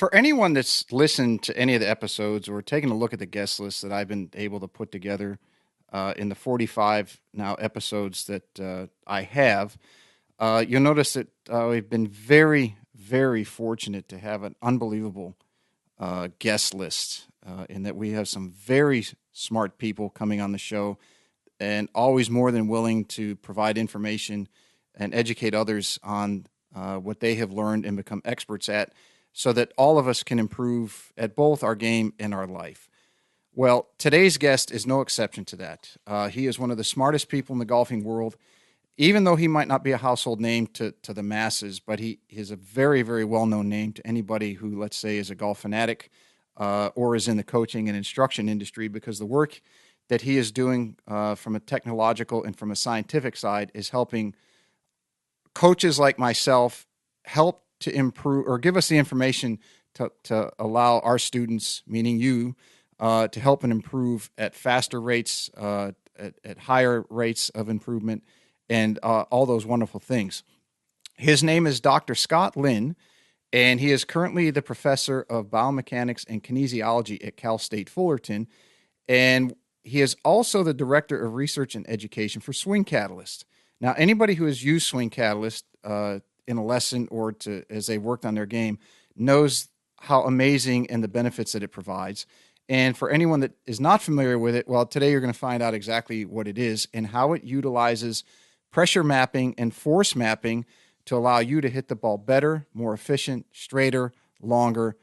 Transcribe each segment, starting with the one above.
For anyone that's listened to any of the episodes or taken a look at the guest list that I've been able to put together in the 45 now episodes that I have, you'll notice that we've been very, very fortunate to have an unbelievable guest list in that we have some very smart people coming on the show and always more than willing to provide information and educate others on what they have learned and become experts at, so that all of us can improve at both our game and our life. Well, today's guest is no exception to that. He is one of the smartest people in the golfing world, even though he might not be a household name to the masses, but he is a very, very well-known name to anybody who, let's say, is a golf fanatic or is in the coaching and instruction industry, because the work that he is doing from a technological and from a scientific side is helping coaches like myself help to improve or give us the information to allow our students, meaning you, to help and improve at faster rates, at higher rates of improvement, and all those wonderful things. His name is Dr. Scott Lynn, and he is currently the professor of biomechanics and kinesiology at Cal State Fullerton, and he is also the director of research and education for Swing Catalyst. Now, anybody who has used Swing Catalyst in a lesson or as they worked on their game knows how amazing and the benefits that it provides. And for anyone that is not familiar with it, well, today you're going to find out exactly what it is and how it utilizes pressure mapping and force mapping to allow you to hit the ball better, more efficient, straighter, longer,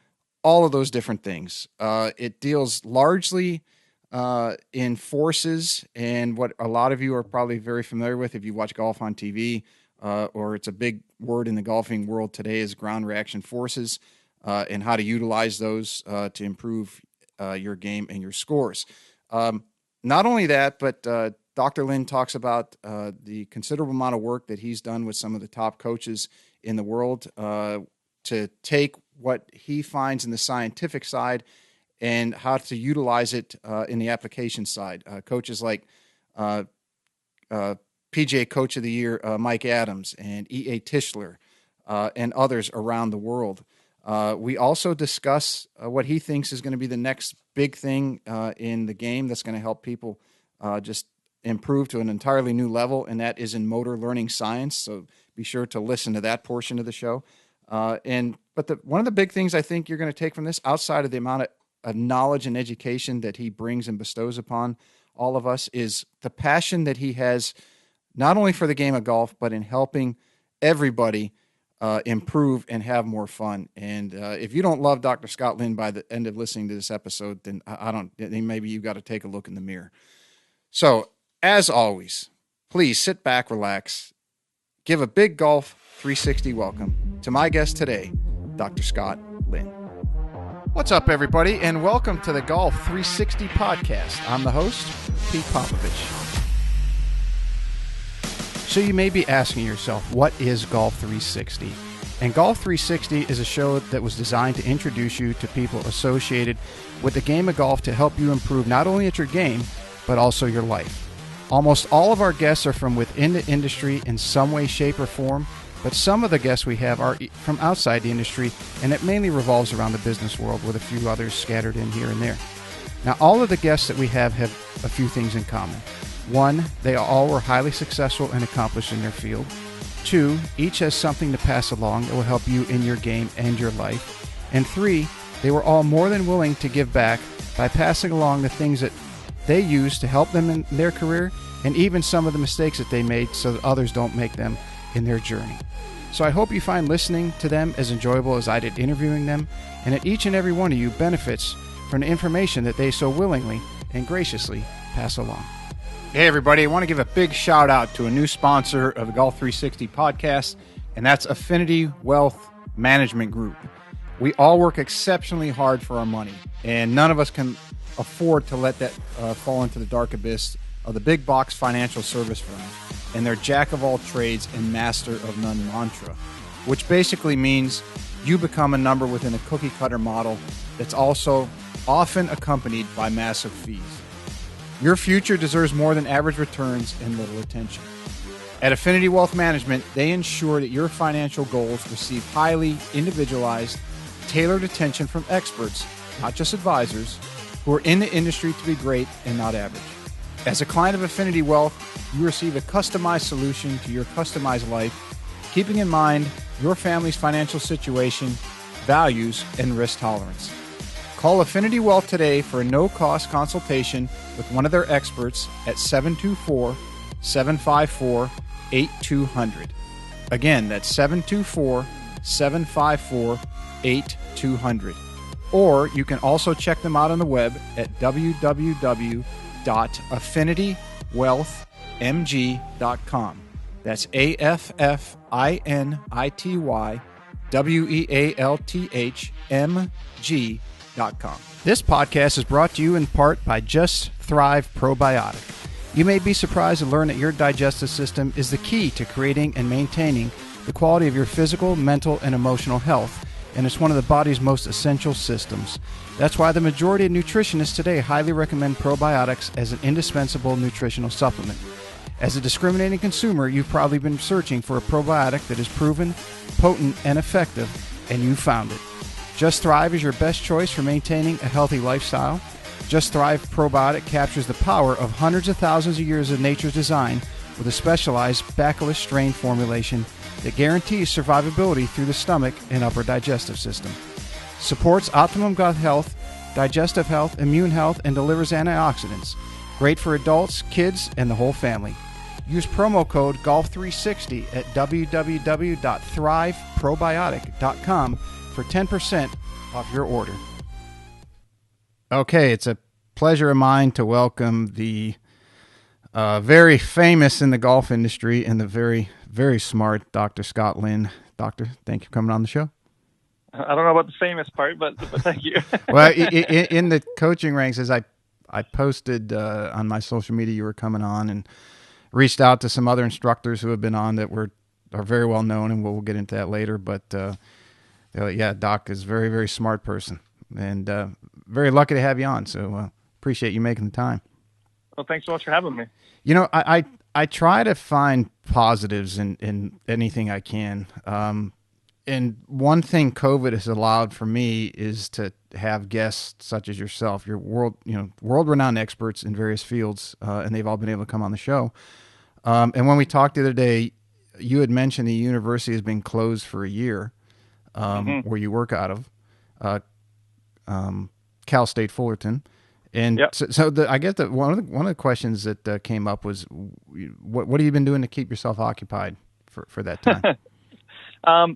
all of those different things. It deals largely in forces, and what a lot of you are probably very familiar with if you watch golf on TV, or it's a big word in the golfing world today, is ground reaction forces, and how to utilize those to improve your game and your scores. Not only that, but Dr. Lynn talks about the considerable amount of work that he's done with some of the top coaches in the world to take what he finds in the scientific side and how to utilize it in the application side. Coaches like PGA Coach of the Year Mike Adams and E.A. Tischler and others around the world. We also discuss what he thinks is going to be the next big thing in the game that's going to help people just improve to an entirely new level, and that is in motor learning science. So be sure to listen to that portion of the show. But one of the big things I think you're going to take from this, outside of the amount of knowledge and education that he brings and bestows upon all of us, is the passion that he has not only for the game of golf, but in helping everybody improve and have more fun. And if you don't love Dr. Scott Lynn by the end of listening to this episode, then then maybe you've got to take a look in the mirror. So, as always, please sit back, relax, give a big Golf 360 welcome to my guest today, Dr. Scott Lynn. What's up, everybody, and welcome to the Golf 360 podcast. I'm the host, Pete Popovich. So you may be asking yourself, what is Golf 360? And Golf 360 is a show that was designed to introduce you to people associated with the game of golf to help you improve not only at your game, but also your life. Almost all of our guests are from within the industry in some way, shape, or form, but some of the guests we have are from outside the industry, and it mainly revolves around the business world with a few others scattered in here and there. Now, all of the guests that we have a few things in common. One, they all were highly successful and accomplished in their field. Two, each has something to pass along that will help you in your game and your life. And three, they were all more than willing to give back by passing along the things that they use to help them in their career, and even some of the mistakes that they made so that others don't make them in their journey. So I hope you find listening to them as enjoyable as I did interviewing them, and that each and every one of you benefits from the information that they so willingly and graciously pass along. Hey, everybody, I want to give a big shout out to a new sponsor of the Golf 360 podcast, and that's Affinity Wealth Management Group. We all work exceptionally hard for our money, and none of us can afford to let that fall into the dark abyss of the big box financial service firms and their jack of all trades and master of none mantra, which basically means you become a number within a cookie cutter model that's also often accompanied by massive fees. Your future deserves more than average returns and little attention. At Affinity Wealth Management, they ensure that your financial goals receive highly individualized, tailored attention from experts, not just advisors, who are in the industry to be great and not average. As a client of Affinity Wealth, you receive a customized solution to your customized life, keeping in mind your family's financial situation, values, and risk tolerance. Call Affinity Wealth today for a no-cost consultation with one of their experts at 724-754-8200. Again, that's 724-754-8200. Or you can also check them out on the web at www.affinitywealthmg.com. That's AFFINITYWEALTHMG.com. This podcast is brought to you in part by Just Thrive Probiotic. You may be surprised to learn that your digestive system is the key to creating and maintaining the quality of your physical, mental, and emotional health, and it's one of the body's most essential systems. That's why the majority of nutritionists today highly recommend probiotics as an indispensable nutritional supplement. As a discriminating consumer, you've probably been searching for a probiotic that is proven, potent, and effective, and you found it. Just Thrive is your best choice for maintaining a healthy lifestyle. Just Thrive Probiotic captures the power of hundreds of thousands of years of nature's design with a specialized Bacillus strain formulation that guarantees survivability through the stomach and upper digestive system. Supports optimum gut health, digestive health, immune health, and delivers antioxidants. Great for adults, kids, and the whole family. Use promo code GOLF360 at www.thriveprobiotic.com for 10% off your order. Okay, it's a pleasure of mine to welcome the very famous in the golf industry and the very, very smart Dr. Scott Lynn. Doctor, thank you for coming on the show. I don't know about the famous part, but thank you. Well, in the coaching ranks, as I posted on my social media, you were coming on and reached out to some other instructors who have been on that are very well known, and we'll get into that later. But yeah, Doc is a very, very smart person, and very lucky to have you on. So appreciate you making the time. Well, thanks so much for having me. You know, I try to find positives in anything I can. And one thing COVID has allowed for me is to have guests such as yourself. You're world-renowned experts in various fields, and they've all been able to come on the show. And when we talked the other day, you had mentioned the university has been closed for a year, where you work out of, Cal State Fullerton. And yep. so I guess one of the questions that came up was, what have you been doing to keep yourself occupied for that time?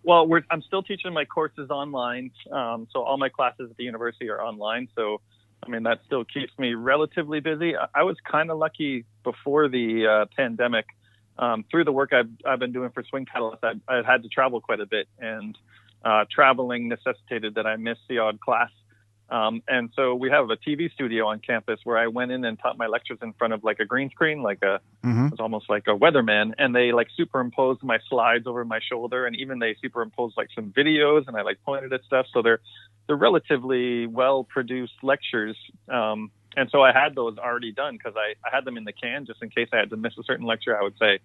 Well, I'm still teaching my courses online. So all my classes at the university are online. So, I mean, that still keeps me relatively busy. I was kind of lucky before the pandemic. Through the work I've been doing for Swing Catalyst, I had to travel quite a bit, and traveling necessitated that I miss the odd class. And so we have a TV studio on campus where I went in and taught my lectures in front of like a green screen, it was almost like a weatherman. And they like superimposed my slides over my shoulder, and even they superimposed like some videos, and I like pointed at stuff. So they're relatively well produced lectures. And so I had those already done because I had them in the can just in case I had to miss a certain lecture. I would say,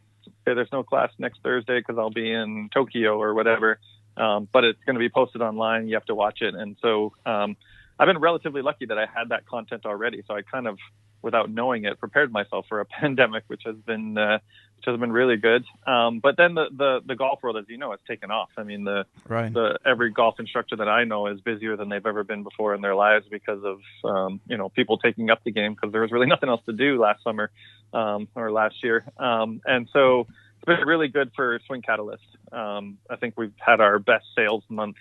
hey, there's no class next Thursday because I'll be in Tokyo or whatever. But it's going to be posted online. You have to watch it. And so, I've been relatively lucky that I had that content already. So I kind of, without knowing it, prepared myself for a pandemic, which has been really good. But then the golf world, as you know, has taken off. I mean, every golf instructor that I know is busier than they've ever been before in their lives because of, people taking up the game because there was really nothing else to do last summer, or last year. And so it's been really good for Swing Catalyst. I think we've had our best sales months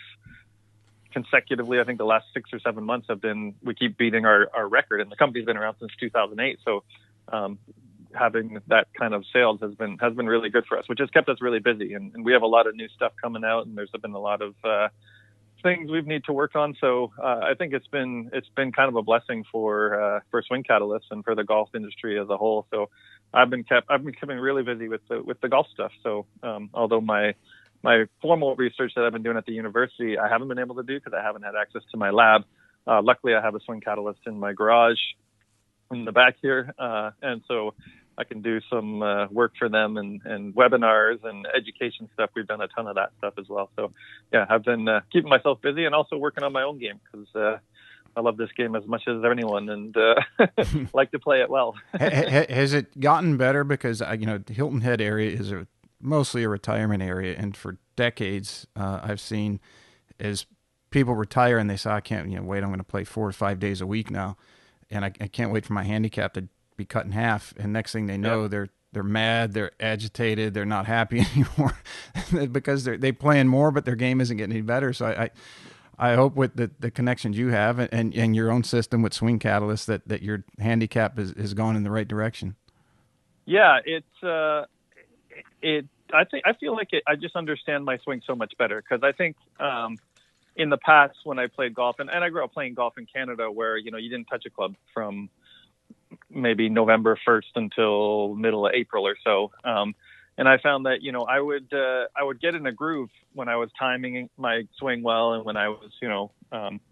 consecutively. I think the last 6 or 7 months we keep beating our record, and the company's been around since 2008. So, having that kind of sales has been really good for us, which has kept us really busy. And we have a lot of new stuff coming out, and there's been a lot of things we need to work on. So, I think it's been kind of a blessing for Swing Catalyst and for the golf industry as a whole. So I've been keeping really busy with the golf stuff. So, although my formal research that I've been doing at the university, I haven't been able to do because I haven't had access to my lab. Luckily, I have a Swing Catalyst in my garage in the back here. And so I can do some work for them and webinars and education stuff. We've done a ton of that stuff as well. So yeah, I've been keeping myself busy and also working on my own game because I love this game as much as anyone and like to play it well. Has it gotten better? Because the Hilton Head area is mostly a retirement area, and for decades I've seen as people retire and they say, I can't wait, I'm going to play 4 or 5 days a week now, and I can't wait for my handicap to be cut in half. And next thing they know, they're mad, they're agitated, they're not happy anymore because they playing more, but their game isn't getting any better. So I hope with the connections you have and your own system with Swing Catalyst that your handicap is going in the right direction. Yeah, I feel like I just understand my swing so much better because I think in the past when I played golf, and I grew up playing golf in Canada where, you didn't touch a club from maybe November 1st until middle of April or so. And I found that, I would get in a groove when I was timing my swing well. And when I was,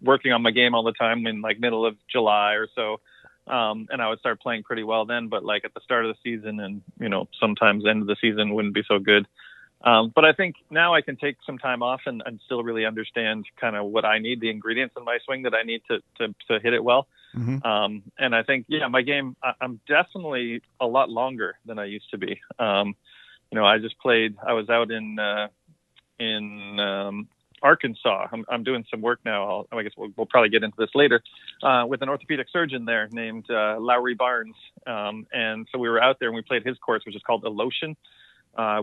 working on my game all the time in like middle of July or so. And I would start playing pretty well then, but like at the start of the season and, sometimes end of the season wouldn't be so good. But I think now I can take some time off and still really understand kind of what I need, the ingredients in my swing that I need to hit it well. Mm-hmm. And I think, my game, I'm definitely a lot longer than I used to be. I was out in Arkansas. I'm doing some work now. I guess we'll probably get into this later, with an orthopedic surgeon there named Lowry Barnes. And so we were out there and we played his course, which is called Elotion,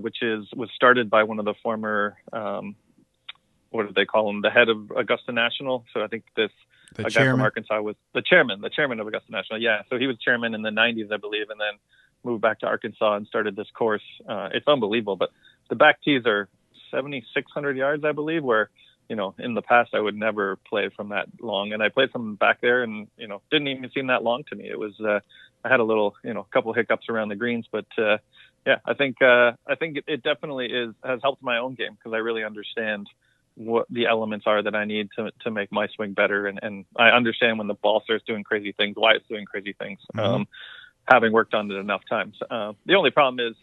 which was started by one of the former, what do they call him? The head of Augusta National. So I think the guy from Arkansas was the chairman of Augusta National. Yeah. So he was chairman in the 90s, I believe, and then moved back to Arkansas and started this course. It's unbelievable, but the back tees are 7,600 yards, I believe, where, in the past I would never play from that long. And I played from back there and, didn't even seem that long to me. It was, I had a little, couple hiccups around the greens, but, I think it definitely has helped my own game because I really understand what the elements are that I need to make my swing better. And I understand when the ball starts doing crazy things, why it's doing crazy things. Mm-hmm. Having worked on it enough times. The only problem is,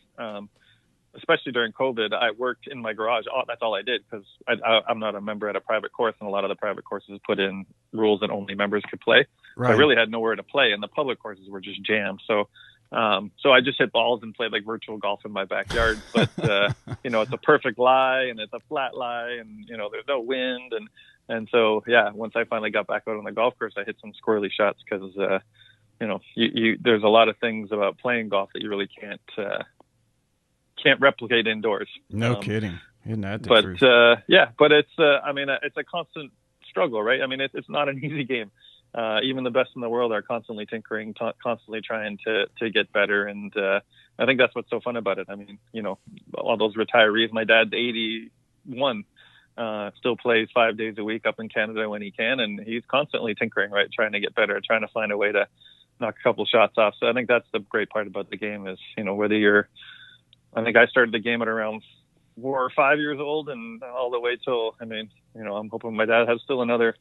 especially during COVID, I worked in my garage. That's all I did because I'm not a member at a private course, and a lot of the private courses put in rules that only members could play. Right. So I really had nowhere to play, and the public courses were just jammed. So I just hit balls and played like virtual golf in my backyard. But it's a perfect lie, and it's a flat lie, and there's no wind, and so once I finally got back out on the golf course, I hit some squirrely shots because there's a lot of things about playing golf that you really can't replicate indoors. No kidding. Isn't that the truth? But it's it's a constant struggle, right? I mean, it's not an easy game. Even the best in the world are constantly tinkering, constantly trying to get better. And I think that's what's so fun about it. I mean, all those retirees, my dad's 81, still plays 5 days a week up in Canada when he can. And he's constantly tinkering, right? Trying to get better, trying to find a way to knock a couple shots off. So I think that's the great part about the game is, I think I started the game at around 4 or 5 years old and all the way till, I'm hoping my dad has still another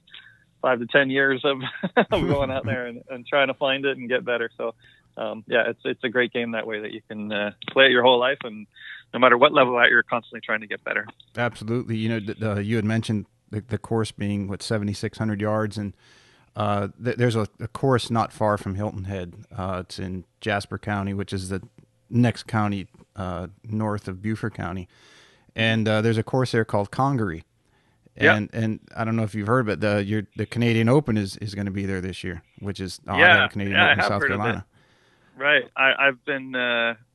5 to 10 years of going out there and trying to find it and get better. So, it's a great game that way that you can play it your whole life. And no matter what level you're constantly trying to get better. Absolutely. You had mentioned the course being 7,600 yards, and there's a course not far from Hilton Head. It's in Jasper County, which is the next county north of Beaufort County. And there's a course there called Congaree. And I don't know if you've heard, but the Canadian Open is going to be there this year, which is Canadian Open in South Carolina. Right. I've been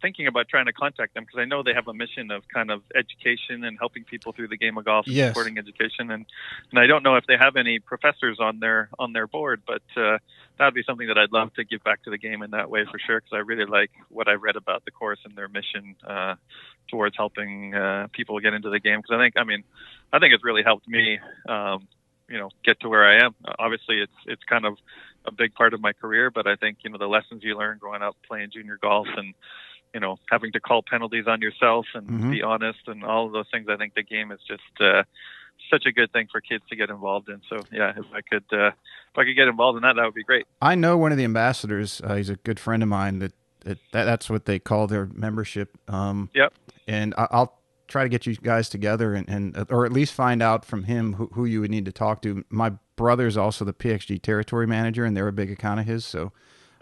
thinking about trying to contact them because I know they have a mission of kind of education and helping people through the game of golf, and supporting education. And I don't know if they have any professors on their board, but that'd be something that I'd love to give back to the game in that way for sure. Because I really like what I read about the course and their mission towards helping people get into the game. Because I think it's really helped me, get to where I am. Obviously, it's kind of a big part of my career, but I think, the lessons you learn growing up playing junior golf and, having to call penalties on yourself and be honest and all of those things, I think the game is just such a good thing for kids to get involved in. So if I could get involved in that would be great. I know one of the ambassadors, he's a good friend of mine that That's what they call their membership. Yep. And I'll try to get you guys together and or at least find out from him who you would need to talk to. My brother's also the PXG territory manager, and they're a big account of his. So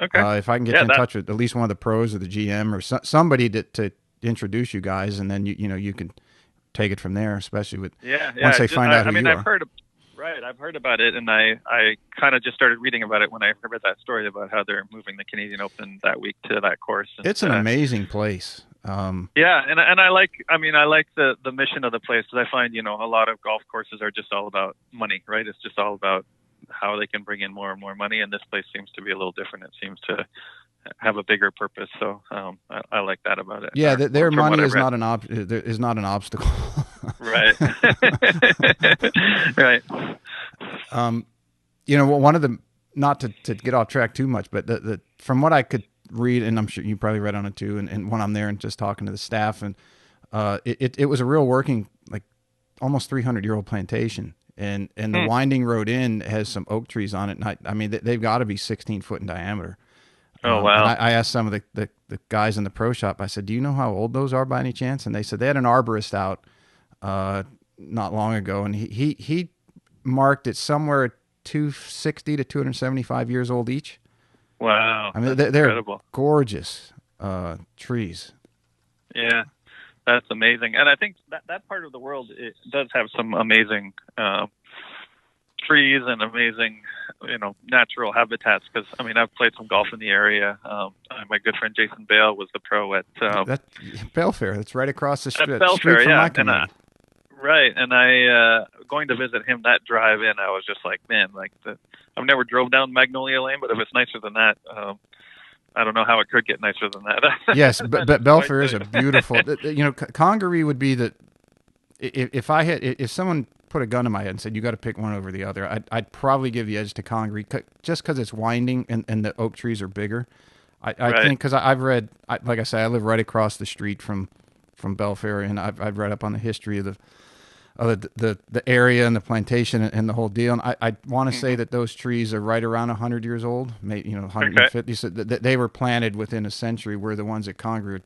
Okay. if I can get you in touch with at least one of the pros or the GM or somebody to introduce you guys, and then you can take it from there, especially with once they find out who you are. I've heard about it, and I kind of just started reading about it when I read that story about how they're moving the Canadian Open that week to that course. And, it's an amazing place. Yeah, and I like the mission of the place, because I find a lot of golf courses are just all about money, right? It's just all about how they can bring in more and more money, and this place seems to be a little different. It seems to have a bigger purpose, so I like that about it. Yeah, their money is not an obstacle. Right. Right. One of the, not to get off track too much, but the from what I could read, and I'm sure you probably read on it too, and when I'm there and just talking to the staff, and it was a real working, like almost 300-year-old plantation, and the winding road in has some oak trees on it, and I mean they've got to be 16 foot in diameter. Oh, wow. And I asked some of the guys in the pro shop, I said, do you know how old those are by any chance? And they said they had an arborist out not long ago, and he marked it somewhere at 260 to 275 years old each. Wow. I mean, they're incredible. Gorgeous trees. Yeah, that's amazing. And I think that part of the world, it does have some amazing trees and amazing, natural habitats. Because I've played some golf in the area. My good friend Jason Bale was the pro at Belfair. That's right across the street from my community. Right, and I going to visit him that drive in, I was just like, man, I've never drove down Magnolia Lane, but if it's nicer than that, I don't know how it could get nicer than that. Yes, but Belfair is a beautiful. Congaree would be the if someone put a gun in my head and said you got to pick one over the other, I'd probably give the edge to Congaree just because it's winding and the oak trees are bigger. I think because I've read, like I said, I live right across the street from Belfair, and I've read up on the history of the area and the plantation and the whole deal. And I want to say that those trees are right around 100 years old, maybe 150. Okay. So they were planted within a century, where the ones at Congaree,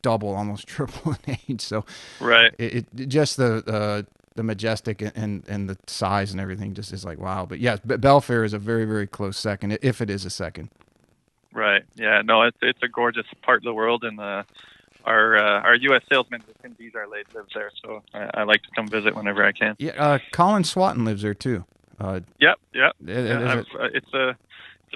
double, almost triple in age. So right, it just the majestic and the size and everything just is like wow. But yes, Belfair is a very, very close second, if it is a second. Right. Yeah. No, it's a gorgeous part of the world, and our U.S. salesman, Tim Bejar, lives there, so I like to come visit whenever I can. Yeah. Colin Swatton lives there too. Yep. It's a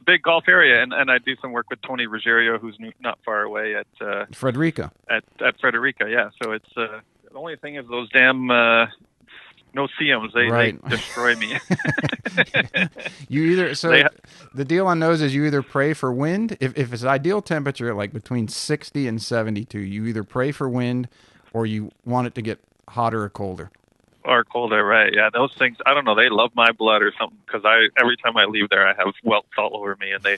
big golf area, and I do some work with Tony Ruggiero, who's not far away at Frederica. At Frederica, yeah. So it's the only thing is those damn no-see-ums. They destroy me. The deal on those is you either pray for wind. If it's ideal temperature, like between 60 and 72, you either pray for wind or you want it to get hotter or colder. Or colder, right? Yeah, those things. I don't know. They love my blood or something, because every time I leave there, I have welts all over me, and I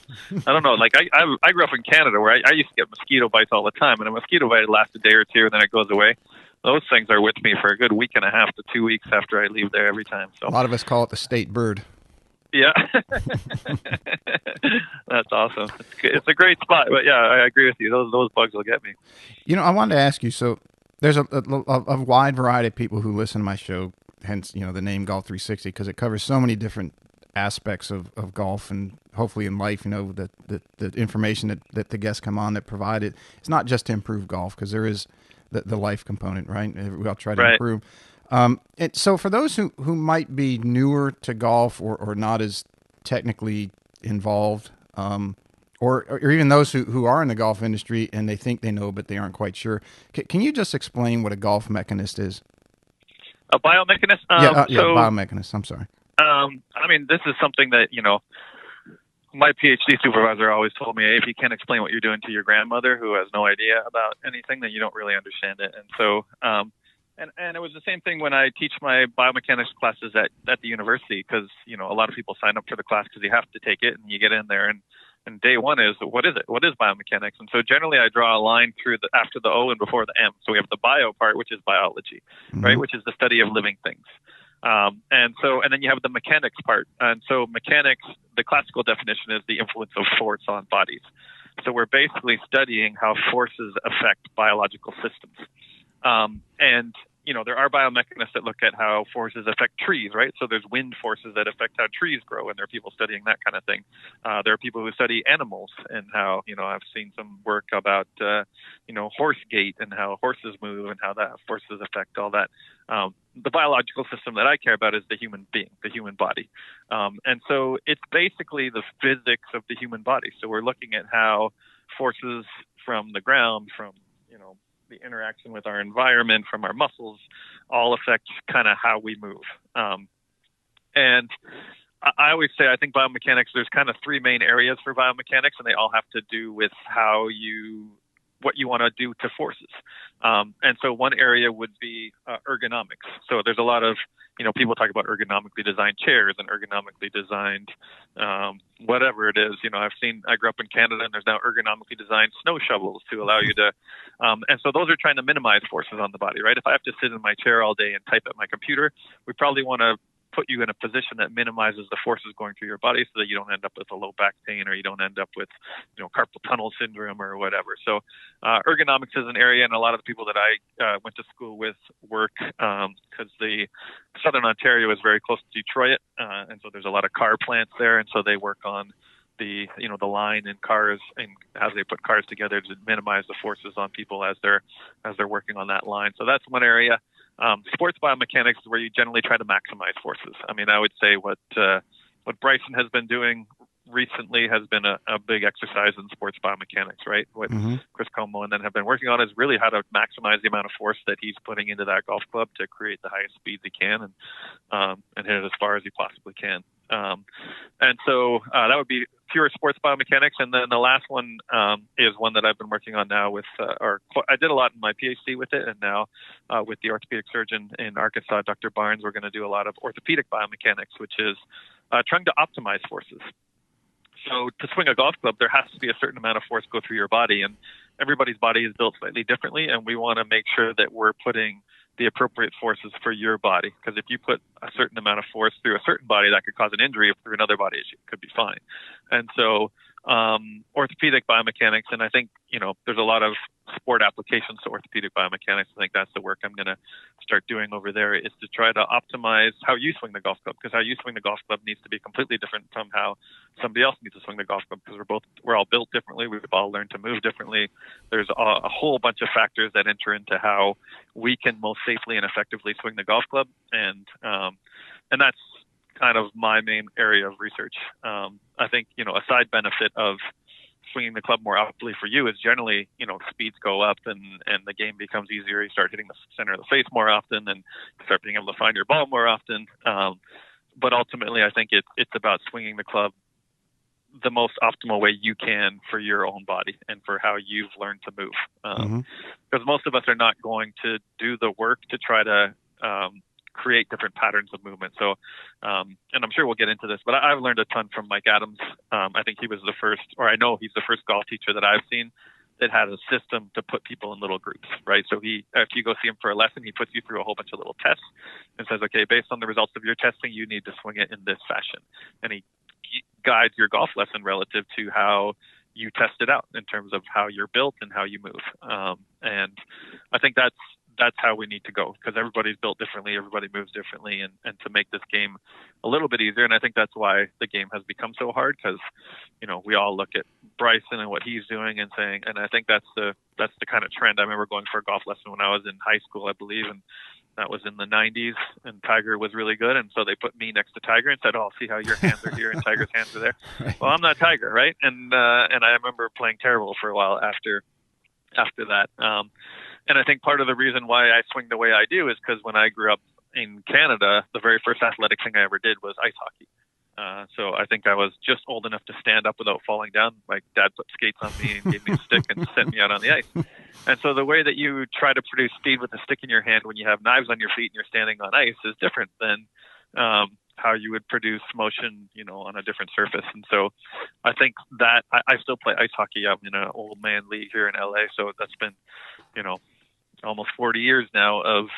don't know. Like I grew up in Canada, where I used to get mosquito bites all the time, and a mosquito bite lasts a day or two, and then it goes away. Those things are with me for a good week and a half to 2 weeks after I leave there every time. So a lot of us call it the state bird. Yeah, that's awesome. It's a great spot, but yeah, I agree with you. Those bugs will get me. I wanted to ask you. So there's a wide variety of people who listen to my show. Hence, the name Golf 360, because it covers so many different aspects of golf and hopefully in life. The information that the guests come on that provide it. It's not just to improve golf, because there is the life component, right? We all try to improve. And so for those who might be newer to golf or not as technically involved, or even those who are in the golf industry and they think they know but they aren't quite sure, can you just explain what a golf mechanist is? A biomechanist? Biomechanist. I'm sorry. This is something that, my PhD supervisor always told me, hey, if you can't explain what you're doing to your grandmother who has no idea about anything, then you don't really understand it. And so, and it was the same thing when I teach my biomechanics classes at the university, because, a lot of people sign up for the class because you have to take it, and you get in there, and day one is, what is it? What is biomechanics? And so generally I draw a line through after the O and before the M. So we have the bio part, which is biology, right? Which is the study of living things. And then you have the mechanics part. And so mechanics, the classical definition is the influence of force on bodies. So we're basically studying how forces affect biological systems. And there are biomechanists that look at how forces affect trees, right? So there's wind forces that affect how trees grow, and there are people studying that kind of thing. There are people who study animals and how, I've seen some work about, horse gait and how horses move and how that forces affect all that. The biological system that I care about is the human being, the human body. And so it's basically the physics of the human body. So we're looking at how forces from the ground, from, the interaction with our environment, from our muscles, all affect kind of how we move. And I always say, I think biomechanics, there's kind of three main areas for biomechanics, and they all have to do with what you want to do to forces. And so one area would be ergonomics. So there's a lot of, people talk about ergonomically designed chairs and ergonomically designed whatever it is. I grew up in Canada, and there's now ergonomically designed snow shovels to allow you to, and so those are trying to minimize forces on the body, right? If I have to sit in my chair all day and type at my computer, we probably want to put you in a position that minimizes the forces going through your body so that you don't end up with a low back pain, or you don't end up with, carpal tunnel syndrome or whatever. So ergonomics is an area, and a lot of the people that I went to school with work because the Southern Ontario is very close to Detroit, and so there's a lot of car plants there, and so they work on the line in cars and how they put cars together to minimize the forces on people as they're working on that line. So that's one area. Sports biomechanics is where you generally try to maximize forces. I mean, I would say what Bryson has been doing recently has been a big exercise in sports biomechanics, right? What Chris Como and then have been working on is really how to maximize the amount of force that he's putting into that golf club to create the highest speeds he can and hit it as far as he possibly can. And so that would be pure sports biomechanics. And then the last one is one that I've been working on now with, I did a lot in my PhD with it. And now with the orthopedic surgeon in Arkansas, Dr. Barnes, we're going to do a lot of orthopedic biomechanics, which is trying to optimize forces. So to swing a golf club, there has to be a certain amount of force go through your body, and everybody's body is built slightly differently. And we want to make sure that we're putting the appropriate forces for your body. Because if you put a certain amount of force through a certain body, that could cause an injury. If through another body, it could be fine. And so orthopedic biomechanics, and I think, there's a lot of sport applications to orthopedic biomechanics. I think that's the work I'm going to start doing over there, is to try to optimize how you swing the golf club, because how you swing the golf club needs to be completely different from how somebody else needs to swing the golf club, because we're all built differently. We've all learned to move differently. There's a whole bunch of factors that enter into how we can most safely and effectively swing the golf club. And that's kind of my main area of research. I think, a side benefit of swinging the club more optimally for you is generally, speeds go up and the game becomes easier. You start hitting the center of the face more often and start being able to find your ball more often. But ultimately, I think it's about swinging the club the most optimal way you can for your own body and for how you've learned to move. Because most of us are not going to do the work to try to create different patterns of movement. So, and I'm sure we'll get into this, but I've learned a ton from Mike Adams. I think he was the first, or I know he's the first golf teacher that I've seen that had a system to put people in little groups, right? So if you go see him for a lesson, he puts you through a whole bunch of little tests and says, okay, based on the results of your testing, you need to swing it in this fashion. And he guides your golf lesson relative to how you test it out in terms of how you're built and how you move. And I think that's how we need to go, because everybody's built differently, everybody moves differently, and to make this game a little bit easier. And I think that's why the game has become so hard, because, we all look at Bryson and what he's doing and saying, and I think that's the kind of trend. I remember going for a golf lesson when I was in high school, I believe, and that was in the 90s, and Tiger was really good. And so they put me next to Tiger and said, oh, see how your hands are here and Tiger's hands are there. Right. Well, I'm not Tiger, right? And I remember playing terrible for a while after that. And I think part of the reason why I swing the way I do is because when I grew up in Canada, the very first athletic thing I ever did was ice hockey. So I think I was just old enough to stand up without falling down. My dad put skates on me and gave me a stick and sent me out on the ice. And so the way that you try to produce speed with a stick in your hand when you have knives on your feet and you're standing on ice is different than how you would produce motion, on a different surface. And so I think that I still play ice hockey. I'm in an old man league here in LA. So that's been, almost 40 years now of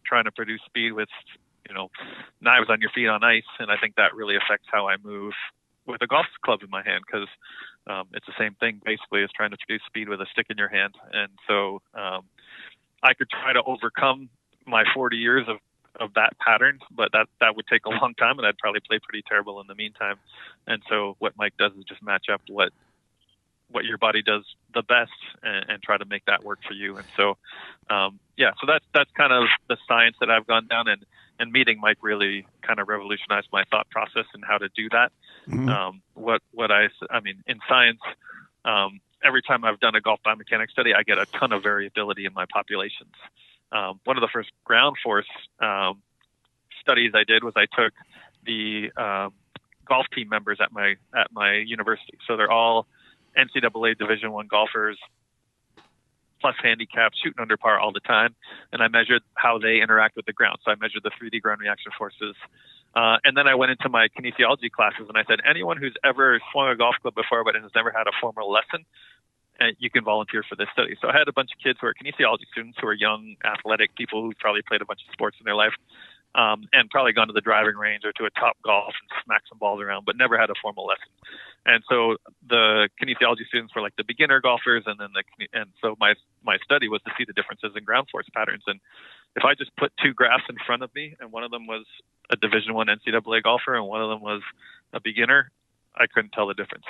trying to produce speed with, knives on your feet on ice. And I think that really affects how I move with a golf club in my hand, because it's the same thing basically as trying to produce speed with a stick in your hand. And so I could try to overcome my 40 years of that pattern, but that would take a long time, and I'd probably play pretty terrible in the meantime. And so what Mike does is just match up what your body does the best and try to make that work for you. And so, so that's kind of the science that I've gone down, and meeting Mike really kind of revolutionized my thought process and how to do that. Mm-hmm. I mean, in science, every time I've done a golf biomechanics study, I get a ton of variability in my populations. One of the first ground force studies I did was I took the golf team members at my university. So they're all NCAA Division I golfers, plus handicap, shooting under par all the time. And I measured how they interact with the ground. So I measured the 3D ground reaction forces. And then I went into my kinesiology classes and I said, anyone who's ever swung a golf club before but has never had a formal lesson, you can volunteer for this study. So I had a bunch of kids who are kinesiology students, who are young, athletic people who've probably played a bunch of sports in their life, and probably gone to the driving range or to a Top Golf and smacked some balls around, but never had a formal lesson. And so the kinesiology students were like the beginner golfers, and so my study was to see the differences in ground force patterns. And if I just put two graphs in front of me, and one of them was a Division I NCAA golfer and one of them was a beginner, I couldn't tell the difference.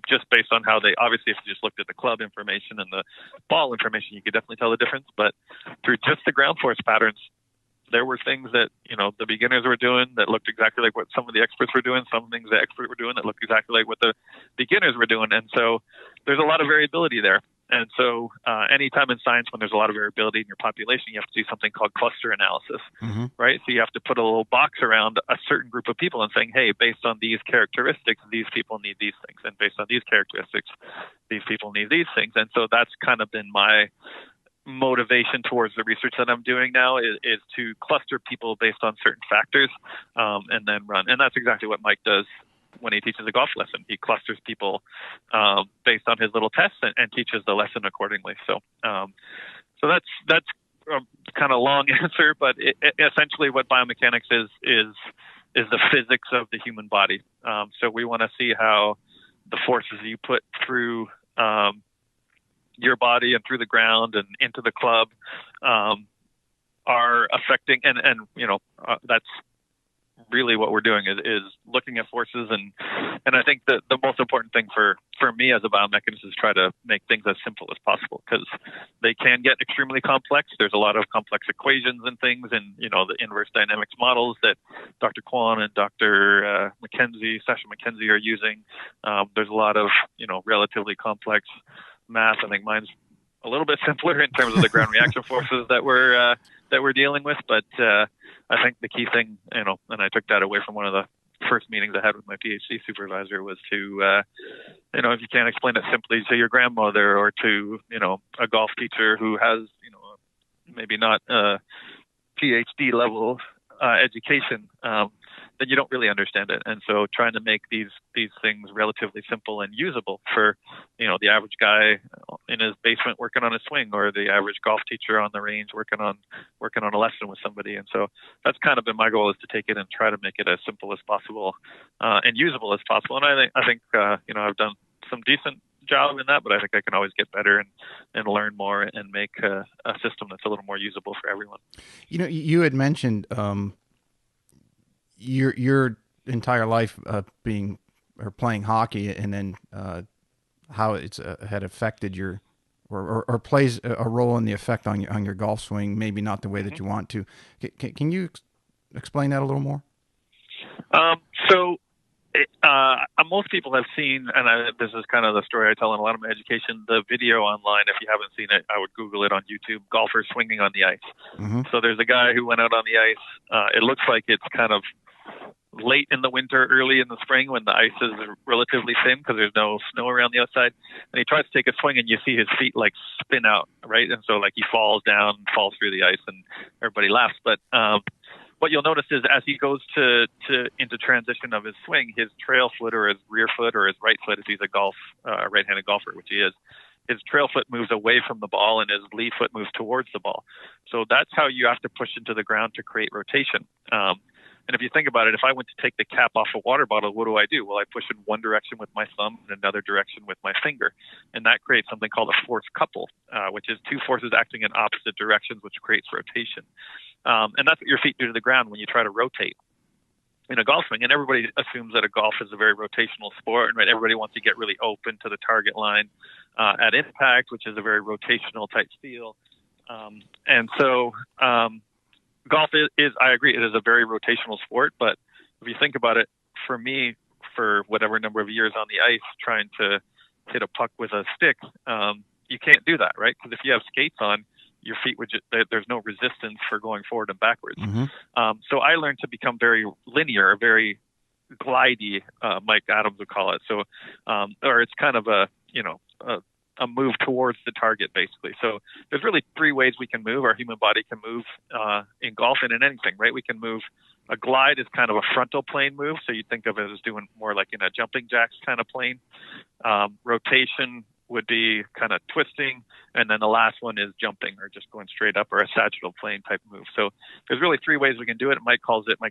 Just based on how they, obviously, if you just looked at the club information and the ball information, you could definitely tell the difference. But through just the ground force patterns, there were things that, the beginners were doing that looked exactly like what some of the experts were doing, some things the experts were doing that looked exactly like what the beginners were doing. And so there's a lot of variability there. And so anytime in science when there's a lot of variability in your population, you have to do something called cluster analysis, mm-hmm. right? So you have to put a little box around a certain group of people and saying, hey, based on these characteristics, these people need these things. And based on these characteristics, these people need these things. And so that's kind of been my motivation towards the research that I'm doing now is to cluster people based on certain factors and then run. And that's exactly what Mike does when he teaches a golf lesson. He clusters people based on his little tests and teaches the lesson accordingly. So that's kind of long answer, but essentially what biomechanics is the physics of the human body. So we want to see how the forces you put through your body and through the ground and into the club are affecting, and that's really what we're doing is looking at forces. And I think that the most important thing for me as a biomechanist is try to make things as simple as possible, because they can get extremely complex. There's a lot of complex equations and things, and the inverse dynamics models that Dr. Kwan and Dr. Sasha McKenzie are using. There's a lot of relatively complex math. I think mine's a little bit simpler in terms of the ground reaction forces that we're dealing with, but I think the key thing, and I took that away from one of the first meetings I had with my PhD supervisor, was to, if you can't explain it simply to your grandmother or to, a golf teacher who has, maybe not a PhD level education, then you don't really understand it. And so trying to make these things relatively simple and usable for, the average guy in his basement working on a swing, or the average golf teacher on the range working on a lesson with somebody. And so that's kind of been my goal, is to take it and try to make it as simple as possible and usable as possible. And I think I've done some decent job in that, but I think I can always get better and learn more and make a system that's a little more usable for everyone. You had mentioned your entire life playing hockey, and then how it's had affected your or plays a role in the effect on your golf swing, maybe not the way that you want to. Can you explain that a little more? Most people have seen, and this is kind of the story I tell in a lot of my education, the video online. If you haven't seen it, I would Google it on YouTube, golfers swinging on the ice. Mm-hmm. So there's a guy who went out on the ice. It looks like it's kind of late in the winter, early in the spring, when the ice is relatively thin because there's no snow around the outside. And he tries to take a swing, and you see his feet like spin out, right? And so like he falls down, falls through the ice, and everybody laughs. But what you'll notice is as he goes into transition of his swing, his trail foot or his rear foot or his right foot, if he's a right-handed golfer, which he is, his trail foot moves away from the ball and his lead foot moves towards the ball. So that's how you have to push into the ground to create rotation. And if you think about it, if I went to take the cap off a water bottle, what do? Well, I push in one direction with my thumb and another direction with my finger. And that creates something called a force couple, which is two forces acting in opposite directions, which creates rotation. And that's what your feet do to the ground when you try to rotate in a golf swing. And everybody assumes that a golf is a very rotational sport, right? Everybody wants to get really open to the target line at impact, which is a very rotational type feel. And so golf is, I agree, it is a very rotational sport. But if you think about it, for me, for whatever number of years on the ice trying to hit a puck with a stick, you can't do that, right? Because if you have skates on, your feet would there's no resistance for going forward and backwards. So I learned to become very linear, very glidey, Mike Adams would call it. So, or it's kind of a move towards the target, basically. So there's really three ways we can move. Our human body can move in golf and in anything, right? We can move. A glide is kind of a frontal plane move. So you think of it as doing more like in a jumping jacks kind of plane. Rotation would be kind of twisting. And then the last one is jumping or just going straight up, or a sagittal plane type move. So there's really three ways we can do it. Mike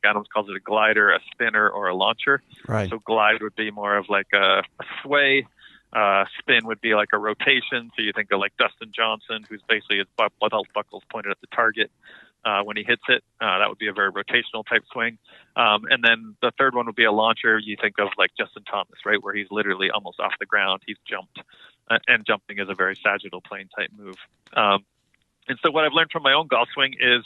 Adams calls it a glider, a spinner, or a launcher. Right. So glide would be more of like a sway. Spin would be like a rotation. So you think of like Dustin Johnson, who's basically his belt buckles pointed at the target when he hits it. That would be a very rotational type swing. And then the third one would be a launcher. You think of like Justin Thomas, right, where he's literally almost off the ground. He's jumped. And jumping is a very sagittal plane type move. And so what I've learned from my own golf swing is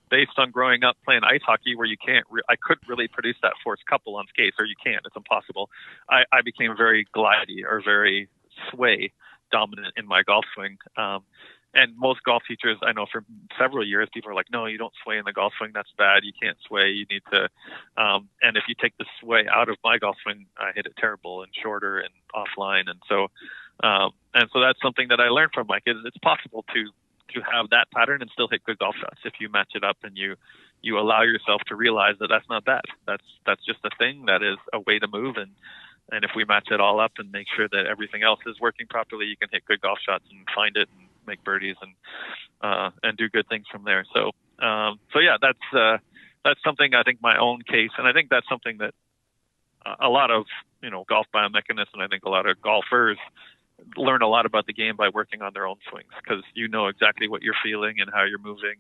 based on growing up playing ice hockey, where you can't, I couldn't really produce that force couple on skates, or you can't, it's impossible. I became very glidey or very sway dominant in my golf swing. And most golf teachers I know for several years, people are like, no, you don't sway in the golf swing. That's bad. You can't sway. You need to, and if you take the sway out of my golf swing, I hit it terrible and shorter and offline. And so that's something that I learned from Mike is it's possible to have that pattern and still hit good golf shots if you match it up and you allow yourself to realize that that's not bad. That's just a thing. That is a way to move. And if we match it all up and make sure that everything else is working properly, you can hit good golf shots and find it and make birdies and do good things from there. So yeah, that's something I think my own case. And I think that's something that a lot of, golf biomechanists and I think a lot of golfers learn a lot about the game by working on their own swings, because you know exactly what you're feeling and how you're moving.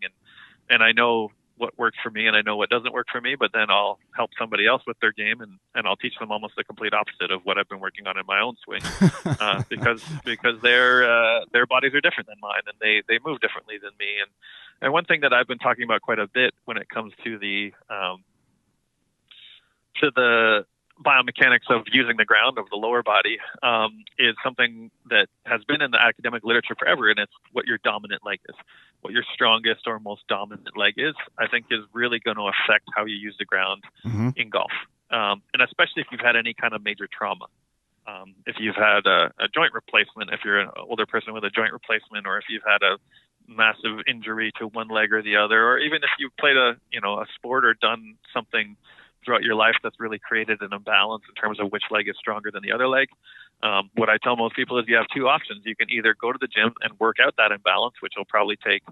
And I know what works for me and I know what doesn't work for me, but then I'll help somebody else with their game and I'll teach them almost the complete opposite of what I've been working on in my own swing, because their bodies are different than mine and they move differently than me. And one thing that I've been talking about quite a bit when it comes to the biomechanics of using the ground of the lower body is something that has been in the academic literature forever, and it's what your dominant leg is. What your strongest or most dominant leg is, I think, is really going to affect how you use the ground in golf, and especially if you've had any kind of major trauma. If you've had a joint replacement, if you're an older person with a joint replacement, or if you've had a massive injury to one leg or the other, or even if you've played a sport or done something throughout your life that's really created an imbalance in terms of which leg is stronger than the other leg. What I tell most people is you have two options. You can either go to the gym and work out that imbalance, which will probably take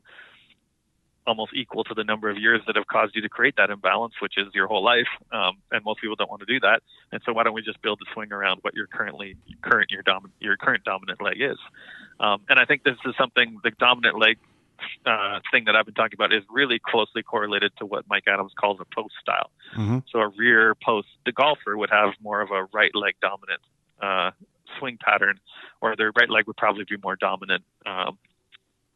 almost equal to the number of years that have caused you to create that imbalance, which is your whole life. And most people don't want to do that. And so why don't we just build the swing around what your current dominant leg is? And I think this is something, the dominant leg thing that I've been talking about is really closely correlated to what Mike Adams calls a post style. So a rear post, the golfer would have more of a right leg dominant swing pattern, or their right leg would probably be more dominant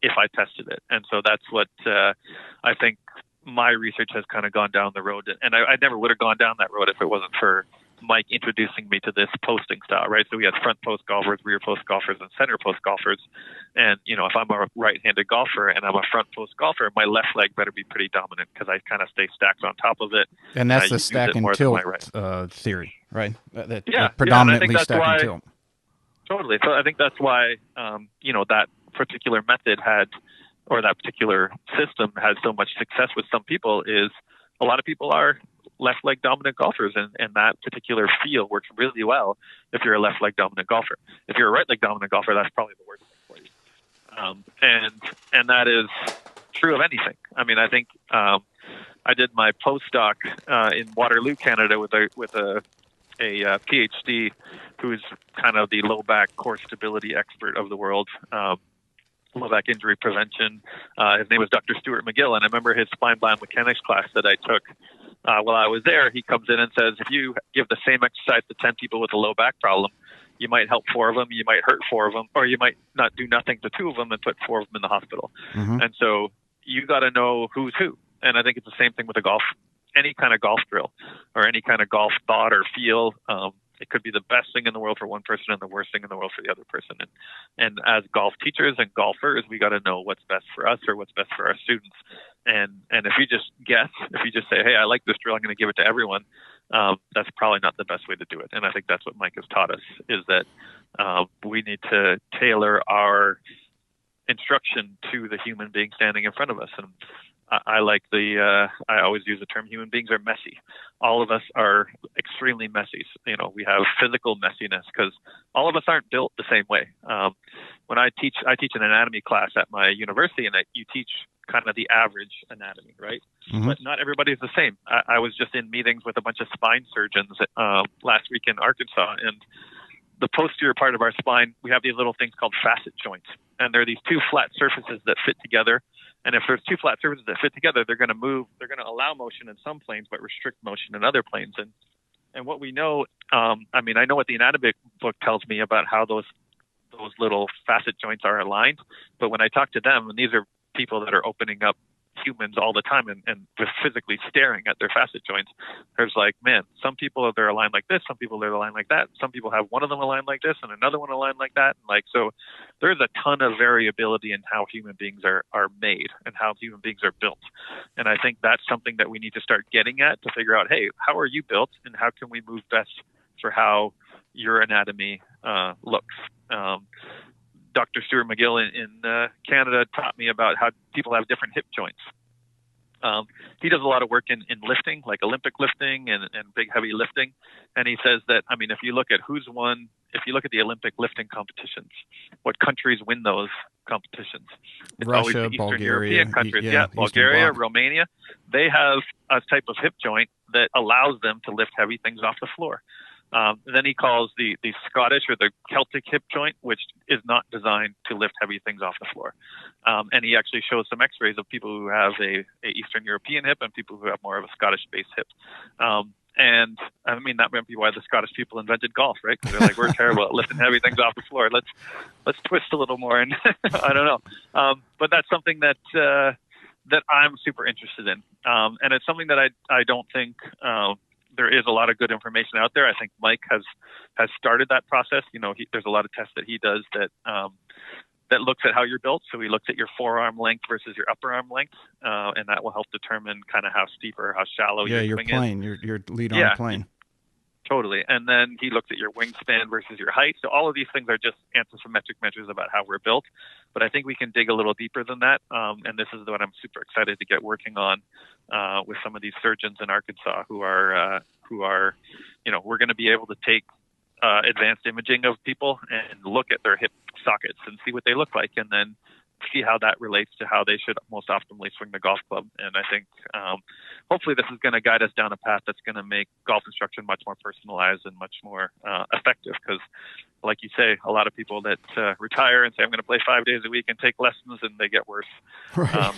if I tested it. And so that's what I think my research has kind of gone down the road. And I never would have gone down that road if it wasn't for Mike introducing me to this posting style, right? So we had front post golfers, rear post golfers, and center post golfers. And, if I'm a right-handed golfer and I'm a front post golfer, my left leg better be pretty dominant because I kind of stay stacked on top of it. And that's the stack and tilt theory, right? Yeah, predominantly yeah, stack and tilt. Totally. So I think that's why, that particular method or that particular system has so much success with some people is a lot of people are left leg dominant golfers, and that particular feel works really well if you're a left leg dominant golfer. If you're a right leg dominant golfer, that's probably the worst thing for you. And that is true of anything. I mean, I think I did my postdoc in Waterloo, Canada, with a PhD who's kind of the low back core stability expert of the world. Low back injury prevention. His name was Dr. Stuart McGill, and I remember his spine biomechanics class that I took while I was there. He comes in and says, if you give the same exercise to 10 people with a low back problem, you might help 4 of them, you might hurt 4 of them, or you might not do nothing to 2 of them and put 4 of them in the hospital. Mm-hmm. And so you got to know who's who. And I think it's the same thing with a golf, any kind of golf drill or any kind of golf thought or feel. It could be the best thing in the world for one person and the worst thing in the world for the other person. And as golf teachers and golfers, we got to know what's best for us or what's best for our students. And if you just guess, if you just say, hey, I like this drill, I'm going to give it to everyone, that's probably not the best way to do it. And I think that's what Mike has taught us, is that we need to tailor our instruction to the human being standing in front of us. And I like I always use the term, human beings are messy. All of us are extremely messy. We have physical messiness because all of us aren't built the same way. When I teach an anatomy class at my university, and you teach kind of the average anatomy, right? Mm-hmm. But not everybody's the same. I was just in meetings with a bunch of spine surgeons last week in Arkansas, and the posterior part of our spine, we have these little things called facet joints. And they're these 2 flat surfaces that fit together. And if there's 2 flat surfaces that fit together, they're going to move. They're going to allow motion in some planes, but restrict motion in other planes. And what we know, I know what the anatomy book tells me about how those little facet joints are aligned. But when I talk to them, and these are people that are opening up humans all the time and just physically staring at their facet joints, there's like, man, some people they're aligned like this, some people they're aligned like that, some people have one of them aligned like this and another one aligned like that. And so there's a ton of variability in how human beings are made and how human beings are built. And I think that's something that we need to start getting at to figure out, hey, how are you built and how can we move best for how your anatomy looks. Dr. Stuart McGill in Canada taught me about how people have different hip joints. He does a lot of work in lifting, like Olympic lifting and big heavy lifting. And he says that, if you look at if you look at the Olympic lifting competitions, what countries win those competitions? It's always Russia, the Eastern Bulgaria, European countries. Bulgaria, Romania. They have a type of hip joint that allows them to lift heavy things off the floor. Then he calls the Scottish or the Celtic hip joint, which is not designed to lift heavy things off the floor. And he actually shows some x-rays of people who have a Eastern European hip and people who have more of a Scottish-based hip. And that might be why the Scottish people invented golf, right? Because they're like, we're terrible at lifting heavy things off the floor. Let's twist a little more. And I don't know. But that's something that I'm super interested in. And it's something that I don't think there is a lot of good information out there. I think Mike has started that process. There's a lot of tests that he does that looks at how you're built. So he looks at your forearm length versus your upper arm length, and that will help determine kind of how steep or how shallow your swing plane, is. your lead arm plane. Totally. And then he looks at your wingspan versus your height. So all of these things are just anthropometric measures about how we're built. But I think we can dig a little deeper than that. And this is what I'm super excited to get working on with some of these surgeons in Arkansas who are we're going to be able to take advanced imaging of people and look at their hip sockets and see what they look like, and then see how that relates to how they should most optimally swing the golf club. And I think hopefully this is going to guide us down a path that's going to make golf instruction much more personalized and much more effective. Because like you say, a lot of people that retire and say, I'm going to play 5 days a week and take lessons, and they get worse. Right.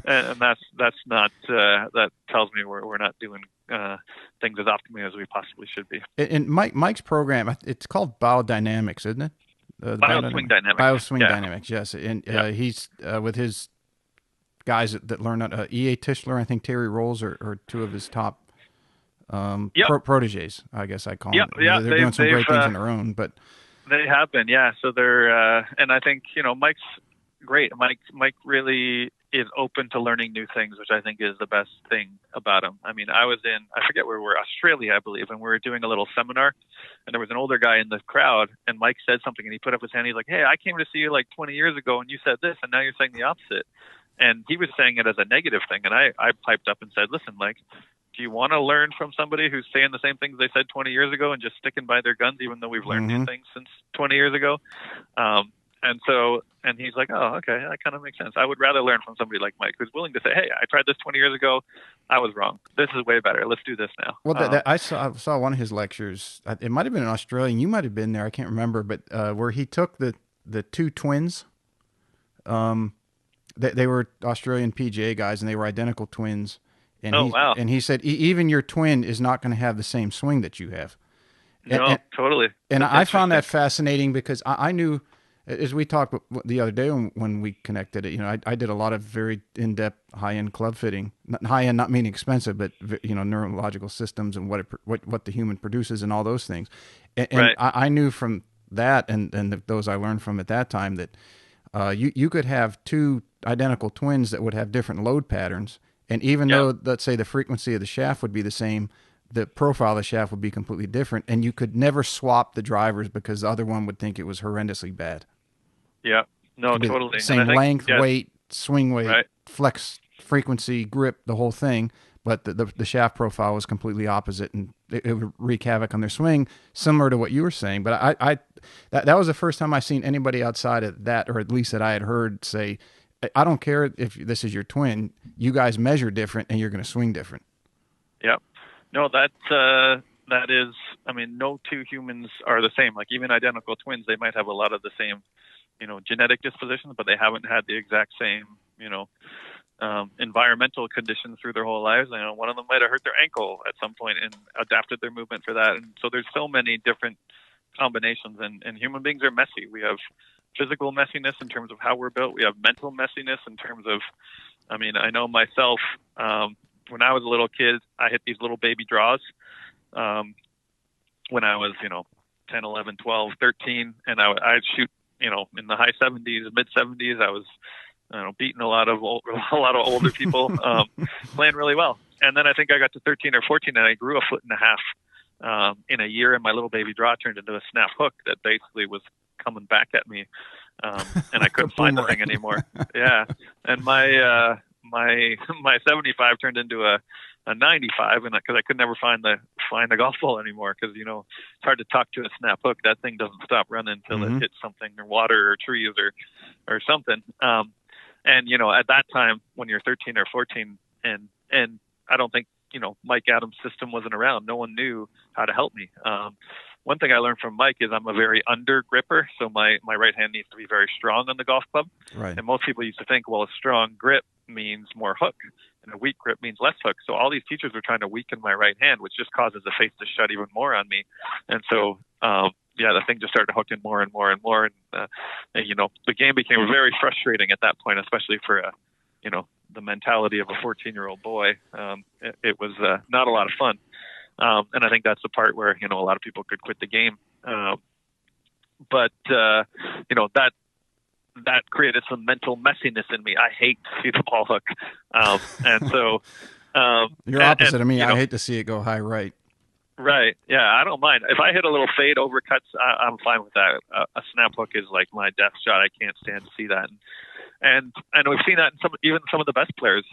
And that's not, that tells me we're not doing things as optimally as we possibly should be. And Mike's program, it's called Biodynamics, isn't it? Bioswing Dynamics. Bioswing Dynamics, yes. And he's with his guys that learn E.A. Tischler, I think Terry Rolls are 2 of his top proteges, I guess I call them. Yeah, they're doing some great things on their own, but they have been, yeah. So they're, and I think Mike's great. Mike really is open to learning new things, which I think is the best thing about him. I was I forget where we were, Australia, I believe, and we were doing a little seminar, and there was an older guy in the crowd, and Mike said something, and he put up his hand. He's like, hey, I came to see you like 20 years ago, and you said this, and now you're saying the opposite. And he was saying it as a negative thing, and I piped up and said, listen, Mike, do you want to learn from somebody who's saying the same things they said 20 years ago and just sticking by their guns, even though we've learned new things since 20 years ago? And he's like, oh, okay, that kind of makes sense. I would rather learn from somebody like Mike, who's willing to say, hey, I tried this 20 years ago. I was wrong. This is way better. Let's do this now. Well, I saw one of his lectures. It might have been in Australia. You might have been there. I can't remember, but where he took the two twins. They were Australian PGA guys, and they were identical twins. And wow. And he said, even your twin is not going to have the same swing that you have. No, totally. And I found that fascinating because I knew, as we talked the other day when we connected it, I did a lot of very in-depth high-end club fitting. High-end, not meaning expensive, but neurological systems and what the human produces and all those things. And right. I knew from that and those I learned from at that time that you could have two identical twins that would have different load patterns. And even though, let's say, the frequency of the shaft would be the same, the profile of the shaft would be completely different. And you could never swap the drivers because the other one would think it was horrendously bad. Yeah, no, totally. Same length, weight, swing weight, flex frequency, grip, the whole thing. But the shaft profile was completely opposite, and it would wreak havoc on their swing, similar to what you were saying. But that was the first time I seen anybody outside of that, or at least that I had heard say, I don't care if this is your twin, you guys measure different and you're going to swing different. Yeah. No, that is, I mean, no two humans are the same. Like even identical twins, they might have a lot of the same, genetic dispositions, but they haven't had the exact same, environmental conditions through their whole lives. One of them might have hurt their ankle at some point and adapted their movement for that. And so there's so many different combinations, and human beings are messy. We have physical messiness in terms of how we're built. We have mental messiness in terms of, I know myself, when I was a little kid, I hit these little baby draws when I was, 10, 11, 12, 13, and I'd shoot, in the high 70s, mid 70s. I was, beating a lot of older people, playing really well. And then I think I got to 13 or 14, and I grew a foot and a half in a year, and my little baby draw turned into a snap hook that basically was coming back at me, and I couldn't find the thing anymore. Yeah, and my 75 turned into a 95, and because I could never find the golf ball anymore, because it's hard to talk to a snap hook. That thing doesn't stop running until it hits something, or water, or trees, or something. And at that time, when you're 13 or 14, and I don't think Mike Adams' system wasn't around. No one knew how to help me. One thing I learned from Mike is I'm a very under gripper, so my right hand needs to be very strong on the golf club. Right. And most people used to think, well, a strong grip means more hook, and a weak grip means less hook. So all these teachers were trying to weaken my right hand, which just causes the face to shut even more on me. And so, the thing just started hooking more and more and more. And the game became very frustrating at that point, especially for the mentality of a 14-year-old boy. It was not a lot of fun. And I think that's the part where, a lot of people could quit the game. But that created some mental messiness in me. I hate to see the ball hook. And so, you're opposite of me. I hate to see it go high right. Right. Yeah. I don't mind. If I hit a little fade overcuts, I'm fine with that. A snap hook is like my death shot. I can't stand to see that. And we've seen that in even some of the best players.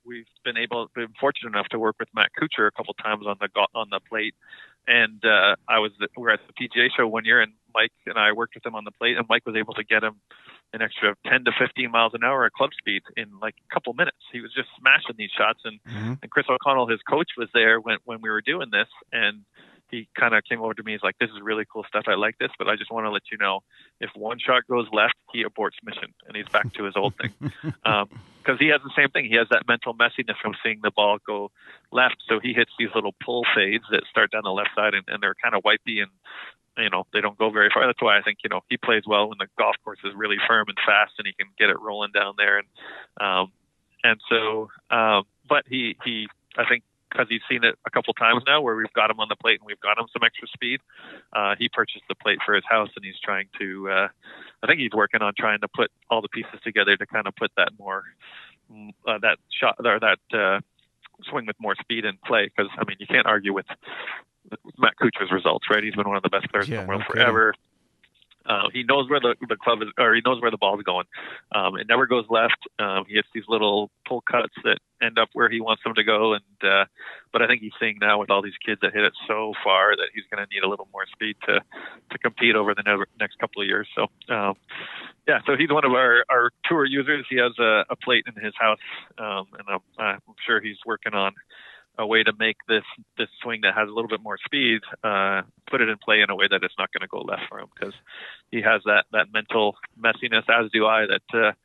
We've been fortunate enough to work with Matt Kuchar a couple times on the plate, and we were at the PGA show one year, and Mike and I worked with him on the plate, and Mike was able to get him an extra 10 to 15 miles an hour at club speed in like a couple minutes. He was just smashing these shots, and Chris O'Connell, his coach, was there when we were doing this, and he kind of came over to me. He's like, this is really cool stuff. I like this, but I just want to let you know, if one shot goes left, he aborts mission, and he's back to his old thing. Because he has the same thing. He has that mental messiness from seeing the ball go left. So he hits these little pull fades that start down the left side, and they're kind of wipey, and they don't go very far. That's why I think, he plays well when the golf course is really firm and fast, and he can get it rolling down there. But he, I think, because he's seen it a couple times now where we've got him on the plate and we've got him some extra speed. He purchased the plate for his house, and he's trying to, I think he's working on trying to put all the pieces together to kind of put that more, that shot or that swing with more speed in play. Because, you can't argue with Matt Kuchar's results, right? He's been one of the best players in the world forever. He knows where the club is, or he knows where the ball is going. It never goes left. He hits these little pull cuts that end up where he wants them to go. And but I think he's seeing now with all these kids that hit it so far that he's going to need a little more speed to compete over the next couple of years. So yeah, so he's one of our tour users. He has a plate in his house, and I'm sure he's working on a way to make this swing that has a little bit more speed, put it in play in a way that it's not going to go left for him, because he has that mental messiness, as do I, that,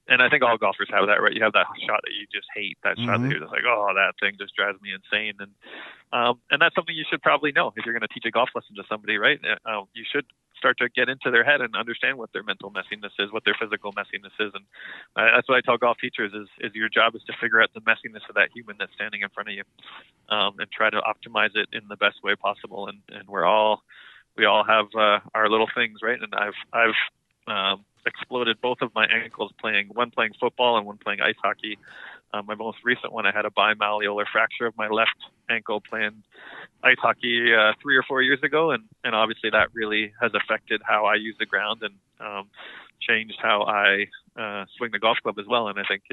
and I think all golfers have that, right? You have that shot that you just hate, that shot that you're just like, oh, that thing just drives me insane. And that's something you should probably know if you're going to teach a golf lesson to somebody, right? You should start to get into their head and understand what their mental messiness is, what their physical messiness is. And that's what I tell golf teachers is your job is to figure out the messiness of that human that's standing in front of you, and try to optimize it in the best way possible. And we all have our little things, right? And I've exploded both of my ankles playing football and one playing ice hockey. My most recent one, I had a bimalleolar fracture of my left ankle playing ice hockey 3 or 4 years ago, and obviously that really has affected how I use the ground and changed how I swing the golf club as well. And I think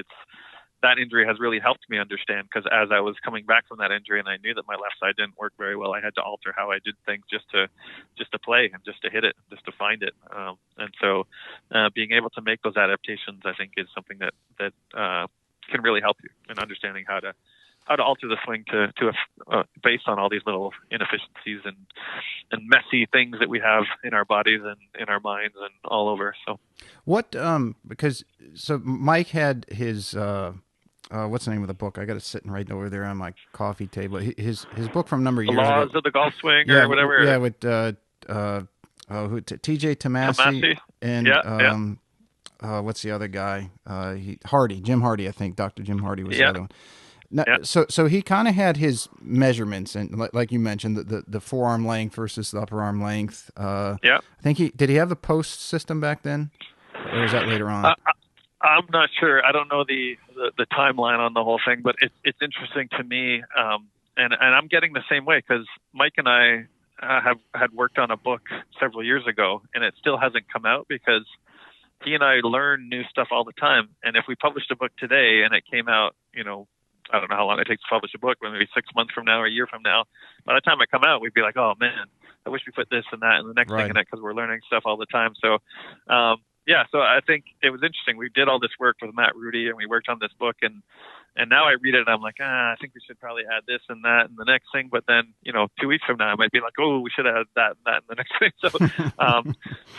that injury has really helped me understand, because as I was coming back from that injury and I knew that my left side didn't work very well, I had to alter how I did things just to play and just to hit it, just to find it. And so being able to make those adaptations, I think, is something that can really help you in understanding how to alter the swing to based on all these little inefficiencies and messy things that we have in our bodies and in our minds and all over. So what Mike had his what's the name of the book? I got it sitting right over there on my coffee table. His book from a number of years ago. The Laws of the Golf Swing, or whatever. Yeah, with TJ Tomasi and what's the other guy? Jim Hardy, I think. Dr. Jim Hardy was the other one. Now, so he kind of had his measurements, and like you mentioned, the forearm length versus the upper arm length. I think did he have the post system back then, or was that later on? I'm not sure. I don't know the timeline on the whole thing, but it's interesting to me, and I'm getting the same way, because Mike and I had worked on a book several years ago, and it still hasn't come out, because he and I learn new stuff all the time. And if we published a book today and it came out, I don't know how long it takes to publish a book, maybe 6 months from now or a year from now, by the time it come out, we'd be like, oh man, I wish we put this and that and the next thing in it, because we're learning stuff all the time. So, so I think it was interesting. We did all this work with Matt Rudy, and we worked on this book, and now I read it and I'm like, I think we should probably add this and that and the next thing. But then, 2 weeks from now, I might be like, oh, we should add that and the next thing.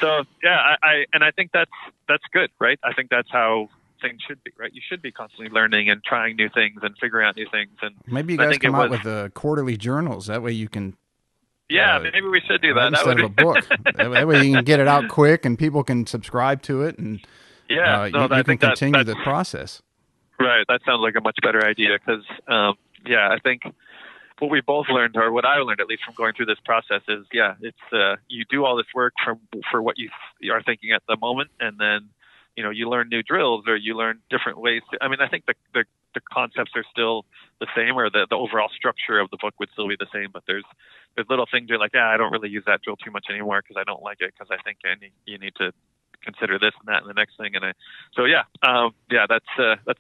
So, I think that's good, right? I think that's how things should be, right? You should be constantly learning and trying new things and figuring out new things. And maybe you guys come out with quarterly journals. That way you can. Maybe we should do that. Instead of a book. That way you can get it out quick and people can subscribe to it, and you can continue the process. Right. That sounds like a much better idea, because, I think what we both learned, or what I learned at least from going through this process, is, it's you do all this work for what you are thinking at the moment, and then, you learn new drills, or you learn different ways I think the concepts are still the same, or the overall structure of the book would still be the same, but there's little things you're like, I don't really use that drill too much anymore because I don't like it, because I think you need to consider this and that and the next thing. And that's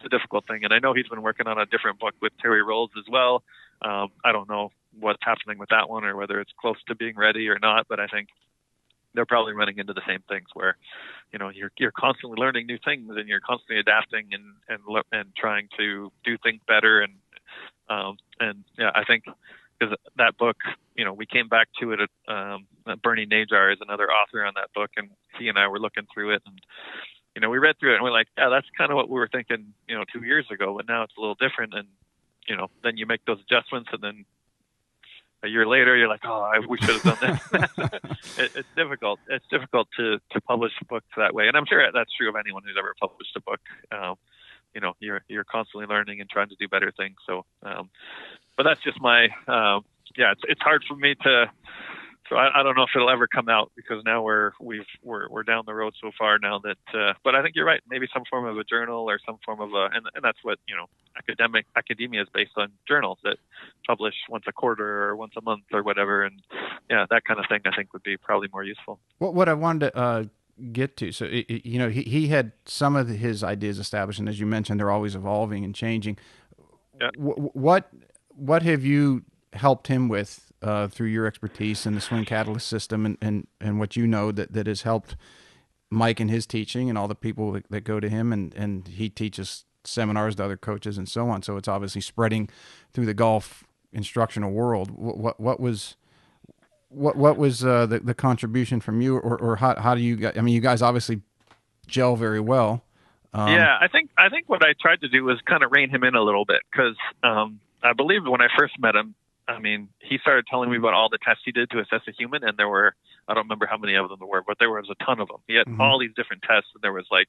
a difficult thing. And I know he's been working on a different book with Terry Rolls as well. I don't know what's happening with that one, or whether it's close to being ready or not, but I think they're probably running into the same things where, you're constantly learning new things, and you're constantly adapting and trying to do things better. I think, because that book, we came back to it at Bernie Najar is another author on that book, and he and I were looking through it, and we read through it and we're like, that's kind of what we were thinking, 2 years ago, but now it's a little different. And then you make those adjustments, and then a year later you're like, we should have done this. It's difficult. It's difficult to publish books that way, and I'm sure that's true of anyone who's ever published a book. You're constantly learning and trying to do better things. So, but that's just my, it's hard for me to So I don't know if it'll ever come out, because now we're down the road so far now that. But I think you're right. Maybe some form of a journal or some form of and that's what academia is based on, journals that publish once a quarter or once a month or whatever, and yeah, that kind of thing I think would be probably more useful. What I wanted to get to, so he had some of his ideas established, and as you mentioned, they're always evolving and changing. Yeah. What have you helped him with through your expertise in the swing catalyst system, and what you know that has helped Mike in his teaching and all the people that go to him, and he teaches seminars to other coaches and so on. So it's obviously spreading through the golf instructional world. What was the contribution from you, or how do you guys? I mean, you guys obviously gel very well. Yeah, I think what I tried to do was kind of rein him in a little bit, because I believe when I first met him, I mean, he started telling me about all the tests he did to assess a human, and there were, I don't remember how many of them there were, but there was a ton of them. He had all these different tests, and there was like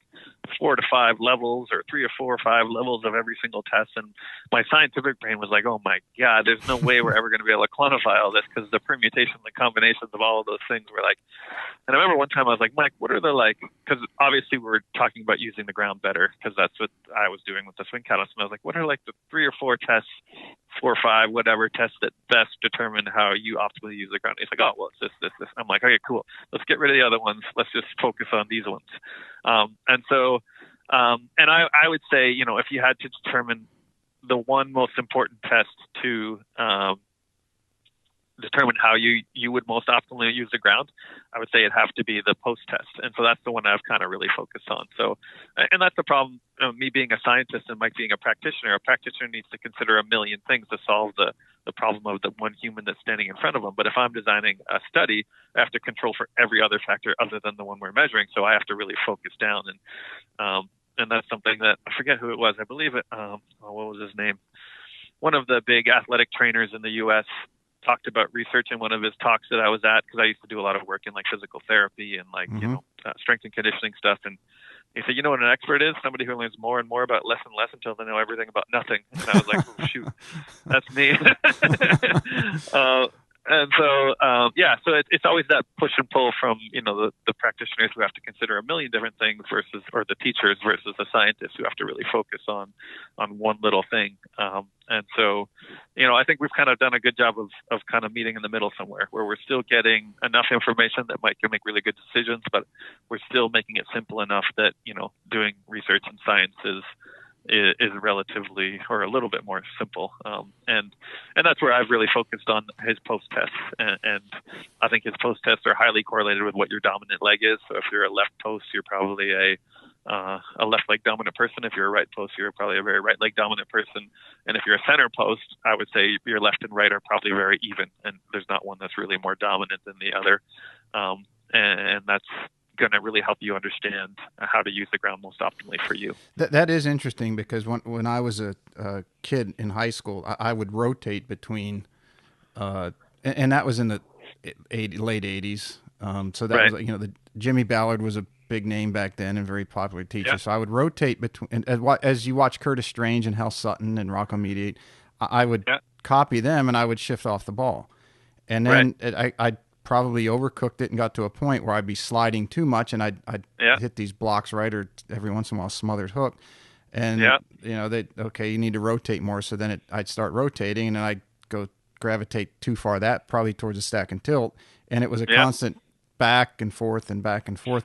4 to 5 levels, or 3 or 4 or 5 levels of every single test. And my scientific brain was like, oh my God, there's no way we're ever going to be able to quantify all this, because the permutation, the combinations of all of those things were like. And I remember one time I was like, Mike, what are the because obviously we were talking about using the ground better, because that's what I was doing with the swing catalyst. And I was like, what are like the 3 or 4 tests, 4 or 5, whatever tests that best determine how you optimally use the ground? He's like, oh, well, it's this. I'm like, okay, cool. Let's get rid of the other ones. Let's just focus on these ones. And I would say, if you had to determine the one most important test to determine how you would most optimally use the ground, I would say it'd have to be the post test. And so that's the one I've kind of really focused on. So, and that's the problem, me being a scientist and Mike being a practitioner needs to consider a million things to solve the problem of the one human that's standing in front of them. But if I'm designing a study, I have to control for every other factor other than the one we're measuring. So I have to really focus down. And that's something that, I forget who it was. I believe it, what was his name? One of the big athletic trainers in the U.S. talked about research in one of his talks that I was at, because I used to do a lot of work in like physical therapy and strength and conditioning stuff. And he said, what an expert is? Somebody who learns more and more about less and less until they know everything about nothing. And I was like, oh, shoot, that's me. So it's always that push and pull from, the practitioners who have to consider a million different things or the teachers versus the scientists who have to really focus on one little thing. And so, I think we've kind of done a good job of kind of meeting in the middle somewhere, where we're still getting enough information that Mike can make really good decisions, but we're still making it simple enough that, doing research in science is relatively, or a little bit more simple. And that's where I've really focused on his post tests. And I think his post tests are highly correlated with what your dominant leg is. So if you're a left post, you're probably a left leg dominant person. If you're a right post, you're probably a very right leg dominant person. And if you're a center post, I would say your left and right are probably very even. And there's not one that's really more dominant than the other. And that's going to really help you understand how to use the ground most optimally for you. That is interesting, because when I was a kid in high school, I would rotate between, and that was in the late 80s. So that was, the Jimmy Ballard was a big name back then and very popular teacher. Yep. So I would rotate between, as you watch Curtis Strange and Hal Sutton and Rocco Mediate, I would copy them and I would shift off the ball. And then I'd probably overcooked it and got to a point where I'd be sliding too much, and I'd hit these blocks right, or every once in a while smothered hook. And, you need to rotate more. So then I'd start rotating, and then I'd go gravitate too far probably towards a stack and tilt. And it was a constant back and forth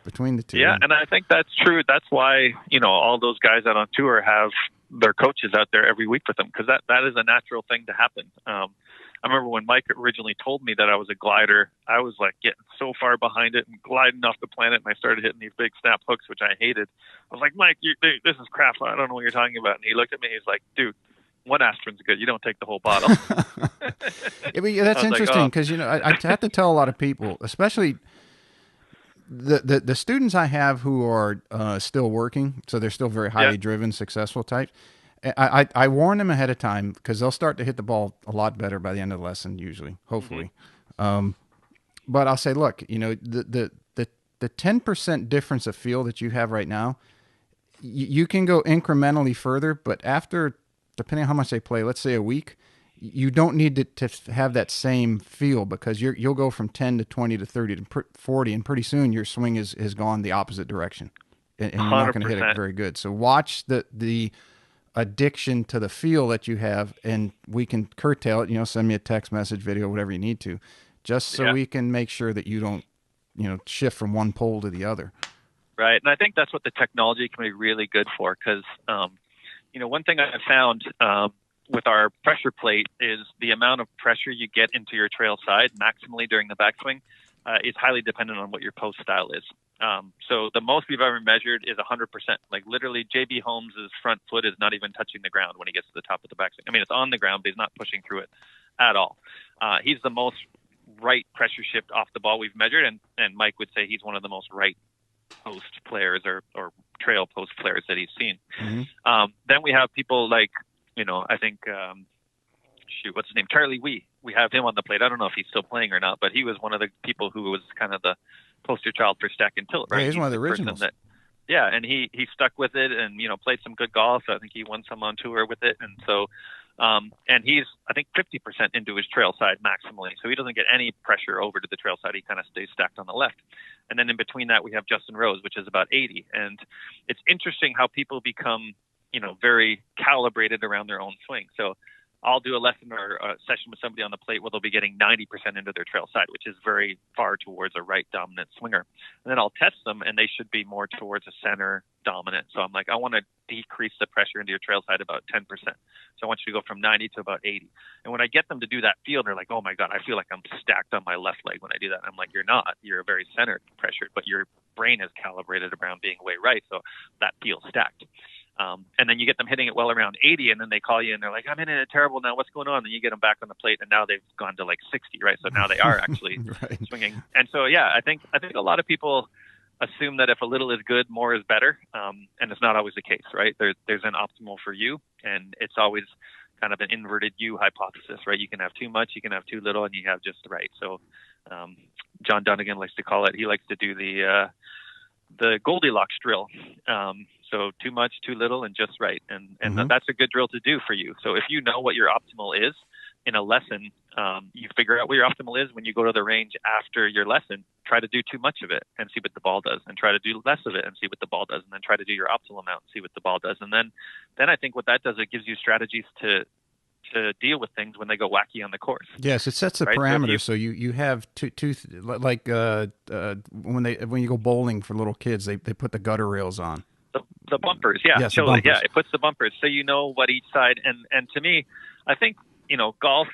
between the two. Yeah, and I think that's true. That's why, all those guys out on tour have their coaches out there every week with them, because that is a natural thing to happen. I remember when Mike originally told me that I was a glider, I was like getting so far behind it and gliding off the planet, and I started hitting these big snap hooks, which I hated. I was like, Mike, this is crap. I don't know what you're talking about. And he looked at me. He's like, dude, one aspirin's good. You don't take the whole bottle. That's interesting, because I have to tell a lot of people, especially the students I have who are still working, so they're still very highly driven, successful types. I warn them ahead of time, because they'll start to hit the ball a lot better by the end of the lesson, usually, hopefully. Mm-hmm. But I'll say, look, the 10% difference of feel that you have right now, you can go incrementally further, but after, depending on how much they play, let's say a week, you don't need to have that same feel, because you'll go from 10 to 20 to 30 to 40, and pretty soon your swing has gone the opposite direction, and you're not going to hit it 100%. very good. So watch the addiction to the feel that you have, and we can curtail it. Send me a text message, video, whatever you need to, just so Yeah. we can make sure that you don't shift from one pole to the other. Right. And I think that's what the technology can be really good for, because one thing I found with our pressure plate is the amount of pressure you get into your trail side maximally during the backswing is highly dependent on what your post style is. So the most we've ever measured is 100%. Like literally, JB Holmes' front foot is not even touching the ground when he gets to the top of the backswing. I mean, it's on the ground, but he's not pushing through it at all. He's the most right pressure shift off the ball we've measured, and Mike would say he's one of the most right post players or trail post players that he's seen. Mm-hmm. Then we have people like, I think, what's his name? Charlie Wee. We have him on the plate. I don't know if he's still playing or not, but he was one of the people who was kind of the poster child for stack and tilt, right? Yeah, he's one of the originals. And he stuck with it and, played some good golf. So I think he won some on tour with it. And so, and he's, I think, 50% into his trail side maximally. So he doesn't get any pressure over to the trail side. He kind of stays stacked on the left. And then in between that, we have Justin Rose, which is about 80. And it's interesting how people become, very calibrated around their own swing. So I'll do a lesson or a session with somebody on the plate where they'll be getting 90% into their trail side, which is very far towards a right dominant swinger. And then I'll test them, and they should be more towards a center dominant. So I'm like, I want to decrease the pressure into your trail side about 10%. So I want you to go from 90 to about 80. And when I get them to do that feel, they're like, oh my God, I feel like I'm stacked on my left leg when I do that. I'm like, you're not. You're very center pressured, but your brain is calibrated around being way right. So that feels stacked. And then you get them hitting it well around 80, and then they call you and they're like, I'm hitting it terrible now. What's going on? And you get them back on the plate, and now they've gone to like 60, right? So now they are actually right. swinging. And so, yeah, I think a lot of people assume that if a little is good, more is better. And it's not always the case, right? There's an optimal for you, and it's always kind of an inverted U hypothesis, right? You can have too much, you can have too little, and you have just right. So John Dunnigan likes to call it, he likes to do the Goldilocks drill. So too much, too little, and just right. And Mm-hmm. That's a good drill to do for you. So if you know what your optimal is in a lesson, you figure out what your optimal is when you go to the range after your lesson. Try to do too much of it and see what the ball does, and try to do less of it and see what the ball does, and then try to do your optimal amount and see what the ball does. And then I think what that does, it gives you strategies to deal with things when they go wacky on the course. Yes, it sets the right? parameters. So you have two like when you go bowling for little kids, they put the gutter rails on. The bumpers, yeah, yes, totally. bumpers. Yeah, it puts the bumpers, so you know what each side. And to me, I think golf.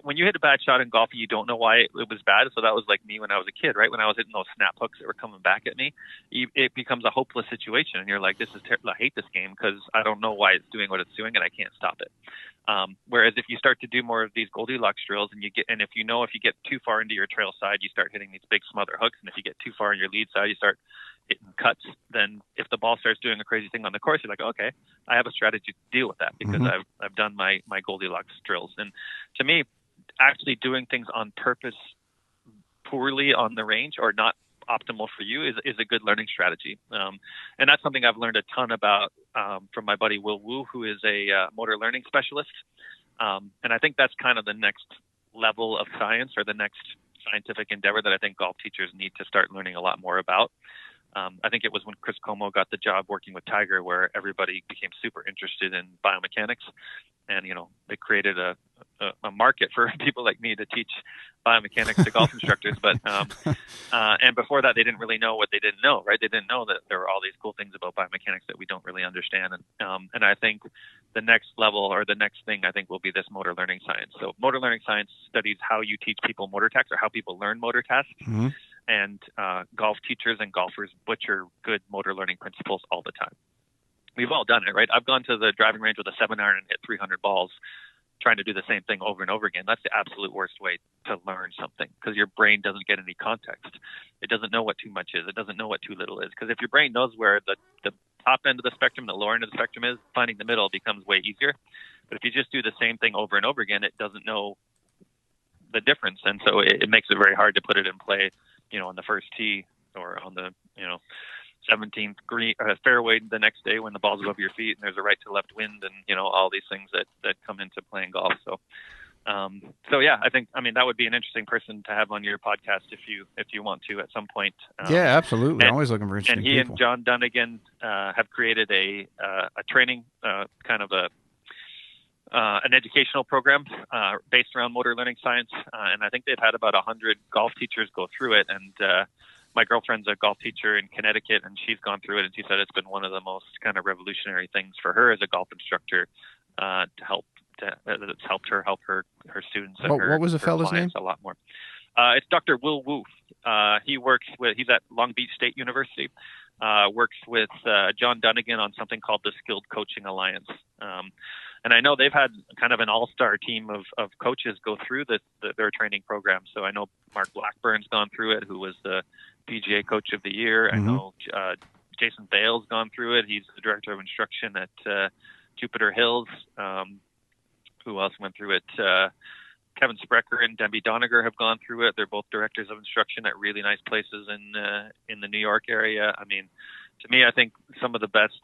When you hit a bad shot in golf, you don't know why it was bad. So that was like me when I was a kid, right? When I was hitting those snap hooks that were coming back at me, it becomes a hopeless situation, and you're like, "This is terrible. I hate this game because I don't know why it's doing what it's doing, and I can't stop it." Whereas if you start to do more of these Goldilocks drills, and if you get too far into your trail side, you start hitting these big smother hooks, and if you get too far in your lead side, you start hitting cuts. Then if the ball starts doing a crazy thing on the course, you're like, okay, I have a strategy to deal with that because Mm-hmm. I've done my Goldilocks drills. And to me, actually doing things on purpose poorly on the range or not optimal for you is a good learning strategy. And that's something I've learned a ton about from my buddy Will Wu, who is a motor learning specialist. And I think that's kind of the next level of science, or the next scientific endeavor that I think golf teachers need to start learning a lot more about. I think it was when Chris Como got the job working with Tiger where everybody became super interested in biomechanics, and they created a market for people like me to teach biomechanics to golf instructors. But and before that, they didn't really know what they didn't know, right? They didn't know that there were all these cool things about biomechanics that we don't really understand. And I think the next level, or the next thing, I think will be this motor learning science. So motor learning science studies how you teach people motor tasks, or how people learn motor tasks. Mm-hmm. And golf teachers and golfers butcher good motor learning principles all the time. We've all done it, right? I've gone to the driving range with a 7-iron and hit 300 balls trying to do the same thing over and over again. That's the absolute worst way to learn something, because your brain doesn't get any context. It doesn't know what too much is. It doesn't know what too little is. Because if your brain knows where the top end of the spectrum, the lower end of the spectrum is, finding the middle becomes way easier. But if you just do the same thing over and over again, it doesn't know the difference. And so it makes it very hard to put it in play, on the first tee or on the, 17th green fairway the next day when the ball's above your feet and there's a right to left wind and all these things that come into playing golf. So yeah, I mean that would be an interesting person to have on your podcast if you want to at some point. Yeah, absolutely. I'm always looking for interesting people. And he and John Dunnigan have created a training kind of an educational program based around motor learning science, and I think they've had about 100 golf teachers go through it. And my girlfriend's a golf teacher in Connecticut, and she's gone through it, and she said it's been one of the most kind of revolutionary things for her as a golf instructor it's helped her help her students. And what was the fellow's name? A lot more. It's Dr. Will Wu. He's at Long Beach State University. Works with John Dunnigan on something called the Skilled Coaching Alliance. And I know they've had kind of an all-star team of coaches go through their training program. So I know Mark Blackburn's gone through it, who was the PGA Coach of the Year. Mm-hmm. I know Jason Bale's gone through it. He's the Director of Instruction at Jupiter Hills. Who else went through it? Kevin Sprecher and Debbie Doniger have gone through it. They're both directors of instruction at really nice places in the New York area. I mean, to me, I think some of the best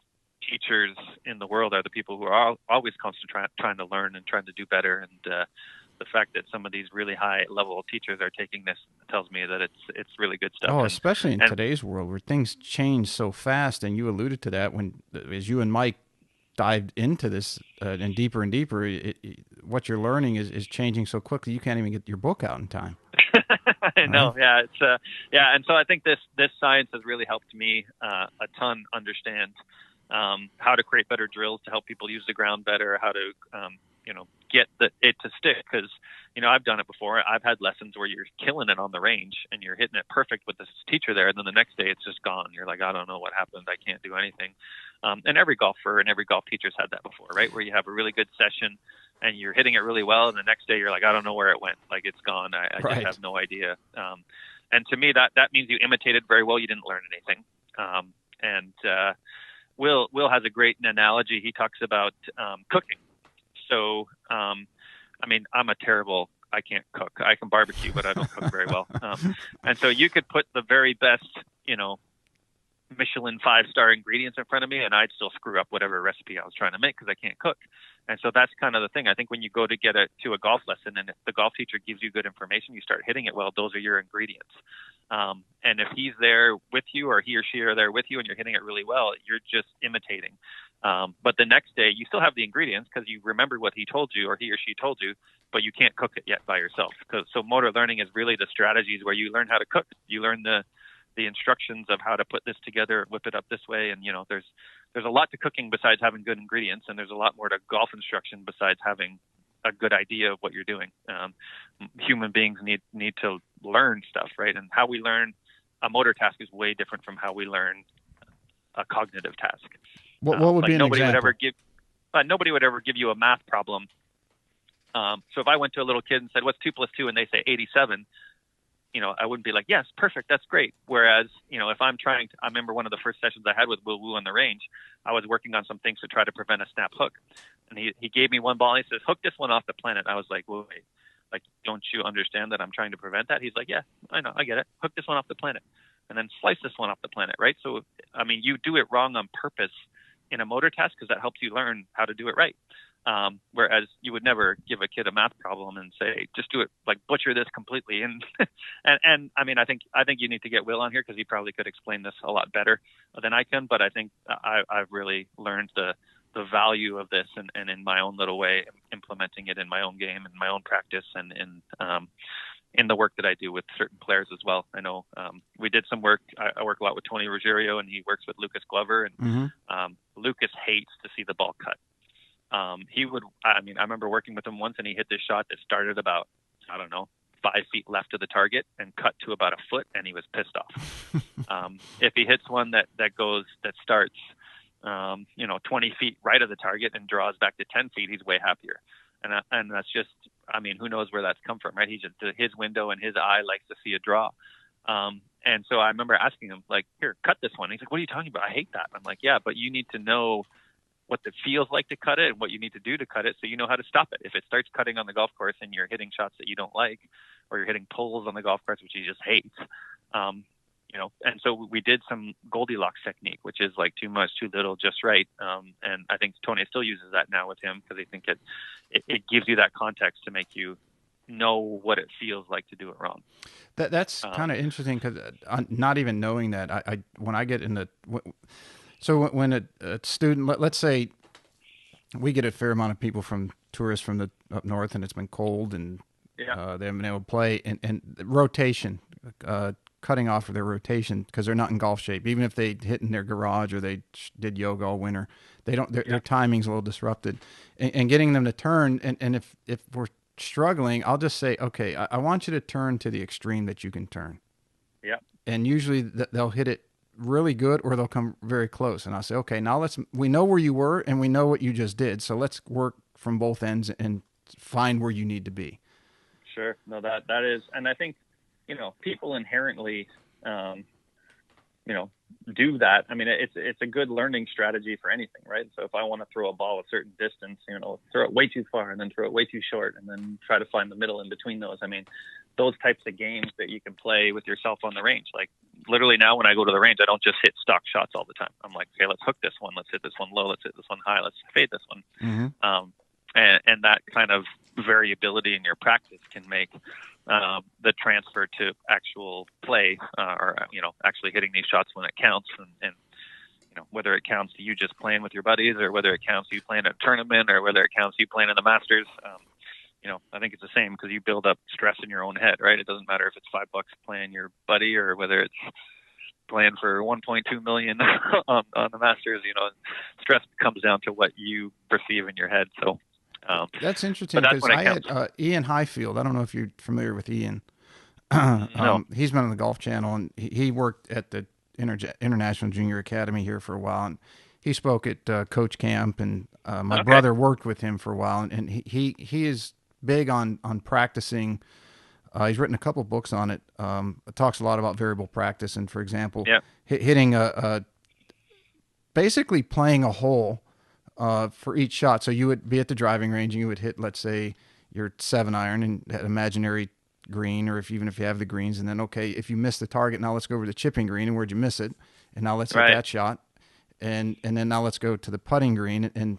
teachers in the world are the people who are always constantly trying to learn and trying to do better. And the fact that some of these really high level teachers are taking this tells me that it's really good stuff. Oh, especially in today's world where things change so fast. And you alluded to that as you and Mike dived into this and deeper, what you're learning is changing so quickly you can't even get your book out in time. I know, yeah, it's and so I think this science has really helped me a ton understand how to create better drills to help people use the ground better, how to get it to stick, because I've done it before. I've had lessons where you're killing it on the range and you're hitting it perfect with this teacher there, and then the next day it's just gone. You're like, I don't know what happened. I can't do anything. And every golfer and every golf teacher's had that before, right? Where you have a really good session and you're hitting it really well, and the next day you're like, I don't know where it went. Like, it's gone. I right. just have no idea. And to me, that means you imitated very well. You didn't learn anything. Will has a great analogy. He talks about cooking. So, I can't cook. I can barbecue, but I don't cook very well. And so you could put the very best, Michelin 5-star ingredients in front of me, and I'd still screw up whatever recipe I was trying to make because I can't cook. And so that's kind of the thing. I think when you go to get to a golf lesson and if the golf teacher gives you good information, you start hitting it well, those are your ingredients. And if he's there with you or he or she are there with you and you're hitting it really well, you're just imitating. But the next day you still have the ingredients because you remembered what he told you or he or she told you, but you can't cook it yet by yourself. So motor learning is really the strategies where you learn how to cook. You learn the instructions of how to put this together, whip it up this way. And, there's a lot to cooking besides having good ingredients. And there's a lot more to golf instruction besides having a good idea of what you're doing. Human beings need to learn stuff, right? And how we learn a motor task is way different from how we learn a cognitive task. What would be an example? Nobody would ever give you a math problem. So if I went to a little kid and said, what's 2 + 2? And they say 87, I wouldn't be like, yes, perfect, that's great. Whereas, if I'm trying to, I remember one of the first sessions I had with Will Wu on the range, I was working on some things to try to prevent a snap hook. And he gave me one ball and he says, hook this one off the planet. I was like, wait, like, don't you understand that I'm trying to prevent that? He's like, yeah, I know, I get it. Hook this one off the planet. And then slice this one off the planet, right? So, you do it wrong on purpose in a motor task because that helps you learn how to do it right. Whereas you would never give a kid a math problem and say, just do it, like butcher this completely. And, I think you need to get Will on here because he probably could explain this a lot better than I can. But I think I've really learned the value of this and in my own little way, implementing it in my own game and my own practice and in the work that I do with certain players as well. I know we did some work. I work a lot with Tony Ruggiero and he works with Lucas Glover. And Lucas hates to see the ball cut. I remember working with him once and he hit this shot that started about, 5 feet left of the target and cut to about a foot and he was pissed off. If he hits one that starts, 20 feet right of the target and draws back to 10 feet, he's way happier. And that's just, who knows where that's come from, right? He's just, his window and his eye likes to see a draw. And so I remember asking him, like, here, cut this one. He's like, what are you talking about? I hate that. I'm like, yeah, but you need to know what it feels like to cut it and what you need to do to cut it so you know how to stop it. If it starts cutting on the golf course and you're hitting shots that you don't like or you're hitting pulls on the golf course, which you just hate, and so we did some Goldilocks technique, which is like too much, too little, just right. And I think Tony still uses that now with him because I think it gives you that context to make you know what it feels like to do it wrong. That's kind of interesting because not even knowing that, I when I get in the so when a student, let's say we get a fair amount of people from tourists from the up north, and it's been cold, and they haven't been able to play, and rotation, cutting off of their rotation because they're not in golf shape. Even if they hit in their garage or they did yoga all winter, they don't. Their timing's a little disrupted, and getting them to turn. And if we're struggling, I'll just say, okay, I want you to turn to the extreme that you can turn. Yeah. And usually they'll hit it really good, or they'll come very close. And I'll say, okay, now we know where you were and we know what you just did. So let's work from both ends and find where you need to be. Sure. No, that is, and I think, people inherently, do that. I mean, it's a good learning strategy for anything, right? So if I want to throw a ball a certain distance, throw it way too far and then throw it way too short and then try to find the middle in between those. I mean, those types of games that you can play with yourself on the range. Like literally now when I go to the range, I don't just hit stock shots all the time. I'm like, okay, let's hook this one. Let's hit this one low. Let's hit this one high. Let's fade this one. Mm-hmm. And that kind of variability in your practice can make the transfer to actual play, or actually hitting these shots when it counts, and whether it counts to you just playing with your buddies, or whether it counts to you playing at a tournament, or whether it counts to you playing in the Masters. I think it's the same because you build up stress in your own head, right? It doesn't matter if it's $5 playing your buddy or whether it's playing for 1.2 million on the Masters. Stress comes down to what you perceive in your head. So. That's interesting because I had Ian Highfield. I don't know if you're familiar with Ian. No. He's been on the Golf Channel, and he worked at the International Junior Academy here for a while. And he spoke at Coach Camp, and my brother worked with him for a while. And he is big on practicing. He's written a couple books on it. It talks a lot about variable practice, and for example, hitting basically playing a hole. For each shot. So you would be at the driving range and you would hit, let's say, your 7-iron and had imaginary green, or even if you have the greens, and then, okay, if you miss the target, now let's go over to the chipping green, and where'd you miss it? And now let's hit that shot. And then now let's go to the putting green, and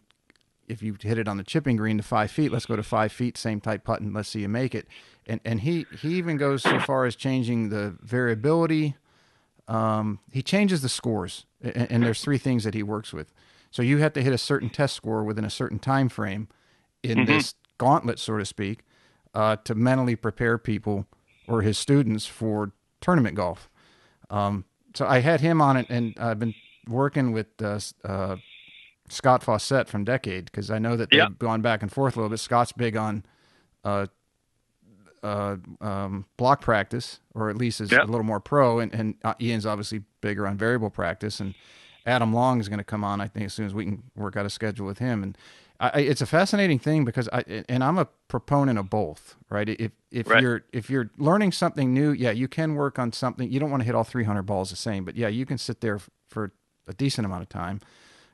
if you hit it on the chipping green to 5 feet, let's go to 5 feet, same type putting, let's see you make it. And he even goes so far as changing the variability. He changes the scores, and there's 3 things that he works with. So you have to hit a certain test score within a certain time frame in this gauntlet, so to speak, to mentally prepare people or his students for tournament golf. So I had him on it, and I've been working with Scott Fawcett from Decade because I know that they've gone back and forth a little bit. Scott's big on block practice, or at least is a little more pro, and Ian's obviously bigger on variable practice, and Adam Long is going to come on, I think, as soon as we can work out a schedule with him. And it's a fascinating thing because I'm a proponent of both, right? If you're learning something new, you can work on something. You don't want to hit all 300 balls the same, but you can sit there for a decent amount of time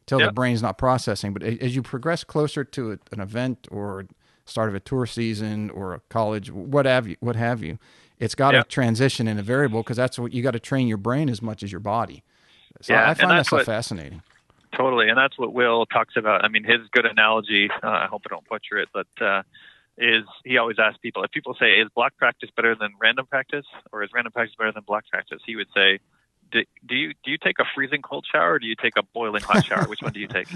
till the brain's not processing. But as you progress closer to an event or start of a tour season or a college, what have you, it's got to transition in a variable because that's what you got to train your brain as much as your body. So I find that so fascinating. Totally, and that's what Will talks about. I mean, his good analogy, I hope I don't butcher it, but is he always asks people, if people say, is block practice better than random practice, or is random practice better than block practice? He would say, do you take a freezing cold shower, or do you take a boiling hot shower? Which one do you take?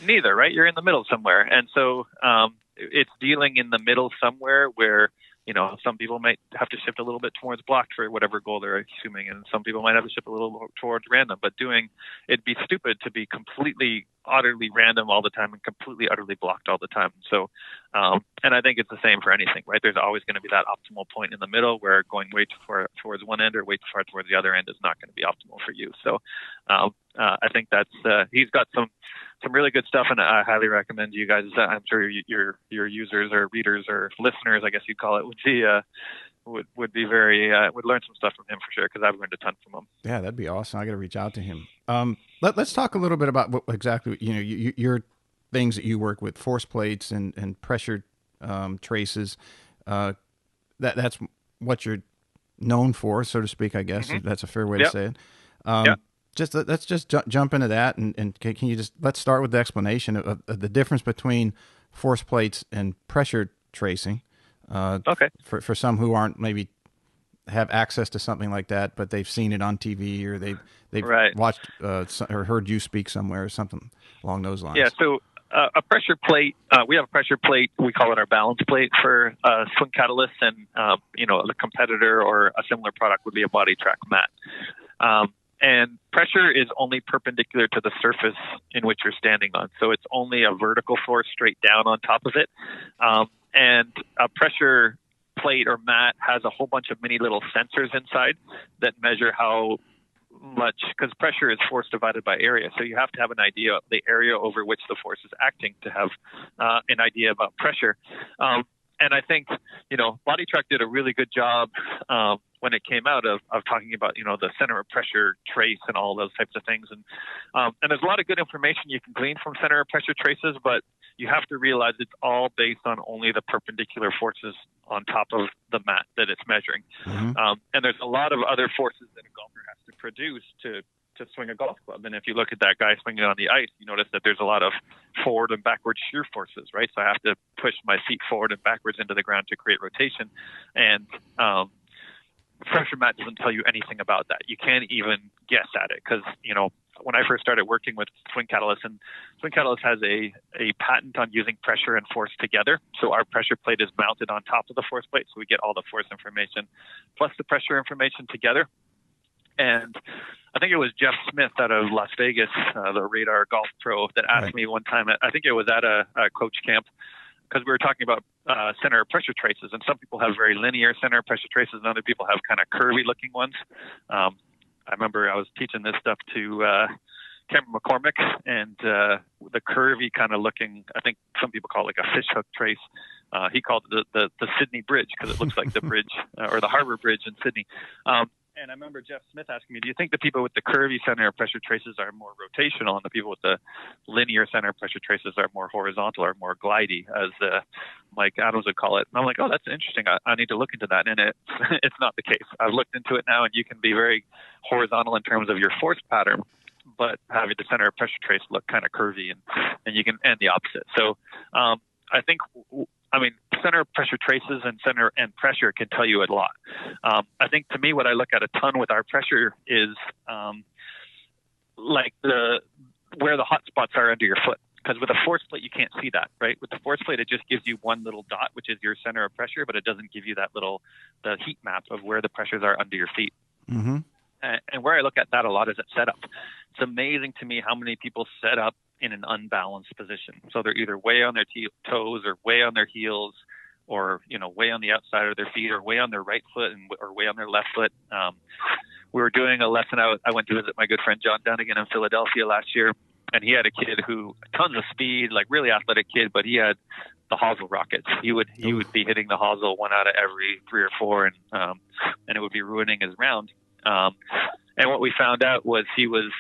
Neither, right? You're in the middle somewhere. And so it's dealing in the middle somewhere where some people might have to shift a little bit towards blocked for whatever goal they're assuming, and some people might have to shift a little towards random. But it'd be stupid to be completely, utterly random all the time and completely, utterly blocked all the time. So, and I think it's the same for anything, right? There's always going to be that optimal point in the middle where going way too far towards one end or way too far towards the other end is not going to be optimal for you. So, I think that's he's got some really good stuff, and I highly recommend you guys. I'm sure your users or readers or listeners, I guess you'd call it, would be very would learn some stuff from him for sure, because I've learned a ton from him. Yeah, that'd be awesome. I got to reach out to him. Let's talk a little bit about what exactly your things that you work with, force plates and pressure traces. That's what you're known for, so to speak, I guess. Mm-hmm. If that's a fair way to Yep. say it. Yep. Let's just jump into that, and can you let's start with the explanation of the difference between force plates and pressure tracing. Okay. For some who aren't maybe have access to something like that, but they've seen it on TV or they've Right. watched or heard you speak somewhere or something along those lines. Yeah. So a pressure plate, we have a pressure plate. We call it our balance plate for swing catalysts, and the competitor or a similar product would be a body track mat. And pressure is only perpendicular to the surface in which you're standing on. So it's only a vertical force straight down on top of it. And a pressure plate or mat has a whole bunch of mini little sensors inside that measure how much, because pressure is force divided by area. So you have to have an idea of the area over which the force is acting to have an idea about pressure. And I think, Body Track did a really good job when it came out of talking about, the center of pressure trace and all those types of things. And there's a lot of good information you can glean from center of pressure traces, but you have to realize it's all based on only the perpendicular forces on top of the mat that it's measuring. Mm-hmm. And there's a lot of other forces that a golfer has to produce to swing a golf club. And if you look at that guy swinging on the ice, you notice that there's a lot of forward and backward shear forces, right? So I have to push my feet forward and backwards into the ground to create rotation. And pressure mat doesn't tell you anything about that. You can't even guess at it because, when I first started working with Swing Catalyst, and Swing Catalyst has a patent on using pressure and force together. So our pressure plate is mounted on top of the force plate, so we get all the force information plus the pressure information together. And I think it was Jeff Smith out of Las Vegas, the Radar Golf Pro, that asked me one time, I think it was at a coach camp, because we were talking about center of pressure traces. And some people have very linear center of pressure traces, and other people have kind of curvy looking ones. I remember I was teaching this stuff to Cameron McCormick, and the curvy kind of looking, I think some people call it like a fishhook trace. He called it the Sydney Bridge because it looks like the bridge or the Harbor Bridge in Sydney. And I remember Jeff Smith asking me, do you think the people with the curvy center of pressure traces are more rotational and the people with the linear center of pressure traces are more horizontal or more glidey, as Mike Adams would call it? And I'm like, oh, that's interesting. I need to look into that. And it's not the case. I've looked into it now, and you can be very horizontal in terms of your force pattern, but having the center of pressure trace look kind of curvy, and you can, and the opposite. So I think, center of pressure traces and center and pressure can tell you a lot. I think to me, what I look at a ton with our pressure is like where the hot spots are under your foot. Because with a force plate, you can't see that, right? With the force plate, it just gives you one little dot, which is your center of pressure, but it doesn't give you the heat map of where the pressures are under your feet. Mm-hmm. And where I look at that a lot is at setup. It's amazing to me how many people set up in an unbalanced position. So they're either way on their toes or way on their heels, or way on the outside of their feet, or way on their right foot or way on their left foot. We were doing a lesson out. I went to visit my good friend John Dunnigan in Philadelphia last year, and he had a kid who tons of speed, like really athletic kid, but he had the hosel rockets. He would be hitting the hosel one out of every 3 or 4, and it would be ruining his round. And what we found out was he was,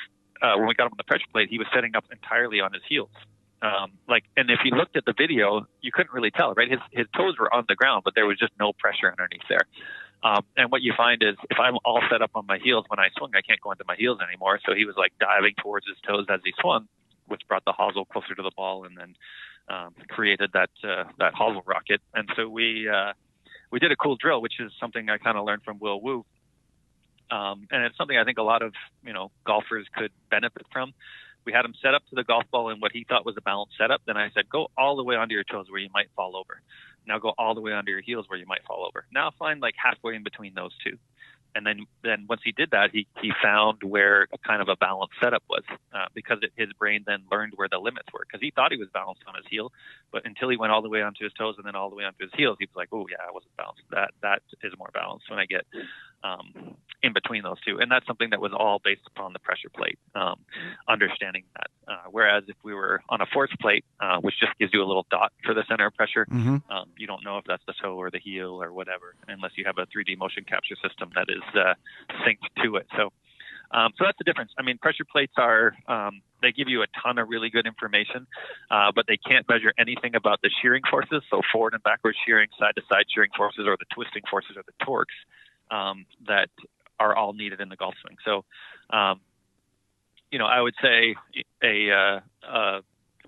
when we got him on the pressure plate, he was setting up entirely on his heels. And if you looked at the video, you couldn't really tell, right? His toes were on the ground, but there was just no pressure underneath there. And what you find is if I'm all set up on my heels when I swing, I can't go into my heels anymore. So he was like diving towards his toes as he swung, which brought the hosel closer to the ball, and then created that hosel rocket. And so we did a cool drill, which is something I kind of learned from Will Wu. And it's something I think a lot of, golfers could benefit from. We had him set up to the golf ball in what he thought was a balanced setup. Then I said, go all the way onto your toes where you might fall over. Now go all the way onto your heels where you might fall over. Now find like halfway in between those two. And then once he did that, he found where a kind of a balanced setup was, because his brain then learned where the limits were, because he thought he was balanced on his heel, but until he went all the way onto his toes and then all the way onto his heels, he was like, oh yeah, I wasn't balanced. That is more balanced when I get in between those two. And that's something that was all based upon the pressure plate, understanding that. Whereas if we were on a force plate, which just gives you a little dot for the center of pressure, Mm-hmm. You don't know if that's the toe or the heel or whatever, unless you have a 3D motion capture system that is synced to it. So that's the difference. I mean, pressure plates are, they give you a ton of really good information, but they can't measure anything about the shearing forces. So forward and backward shearing, side to side shearing forces, or the twisting forces, or the torques. that are all needed in the golf swing. So, I would say a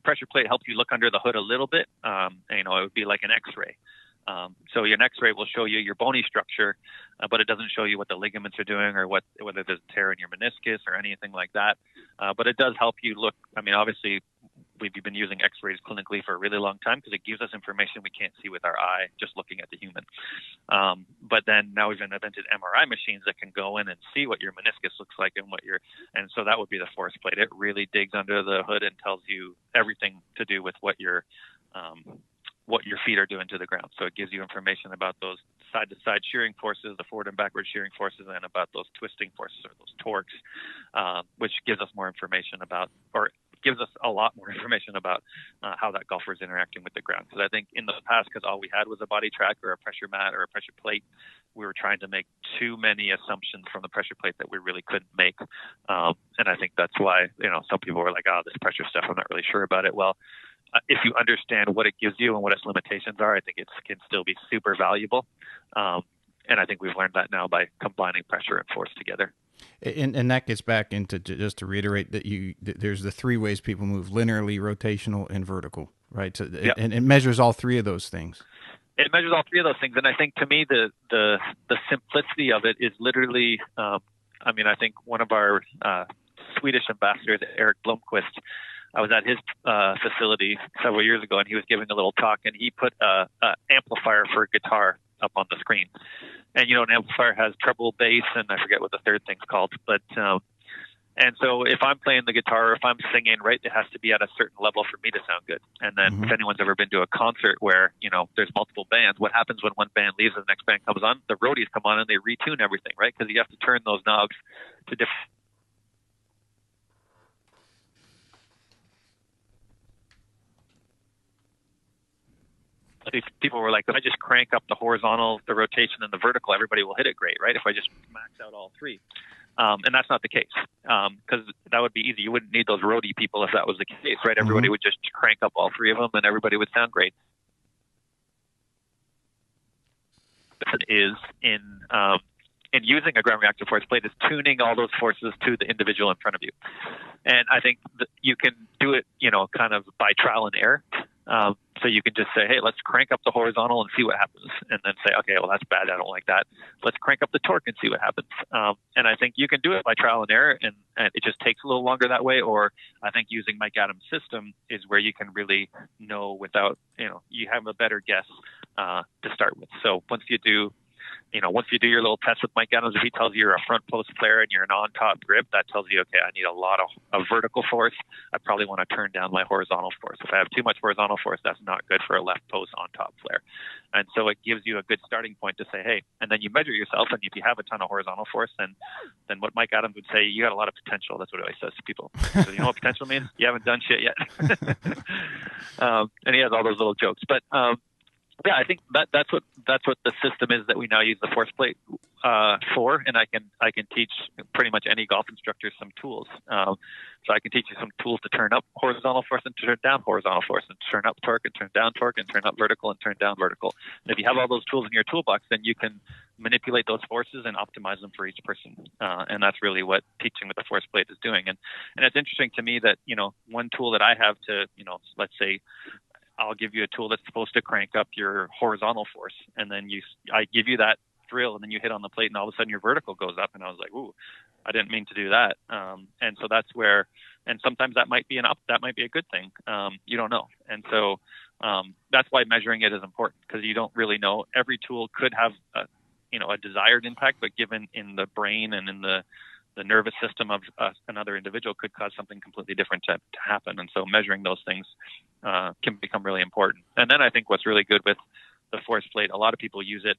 pressure plate helps you look under the hood a little bit. It would be like an X-ray. So an X-ray will show you your bony structure, but it doesn't show you what the ligaments are doing or whether there's a tear in your meniscus or anything like that. But it does help you look. I mean, obviously, we've been using X-rays clinically for a really long time because it gives us information we can't see with our eye just looking at the human. But then now we've invented MRI machines that can go in and see what your meniscus looks like and so that would be the force plate. It really digs under the hood and tells you everything to do with what your feet are doing to the ground. So it gives you information about those side-to-side shearing forces, the forward and backward shearing forces, and about those twisting forces or those torques, which gives us more information about, or gives us a lot more information about how that golfer is interacting with the ground. Because I think in the past, because all we had was a body track or a pressure mat or a pressure plate, we were trying to make too many assumptions from the pressure plate that we really couldn't make. And I think that's why, some people were like, this pressure stuff, I'm not really sure about it. Well, if you understand what it gives you and what its limitations are, I think it can still be super valuable. And I think we've learned that now by combining pressure and force together. And that gets back into, just to reiterate, that there's the three ways people move: linearly, rotational, and vertical, right? So Yep. And it measures all three of those things. It measures all three of those things. And I think to me, the simplicity of it is literally, I think one of our Swedish ambassadors, Eric Blomqvist, I was at his facility several years ago, and he was giving a little talk, and he put an amplifier for a guitar up on the screen. And, an amplifier has treble, bass, and I forget what the third thing's called. But and so if I'm playing the guitar or if I'm singing, right, it has to be at a certain level for me to sound good. And then if anyone's ever been to a concert where, there's multiple bands, what happens when one band leaves and the next band comes on? The roadies come on and they retune everything, right? Because you have to turn those knobs to different. People were like, if I just crank up the horizontal, the rotation, and the vertical, everybody will hit it great, right? If I just max out all three. And that's not the case, because that would be easy. You wouldn't need those roadie people if that was the case, right? Everybody would just crank up all three of them, and everybody would sound great. Is in using a ground reactive force plate is tuning all those forces to the individual in front of you. And I think that you can do it, kind of by trial and error. So you can just say, hey, let's crank up the horizontal and see what happens. And then say, okay, well, that's bad. I don't like that. Let's crank up the torque and see what happens. And I think you can do it by trial and error, and it just takes a little longer that way. Or I think using Mike Adams' system is where you can really know without, you have a better guess to start with. So once you do your little test with Mike Adams, if he tells you you're a front post player and you're an on-top grip, that tells you, okay, I need a lot of vertical force. I probably want to turn down my horizontal force. If I have too much horizontal force, that's not good for a left post on-top player. And so it gives you a good starting point to say, hey, and then you measure yourself, and if you have a ton of horizontal force, then what Mike Adams would say, you got a lot of potential. That's what he always says to people. So you know what potential means? You haven't done shit yet. And he has all those little jokes. But yeah, I think that's what the system is that we now use the force plate for, and I can teach pretty much any golf instructor some tools. So I can teach you some tools to turn up horizontal force and to turn down horizontal force, and turn up torque and turn down torque, and turn up vertical and turn down vertical. And if you have all those tools in your toolbox, then you can manipulate those forces and optimize them for each person. And that's really what teaching with the force plate is doing. And it's interesting to me that one tool that I have to let's say, I'll give you a tool that's supposed to crank up your horizontal force, and then I give you that drill, and then you hit on the plate, and all of a sudden your vertical goes up, and I was like, ooh, I didn't mean to do that. And so that's where, and sometimes that might be that might be a good thing. You don't know. And so that's why measuring it is important, because you don't really know. Every tool could have a desired impact, but given in the brain and in the nervous system of another individual could cause something completely different to happen. And so measuring those things can become really important. And then I think what's really good with the force plate, a lot of people use it,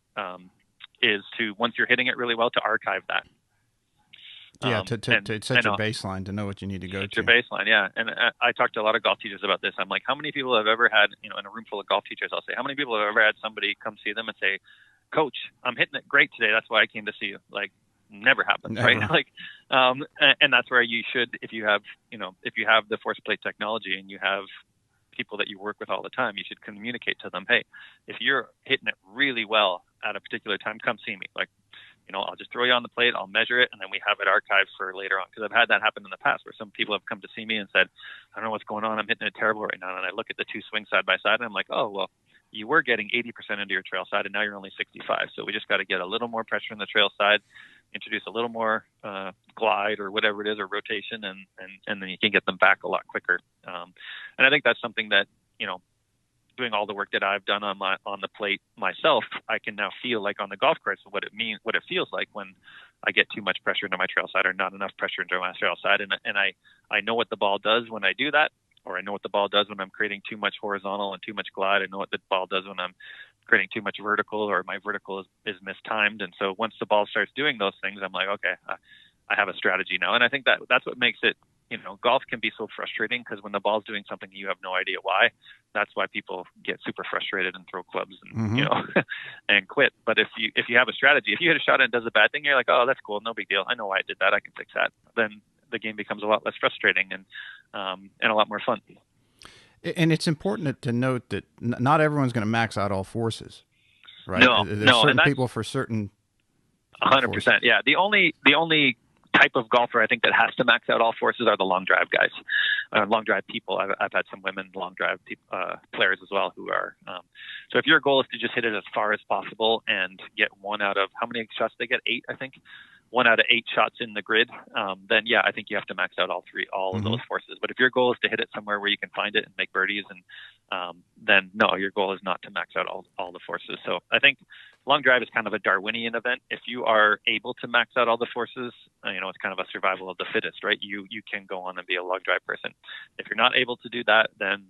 is to, once you're hitting it really well, to archive that. Yeah, to set your baseline, to know what you need to go to. Your baseline, yeah. And I talk to a lot of golf teachers about this. I'm like, how many people have ever had, in a room full of golf teachers, I'll say, how many people have ever had somebody come see them and say, Coach, I'm hitting it great today. That's why I came to see you. Like, never happens, right? Like, and that's where you should, if you have the force plate technology and you have people that you work with all the time, you should communicate to them, hey, if you're hitting it really well at a particular time, come see me. Like, I'll just throw you on the plate, I'll measure it, and then we have it archived for later on. Because I've had that happen in the past where some people have come to see me and said, I don't know what's going on, I'm hitting it terrible right now. And I look at the two swings side by side, and I'm like, oh, well, you were getting 80% into your trail side, and now you're only 65. So we just got to get a little more pressure in the trail side, introduce a little more glide or whatever it is, or rotation, and then you can get them back a lot quicker. And I think that's something that, doing all the work that I've done on the plate myself, I can now feel like on the golf course what it feels like when I get too much pressure into my trail side or not enough pressure into my trail side. And I know what the ball does when I do that, or I know what the ball does when I'm creating too much horizontal and too much glide. I know what the ball does when I'm creating too much vertical, or my vertical is mistimed. And so once the ball starts doing those things, I'm like, okay, I have a strategy now. And I think that's what makes it, golf can be so frustrating, because when the ball's doing something you have no idea why, that's why people get super frustrated and throw clubs and and quit. But if you have a strategy, if you hit a shot and it does a bad thing, you're like, oh, that's cool, no big deal, I know why I did that, I can fix that. Then the game becomes a lot less frustrating and a lot more fun. And it's important to note that not everyone's going to max out all forces, right? There's certain people for certain 100%. Yeah, the only type of golfer I think that has to max out all forces are the long drive guys, long drive people. I've had some women long drive players as well who are. So if your goal is to just hit it as far as possible and get one out of, how many shots they get? 8, I think. 1 out of 8 shots in the grid, then yeah, I think you have to max out all of those forces. But if your goal is to hit it somewhere where you can find it and make birdies, and then no, your goal is not to max out all the forces. So I think long drive is kind of a Darwinian event. If you are able to max out all the forces, it's kind of a survival of the fittest, right? You can go on and be a long drive person. If you're not able to do that, then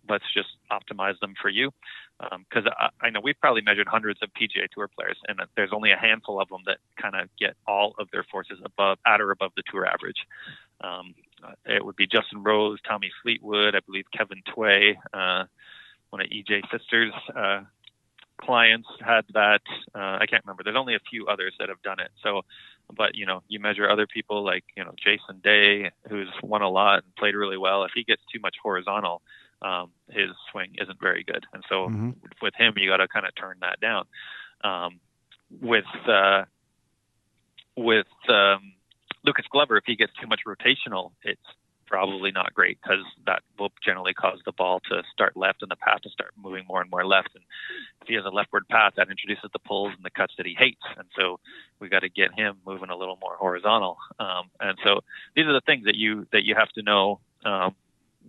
let's just optimize them for you. Because I know we've probably measured hundreds of PGA Tour players, and there's only a handful of them that kind of get all of their forces at or above the tour average. It would be Justin Rose, Tommy Fleetwood, I believe Kevin Tway, one of EJ Sister's clients had that. I can't remember. There's only a few others that have done it. So, but you measure other people like Jason Day, who's won a lot and played really well. If he gets too much horizontal, his swing isn't very good. And so with him, you got to kind of turn that down. With Lucas Glover, if he gets too much rotational, it's probably not great, because that will generally cause the ball to start left and the path to start moving more and more left. And if he has a leftward path, that introduces the pulls and the cuts that he hates. And so we got to get him moving a little more horizontal. And so these are the things that you have to know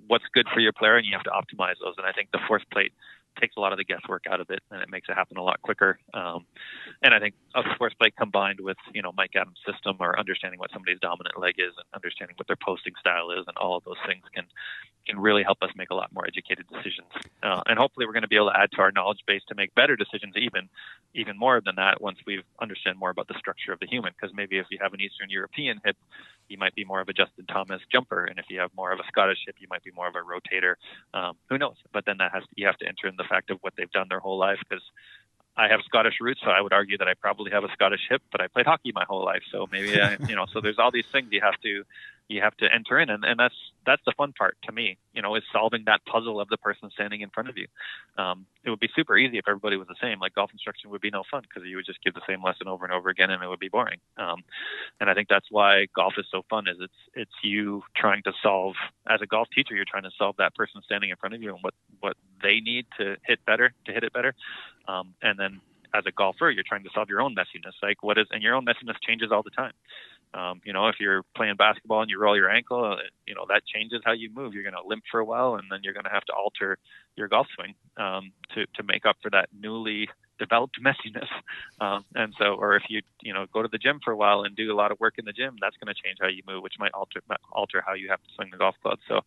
what's good for your player, and you have to optimize those. And I think the force plate takes a lot of the guesswork out of it, and it makes it happen a lot quicker. And I think a force plate combined with, Mike Adams' system, or understanding what somebody's dominant leg is and understanding what their posting style is, and all of those things can really help us make a lot more educated decisions. And hopefully we're going to be able to add to our knowledge base to make better decisions, even more than that, once we understand more about the structure of the human. Because maybe if you have an Eastern European hip, you might be more of a Justin Thomas jumper, and if you have more of a Scottish hip, you might be more of a rotator. Who knows? But then you have to enter in the fact of what they've done their whole life, because I have Scottish roots, so I would argue that I probably have a Scottish hip, but I played hockey my whole life, so maybe so there's all these things you have to enter in, and that's the fun part to me, is solving that puzzle of the person standing in front of you. It would be super easy if everybody was the same. Like, golf instruction would be no fun, because you would just give the same lesson over and over again, and it would be boring. And I think that's why golf is so fun, is it's you trying to solve, as a golf teacher, you're trying to solve that person standing in front of you and what they need to hit it better. And then as a golfer, you're trying to solve your own messiness. Like, and your own messiness changes all the time. If you're playing basketball and you roll your ankle, that changes how you move. You're going to limp for a while, and then you're going to have to alter your golf swing to make up for that newly developed messiness. And so, or if you go to the gym for a while and do a lot of work in the gym, that's going to change how you move, which might alter how you have to swing the golf club. So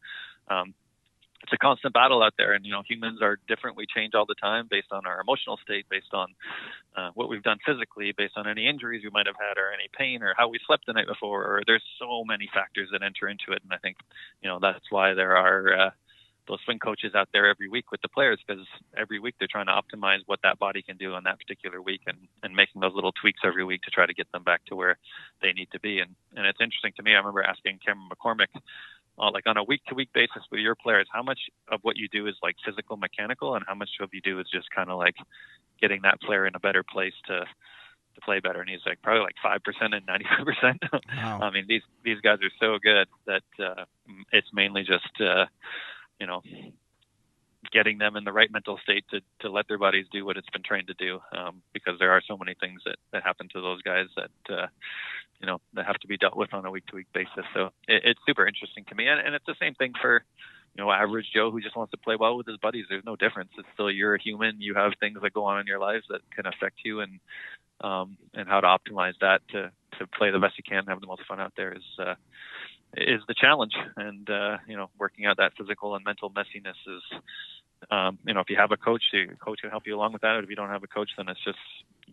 it's a constant battle out there, and humans are different. We change all the time based on our emotional state, based on what we've done physically, based on any injuries we might have had, or any pain, or how we slept the night before. Or there's so many factors that enter into it, and I think that's why there are those swing coaches out there every week with the players, because every week they're trying to optimize what that body can do on that particular week, and making those little tweaks every week to try to get them back to where they need to be. And it's interesting to me. I remember asking Cameron McCormick, like on a week-to-week basis with your players, how much of what you do is like physical, mechanical, and how much of you do is just kind of like getting that player in a better place to to play better. And he's like probably like 5% and 95%. Wow. I mean, these guys are so good that it's mainly just getting them in the right mental state to let their bodies do what it's been trained to do, because there are so many things that happen to those guys that that have to be dealt with on a week-to-week basis. So it's super interesting to me, and it's the same thing for average Joe who just wants to play well with his buddies. There's no difference. It's still, you're a human. You have things that go on in your lives that can affect you, and how to optimize that to play the best you can, have the most fun out there is the challenge. And working out that physical and mental messiness is, if you have a coach, the coach can help you along with that. Or if you don't have a coach, then it's just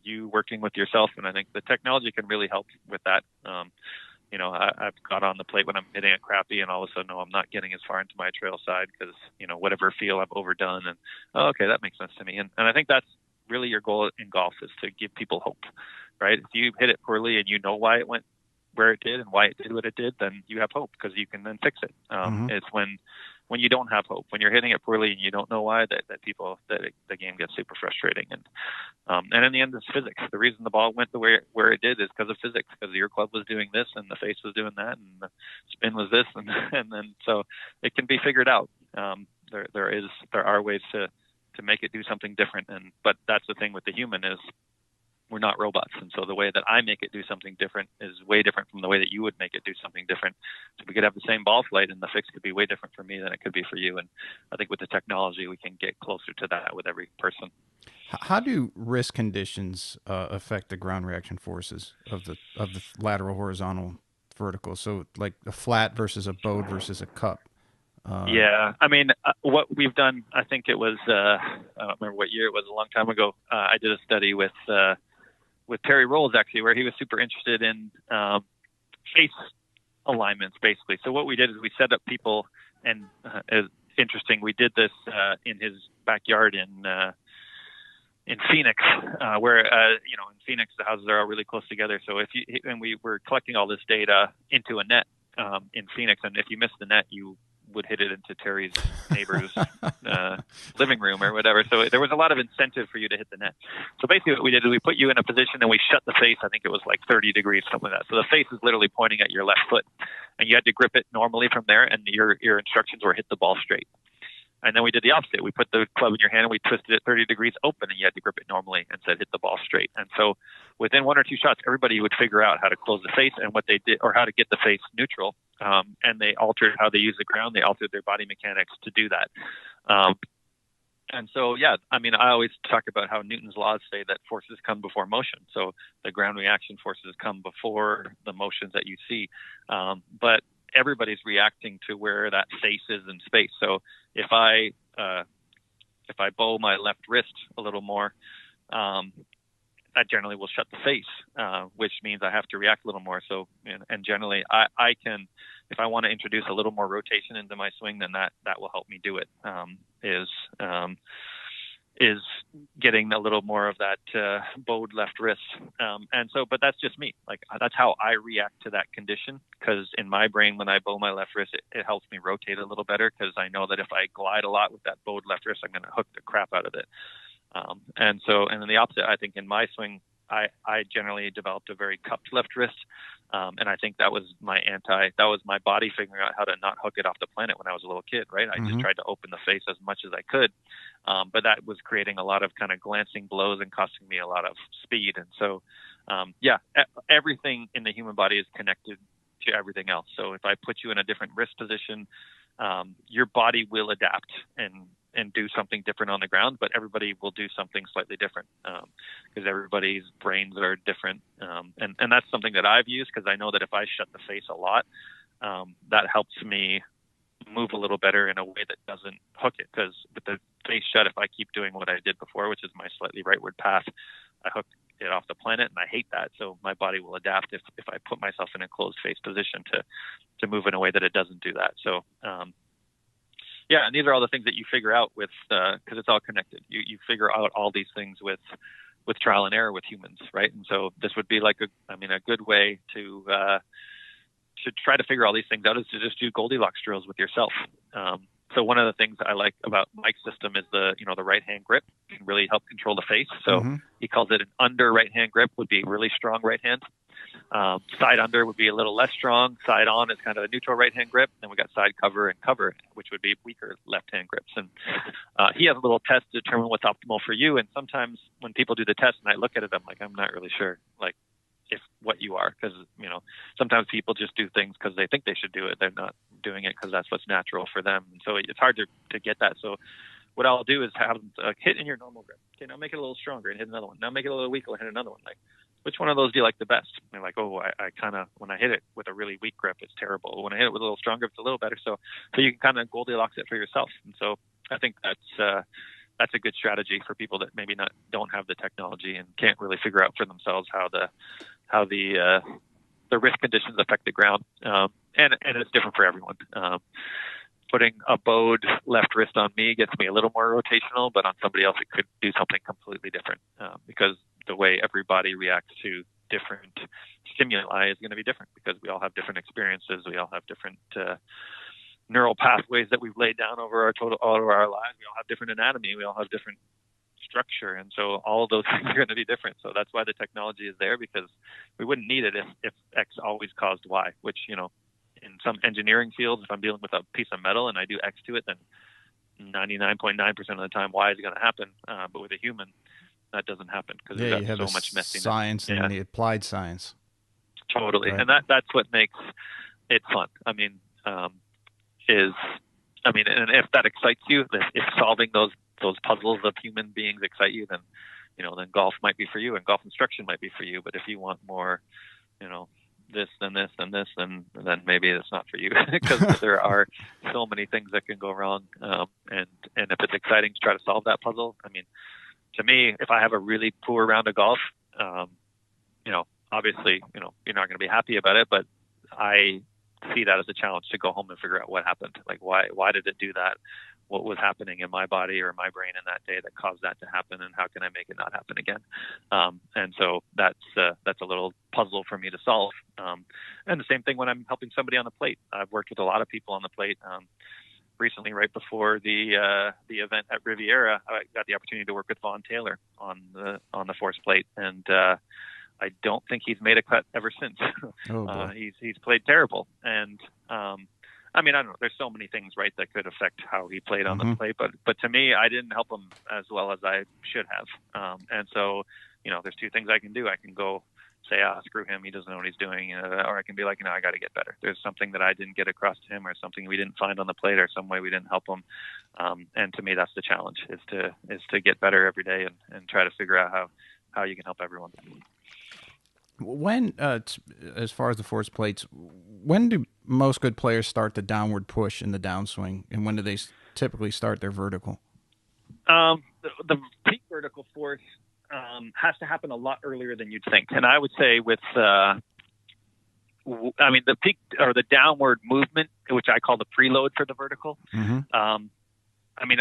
you working with yourself. And I think the technology can really help with that. I've got on the plate when I'm hitting it crappy, and all of a sudden, I'm not getting as far into my trail side because, whatever feel I've overdone. And, okay, that makes sense to me. And I think that's really your goal in golf, is to give people hope, right? If you hit it poorly and you know why it went where it did and why it did what it did, then you have hope because you can then fix it. It's when you don't have hope, when you're hitting it poorly and you don't know why, that the game gets super frustrating. And in the end, it's physics. The reason the ball went the way where it did is because of physics, because your club was doing this and the face was doing that and the spin was this, and then so it can be figured out. There are ways to make it do something different, but that's the thing with the human is we're not robots. And so the way that I make it do something different is way different from the way that you would make it do something different. So we could have the same ball flight and the fix could be way different for me than it could be for you. And I think with the technology, we can get closer to that with every person. How do wrist conditions affect the ground reaction forces of the lateral, horizontal, vertical? So like a flat versus a bowed versus a cup. Yeah. I mean, what we've done, I think it was, I don't remember what year it was, a long time ago. I did a study with Terry Rolls, actually, where he was super interested in face alignments, basically. So what we did is we set up people, and it's interesting, we did this in his backyard in Phoenix, where in Phoenix the houses are all really close together. So and we were collecting all this data into a net in Phoenix, and if you missed the net, you would hit it into Terry's neighbor's living room or whatever. So there was a lot of incentive for you to hit the net. So basically what we did is we put you in a position and we shut the face. I think it was like 30 degrees, something like that. So the face is literally pointing at your left foot, and you had to grip it normally from there, and your instructions were hit the ball straight. And then we did the opposite. We put the club in your hand and we twisted it 30 degrees open, and you had to grip it normally and said hit the ball straight. And so within one or two shots, everybody would figure out how to close the face and what they did, or how to get the face neutral. And they altered how they use the ground. They altered their body mechanics to do that. And so, yeah, I mean, I always talk about how Newton's laws say that forces come before motion. So the ground reaction forces come before the motions that you see. But everybody's reacting to where that face is in space. So if I bow my left wrist a little more, that generally will shut the face, which means I have to react a little more. So, and generally I can, if I want to introduce a little more rotation into my swing, then that will help me do it, is getting a little more of that bowed left wrist. And so, but that's just me. Like, that's how I react to that condition. Because in my brain, when I bow my left wrist, it helps me rotate a little better, because I know that if I glide a lot with that bowed left wrist, I'm going to hook the crap out of it. And then the opposite, I think in my swing, I generally developed a very cupped left wrist. And I think that was my body figuring out how to not hook it off the planet when I was a little kid, right? I just tried to open the face as much as I could. But that was creating a lot of kind of glancing blows and costing me a lot of speed. And so, everything in the human body is connected to everything else. So if I put you in a different wrist position, your body will adapt and do something different on the ground, but everybody will do something slightly different, because everybody's brains are different. And that's something that I've used, because I know that if I shut the face a lot, that helps me move a little better in a way that doesn't hook it. Because with the face shut, if I keep doing what I did before, which is my slightly rightward path, I hook it off the planet, and I hate that. So my body will adapt if I put myself in a closed face position to move in a way that it doesn't do that. So, and these are all the things that you figure out with, because it's all connected. You figure out all these things with trial and error with humans, right? And so this would be like a good way to try to figure all these things out is to just do Goldilocks drills with yourself. So one of the things I like about Mike's system is the right hand grip can really help control the face. So he calls it an under right hand grip, would be really strong right hand. Side under would be a little less strong. Side on is kind of a neutral right hand grip. Then we got side cover and cover, which would be weaker left hand grips. And he has a little test to determine what's optimal for you. And sometimes when people do the test and I look at it, I'm like, I'm not really sure, like, if what you are, because sometimes people just do things because they think they should do it. They're not doing it because that's what's natural for them. And so it's hard to get that. So what I'll do is have hit in your normal grip. Okay, now make it a little stronger and hit another one. Now make it a little weaker and hit another one. Like, which one of those do you like the best? And they're like, oh, I kind of, when I hit it with a really weak grip, it's terrible. When I hit it with a little stronger, it's a little better. So you can kind of Goldilocks it for yourself. And so I think that's a good strategy for people that maybe don't have the technology and can't really figure out for themselves how the wrist conditions affect the ground. And it's different for everyone. Putting a bowed left wrist on me gets me a little more rotational, but on somebody else it could do something completely different because the way everybody reacts to different stimuli is going to be different because we all have different experiences. We all have different neural pathways that we've laid down over all of our lives. We all have different anatomy. We all have different structure. And so all of those things are going to be different. So that's why the technology is there, because we wouldn't need it if X always caused Y, which, in some engineering fields, if I'm dealing with a piece of metal and I do X to it, then 99.9% of the time Y is going to happen. But with a human, that doesn't happen because you we've have got so much messiness. Science and the applied science. Totally. Right. And that's what makes it fun. And if that excites you, if solving those puzzles of human beings excite you, then golf might be for you and golf instruction might be for you. But if you want more, this, then this, then this, then maybe it's not for you because there are so many things that can go wrong. And if it's exciting to try to solve that puzzle, to me, if I have a really poor round of golf, obviously, you're not going to be happy about it, but I see that as a challenge to go home and figure out what happened. Like, why did it do that? What was happening in my body or my brain in that day that caused that to happen, and how can I make it not happen again? And so that's a little puzzle for me to solve. And the same thing when I'm helping somebody on the plate. I've worked with a lot of people on the plate. Recently, right before the event at Riviera, I got the opportunity to work with Vaughn Taylor on the force plate, and I don't think he's made a cut ever since. He's played terrible, and I don't know. There's so many things, right, that could affect how he played on the plate, but to me, I didn't help him as well as I should have. And so, there's two things I can do. I can go say, screw him, he doesn't know what he's doing, or I can be like, I got to get better. There's something that I didn't get across to him, or something we didn't find on the plate, or some way we didn't help him. And to me, that's the challenge: is to get better every day and try to figure out how you can help everyone. When, as far as the force plates, when do most good players start the downward push in the downswing, and when do they typically start their vertical? The peak vertical force has to happen a lot earlier than you'd think. And I would say with, the peak or the downward movement, which I call the preload for the vertical.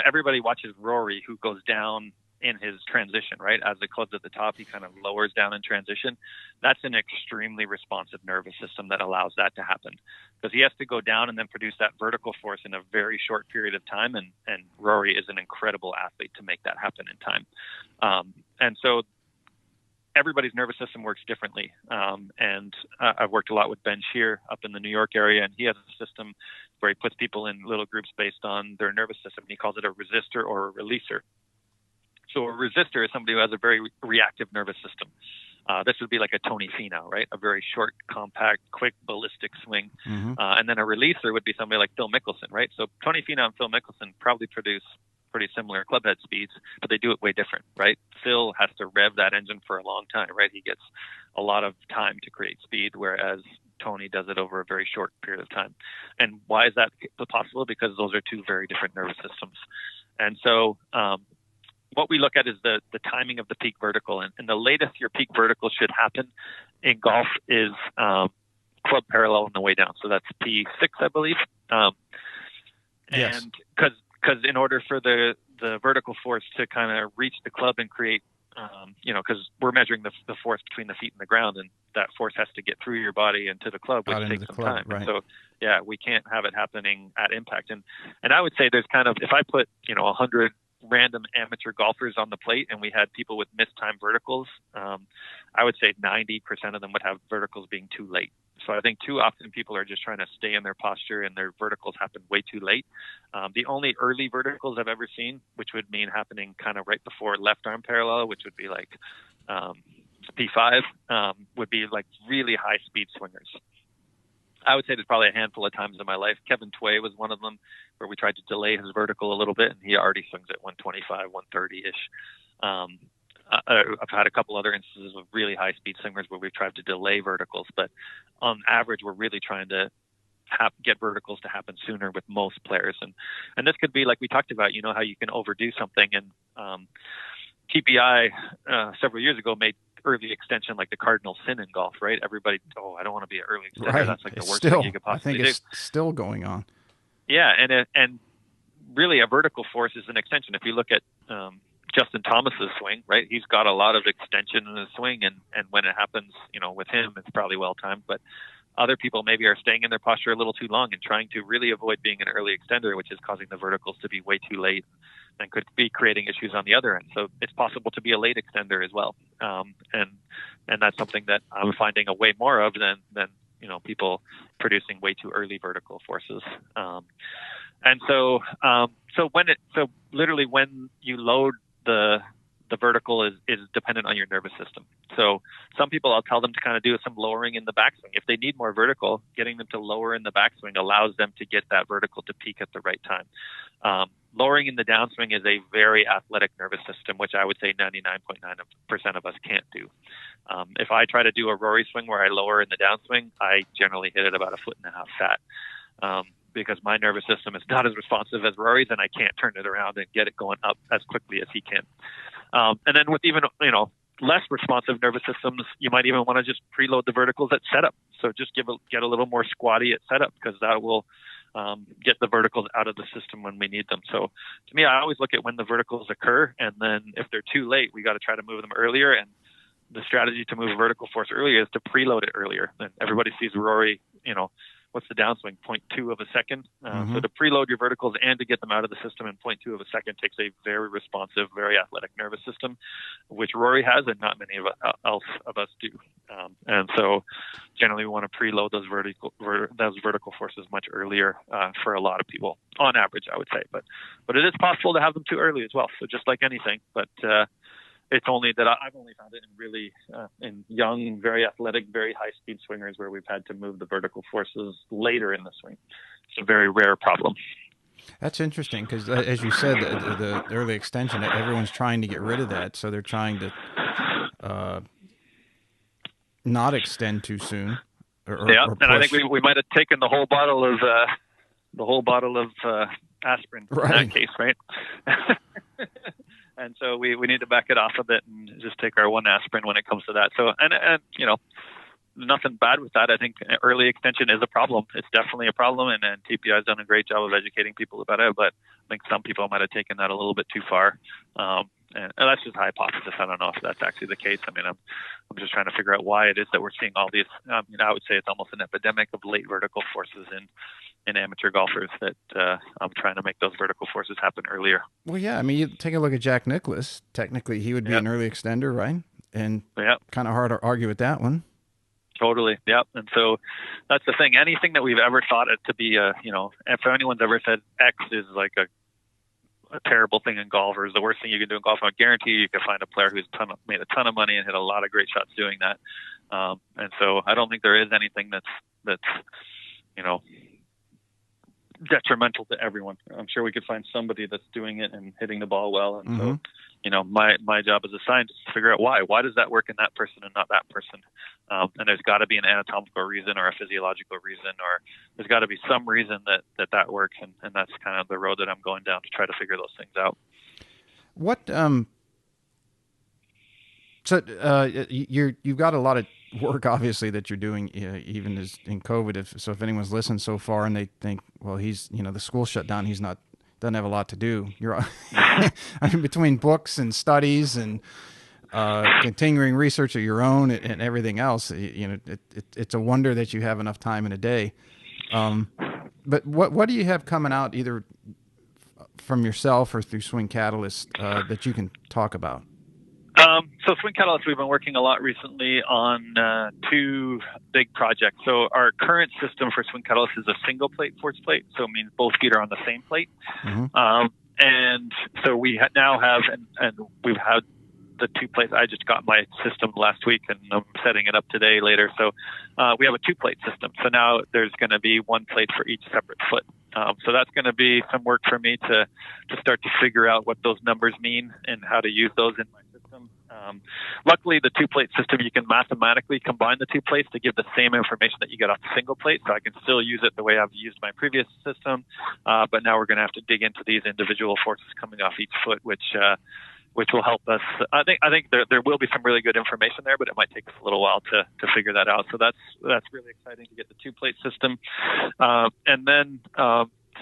Everybody watches Rory, who goes down in his transition, right? As the club's at the top, he kind of lowers down in transition. That's an extremely responsive nervous system that allows that to happen, because he has to go down and then produce that vertical force in a very short period of time. And Rory is an incredible athlete to make that happen in time. And so everybody's nervous system works differently. I've worked a lot with Ben Shear up in the New York area, and he has a system where he puts people in little groups based on their nervous system. He calls it a resistor or a releaser. So a resistor is somebody who has a very reactive nervous system. This would be like a Tony Finau, right? A very short, compact, quick, ballistic swing. And then a releaser would be somebody like Phil Mickelson, right? So Tony Finau and Phil Mickelson probably produce pretty similar clubhead speeds, but they do it way different, right? Phil has to rev that engine for a long time, right? He gets a lot of time to create speed, whereas Tony does it over a very short period of time. And why is that possible? Because those are two very different nervous systems. And so what we look at is the timing of the peak vertical. And the latest your peak vertical should happen in golf is club parallel on the way down. So that's P6, I believe. Yes. And because in order for the vertical force to kind of reach the club and create because we're measuring the force between the feet and the ground, and that force has to get through your body into the club, which takes some time. Right. So, yeah, we can't have it happening at impact. And I would say there's kind of, if I put 100 random amateur golfers on the plate and we had people with mistimed verticals, I would say 90% of them would have verticals being too late. So I think too often people are just trying to stay in their posture and their verticals happen way too late. The only early verticals I've ever seen, which would mean happening kind of right before left arm parallel, which would be like P5, would be like really high speed swingers. I would say there's probably a handful of times in my life. Kevin Tway was one of them, where we tried to delay his vertical a little bit, and he already swings at 125, 130-ish. I've had a couple other instances of really high-speed swingers where we've tried to delay verticals, but on average, we're really trying to get verticals to happen sooner with most players. And this could be, like we talked about, how you can overdo something. And TPI several years ago made early extension like the cardinal sin in golf, right? Everybody, I don't want to be an early extender. Right. That's like the worst thing you could possibly do. I think it's still going on. Yeah, and really a vertical force is an extension. If you look at Justin Thomas's swing, right? He's got a lot of extension in his swing, and when it happens, with him, it's probably well timed. But other people maybe are staying in their posture a little too long and trying to really avoid being an early extender, which is causing the verticals to be way too late and could be creating issues on the other end. So it's possible to be a late extender as well, and that's something that I'm finding a way more of than people producing way too early vertical forces. And so literally when you load the vertical is dependent on your nervous system. So some people, I'll tell them to kind of do some lowering in the backswing. If they need more vertical, getting them to lower in the backswing allows them to get that vertical to peak at the right time. Lowering in the downswing is a very athletic nervous system, which I would say 99.9% of us can't do. If I try to do a Rory swing where I lower in the downswing, I generally hit it about 1.5 foot fat. Because my nervous system is not as responsive as Rory's, and I can't turn it around and get it going up as quickly as he can. And then with even less responsive nervous systems, you might even want to just preload the verticals at setup. So just get a little more squatty at setup, because that will get the verticals out of the system when we need them. So to me, I always look at when the verticals occur, and then if they're too late, we got to try to move them earlier. And the strategy to move vertical force earlier is to preload it earlier. And everybody sees Rory, what's the downswing? 0.2 of a second. So to preload your verticals and to get them out of the system in 0.2 of a second takes a very responsive, very athletic nervous system, which Rory has and not many of us do. And so generally we want to preload those vertical forces much earlier for a lot of people, on average, I would say. But it is possible to have them too early as well. So just like anything, but it's only that I've only found it in really in young, very athletic, very high-speed swingers where we've had to move the vertical forces later in the swing. It's a very rare problem. That's interesting because, as you said, the early extension, everyone's trying to get rid of that, so they're trying to not extend too soon. Or and I think we might have taken the whole bottle of aspirin in that case, right? And so we need to back it off a bit and just take our one aspirin when it comes to that. So, and nothing bad with that. I think early extension is a problem. It's definitely a problem, and TPI has done a great job of educating people about it. But I think some people might have taken that a little bit too far. And that's just a hypothesis. I don't know if that's actually the case. I mean, I'm just trying to figure out why it is that we're seeing all these. I would say it's almost an epidemic of late vertical forces in amateur golfers that I'm trying to make those vertical forces happen earlier. Well, yeah. I mean, you take a look at Jack Nicklaus. Technically, he would be an early extender, right? And kind of hard to argue with that one. Totally. Yep. And so that's the thing. Anything that we've ever thought it to be, if anyone's ever said X is like a terrible thing in golf, or is the worst thing you can do in golf, I guarantee you can find a player who's made a ton of money and hit a lot of great shots doing that. And so I don't think there is anything that's detrimental to everyone. I'm sure we could find somebody that's doing it and hitting the ball well. And so, my job as a scientist is to figure out why does that work in that person and not that person? And there's got to be an anatomical reason or a physiological reason, or there's got to be some reason that works. And that's kind of the road that I'm going down to try to figure those things out. What, you've got a lot of work, obviously, that you're doing, even as in COVID. If anyone's listened so far and they think, well, he's, the school shut down, doesn't have a lot to do. You're, I mean, between books and studies and continuing research of your own and everything else. It's a wonder that you have enough time in a day. But what do you have coming out either from yourself or through Swing Catalyst that you can talk about? So Swing Catalyst, we've been working a lot recently on two big projects. So our current system for Swing Catalyst is a single plate force plate. So it means both feet are on the same plate. Mm-hmm. And so we now have, and we've had the two plates. I just got my system last week and I'm setting it up today later. So we have a two plate system. So now there's going to be one plate for each separate foot. So that's going to be some work for me to start to figure out what those numbers mean and how to use those in my system. Luckily, the two plate system, you can mathematically combine the two plates to give the same information that you get off the single plate. So I can still use it the way I've used my previous system. But now we're going to have to dig into these individual forces coming off each foot, which will help us. I think there will be some really good information there, but it might take us a little while to figure that out. So that's really exciting to get the two plate system. And then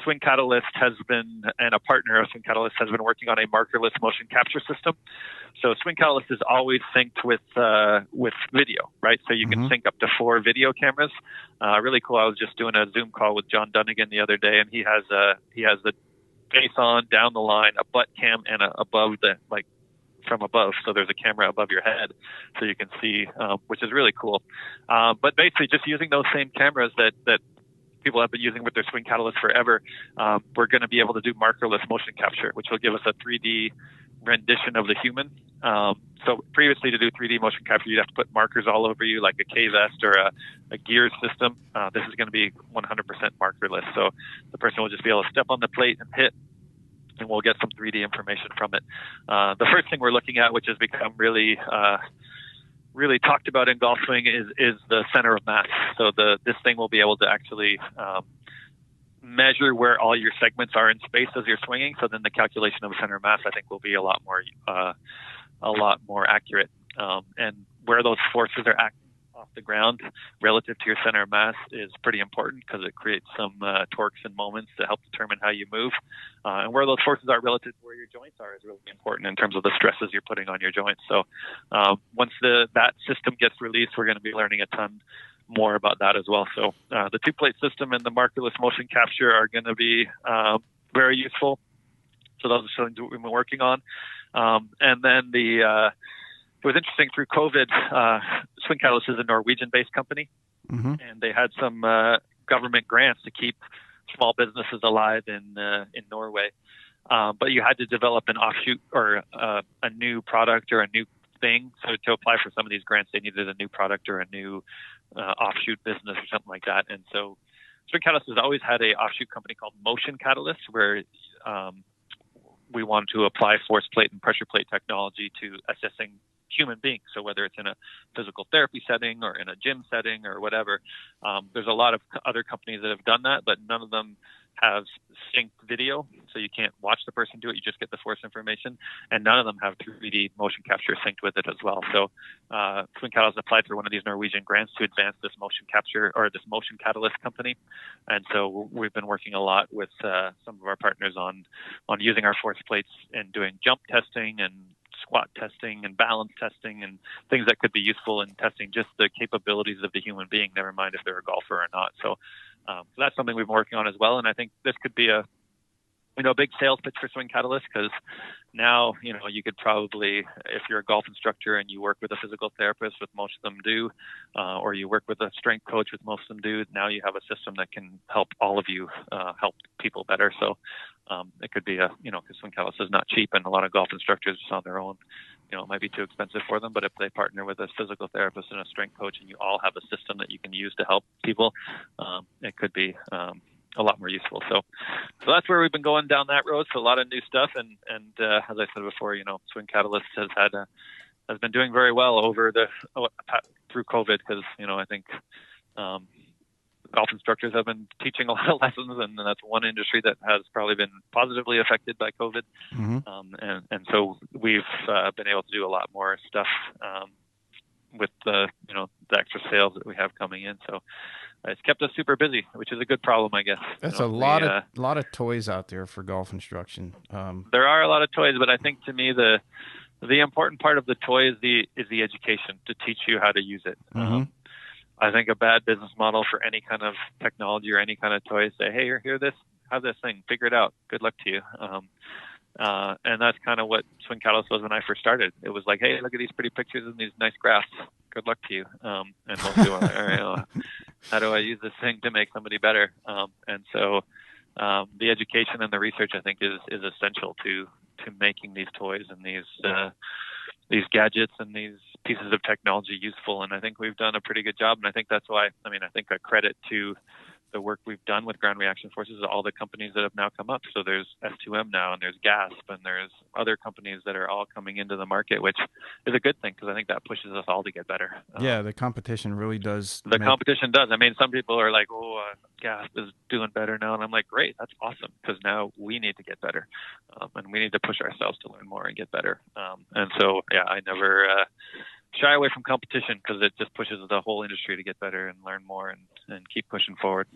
Swing Catalyst has been, and a partner of Swing Catalyst has been working on a markerless motion capture system. So Swing Catalyst is always synced with video, right? So you can sync up to 4 video cameras. Really cool. I was just doing a Zoom call with John Dunnigan the other day, and he has the face on, down the line, a butt cam, and above from above. So there's a camera above your head so you can see, which is really cool. But basically just using those same cameras that people have been using with their Swing Catalyst forever, we're going to be able to do markerless motion capture, which will give us a 3D rendition of the human. So previously to do 3D motion capture, you'd have to put markers all over you like a K-vest or a gear system. This is going to be 100% markerless. So the person will just be able to step on the plate and hit, and we'll get some 3D information from it. The first thing we're looking at, which has become really talked about in golf swing, is the center of mass. So this thing will be able to actually measure where all your segments are in space as you're swinging. So then the calculation of center of mass, I think, will be a lot more accurate. And where those forces are acting off the ground relative to your center of mass is pretty important because it creates some torques and moments to help determine how you move. And where those forces are relative to where your joints are is really important in terms of the stresses you're putting on your joints. So once that system gets released, we're going to be learning a ton more about that as well. So the two plate system and the markerless motion capture are going to be very useful. So those are things we've been working on. And then it was interesting through COVID. Swing Catalyst is a Norwegian-based company, and they had some government grants to keep small businesses alive in Norway. But you had to develop an offshoot or a new product or a new thing. So to apply for some of these grants, they needed a new product or a new offshoot business or something like that. And so Swing Catalyst has always had a offshoot company called Motion Catalyst, where we wanted to apply force plate and pressure plate technology to assessing human beings. So whether it's in a physical therapy setting or in a gym setting or whatever, there's a lot of other companies that have done that, but none of them have synced video. So you can't watch the person do it. You just get the force information. And none of them have 3D motion capture synced with it as well. So Swing Catalyst applied for one of these Norwegian grants to advance this motion capture or this motion catalyst company. And so we've been working a lot with some of our partners on using our force plates and doing jump testing and squat testing and balance testing and things that could be useful in testing just the capabilities of the human being, never mind if they're a golfer or not. So that's something we've been working on as well. And I think this could be a big sales pitch for Swing Catalyst, because now, you could probably, if you're a golf instructor and you work with a physical therapist, which most of them do, or you work with a strength coach, which most of them do, now you have a system that can help all of you help people better. So it could be because Swing Catalyst is not cheap, and a lot of golf instructors just on their own, it might be too expensive for them. But if they partner with a physical therapist and a strength coach, and you all have a system that you can use to help people, it could be a lot more useful. So that's where we've been going down that road. So a lot of new stuff. And as I said before, Swing Catalyst has been doing very well through COVID, because, I think golf instructors have been teaching a lot of lessons, and that's one industry that has probably been positively affected by COVID. And so we've been able to do a lot more stuff with the extra sales that we have coming in. So it's kept us super busy, which is a good problem, I guess. That's a lot of toys out there for golf instruction. There are a lot of toys, but I think to me the the important part of the toy is the education to teach you how to use it. Mm-hmm. I think a bad business model for any kind of technology or any kind of toy is say, hey, here, have this thing, figure it out. Good luck to you. And that's kind of what Swing Catalyst was when I first started. It was like, hey, look at these pretty pictures and these nice graphs. Good luck to you. And most people are like, all right, well, how do I use this thing to make somebody better? And so the education and the research, I think, is essential to making these toys and these gadgets and these pieces of technology useful. And I think we've done a pretty good job. And I think that's why, I think a credit to the work we've done with ground reaction forces, all the companies that have now come up. So there's S2M now, and there's GASP, and there's other companies that are all coming into the market, which is a good thing because I think that pushes us all to get better. Yeah, the competition really does. Competition does. Some people are like, GASP is doing better now. And I'm like, great, that's awesome, because now we need to get better. And we need to push ourselves to learn more and get better. And so, yeah, I never shy away from competition because it just pushes the whole industry to get better and learn more and keep pushing forward.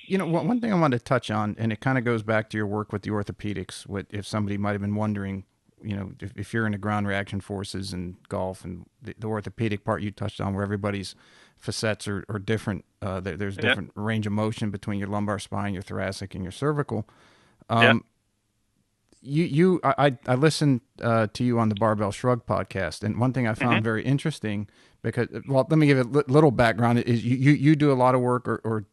One thing I wanted to touch on, and it kind of goes back to your work with the orthopedics, if somebody might have been wondering, if you're into ground reaction forces and golf and the orthopedic part you touched on, where everybody's facets are different. There's different range of motion between your lumbar spine, your thoracic, and your cervical. I listened to you on the Barbell Shrug podcast, and one thing I found very interesting, because, well, let me give it a little background, is you do a lot of work or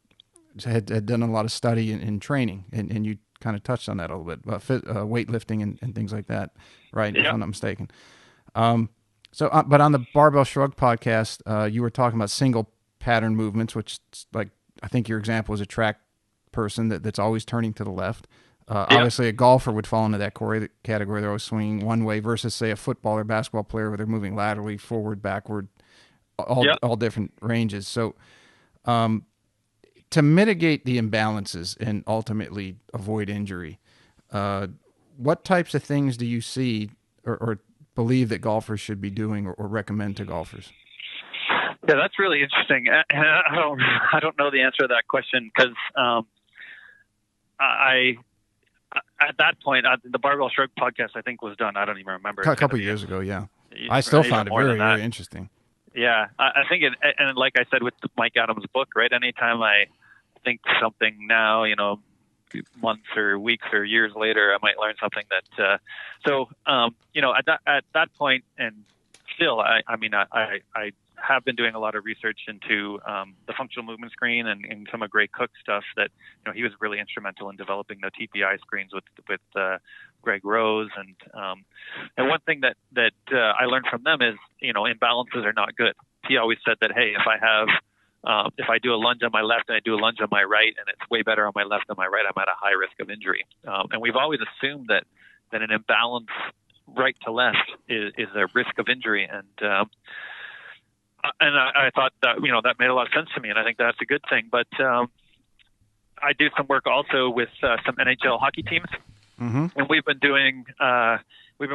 had done a lot of study in training, and you kind of touched on that a little bit, weightlifting and things like that, right? If I'm not mistaken. But on the Barbell Shrug podcast, you were talking about single pattern movements, which, like, I think your example is a track person that's always turning to the left. Obviously, a golfer would fall into that category. They're always swinging one way versus, say, a football or basketball player where they're moving laterally, forward, backward, all different ranges. So to mitigate the imbalances and ultimately avoid injury, what types of things do you see or believe that golfers should be doing or recommend to golfers? Yeah, that's really interesting. I don't know the answer to that question because at that point, the Barbell Shrug podcast, I think, was done. I don't even remember. A couple of years ago, yeah. I still found it very, very interesting. Yeah, I think it, and like I said with Mike Adams' book, right? Anytime I think something now, months or weeks or years later, I might learn something that. At that point, and still, I have been doing a lot of research into the functional movement screen and some of Gray Cook's stuff that, he was really instrumental in developing the TPI screens with Greg Rose. And one thing that I learned from them is, imbalances are not good. He always said that, hey, if I do a lunge on my left and I do a lunge on my right and it's way better on my left than my right, I'm at a high risk of injury. And we've always assumed that an imbalance right to left is a risk of injury. And I thought that, that made a lot of sense to me, and I think that's a good thing. But I do some work also with some NHL hockey teams, and we've been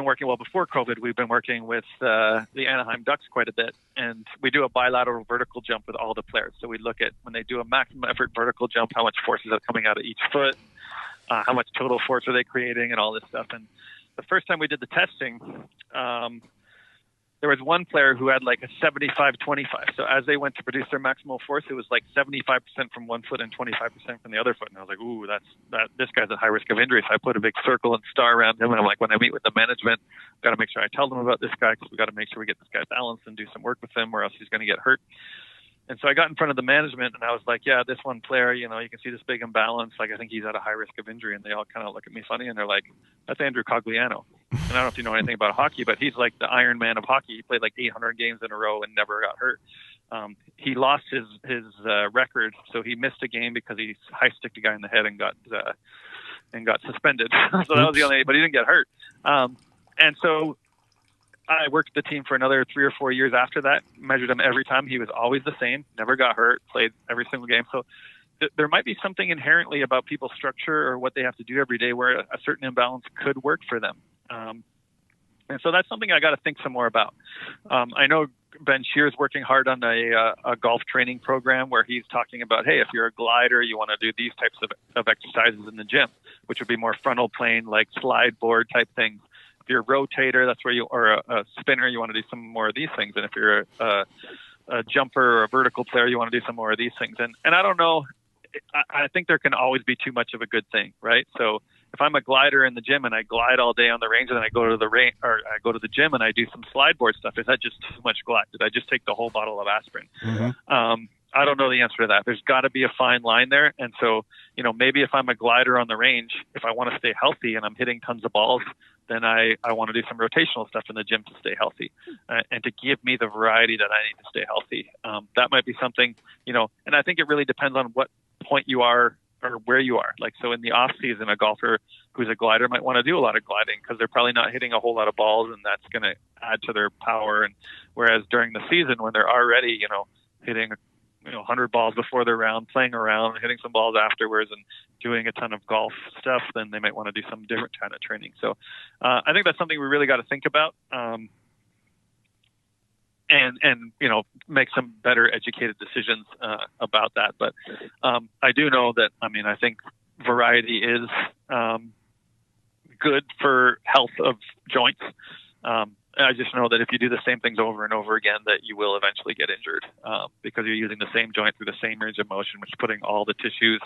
working, well, before COVID, we've been working with the Anaheim Ducks quite a bit, and we do a bilateral vertical jump with all the players. So we look at, when they do a maximum effort vertical jump, how much forces are coming out of each foot, how much total force are they creating, and all this stuff. And the first time we did the testing, there was one player who had like a 75-25. So as they went to produce their maximal force, it was like 75% from one foot and 25% from the other foot. And I was like, ooh, this guy's at high risk of injury. So I put a big circle and star around him. And I'm like, when I meet with the management, I've got to make sure I tell them about this guy, because we got to make sure we get this guy balanced and do some work with him, or else he's going to get hurt. And so I got in front of the management and I was like, yeah, this one player, you can see this big imbalance. Like, I think he's at a high risk of injury. And they all kind of look at me funny and they're like, that's Andrew Cogliano. And I don't know if you know anything about hockey, but he's like the Iron Man of hockey. He played like 800 games in a row and never got hurt. He lost his record. So he missed a game because he high-sticked a guy in the head and got suspended. So that was the only, but he didn't get hurt. And so I worked with the team for another 3 or 4 years after that, measured him every time. He was always the same, never got hurt, played every single game. So there might be something inherently about people's structure or what they have to do every day where a certain imbalance could work for them. And so that's something I got to think some more about. I know Ben Shear's working hard on a golf training program where he's talking about, hey, if you're a glider, you want to do these types of exercises in the gym, which would be more frontal plane, like slide board type things. you're a rotator, that's where or a spinner, you want to do some more of these things. And if you're a jumper or a vertical player, you want to do some more of these things. And I don't know, I think there can always be too much of a good thing, right? So if I'm a glider in the gym and I glide all day on the range, and then I go to the range, or I go to the gym and I do some slide board stuff, is that just too much glide? Did I just take the whole bottle of aspirin? Mm-hmm. I don't know the answer to that. There's got to be a fine line there. And so, maybe if I'm a glider on the range, if I want to stay healthy and I'm hitting tons of balls, then I want to do some rotational stuff in the gym to stay healthy, and to give me the variety that I need to stay healthy. That might be something, and I think it really depends on what point you are or where you are. Like, so in the off season, a golfer who's a glider might want to do a lot of gliding because they're probably not hitting a whole lot of balls, and that's going to add to their power. And whereas during the season, when they're already, hitting 100 balls before their round, playing around, hitting some balls afterwards, and doing a ton of golf stuff, then they might want to do some different kind of training. So I think that's something we really got to think about, and make some better educated decisions about that. But I do know that, I think variety is good for health of joints. I just know that if you do the same things over and over again, that you will eventually get injured because you're using the same joint through the same range of motion, which is putting all the tissues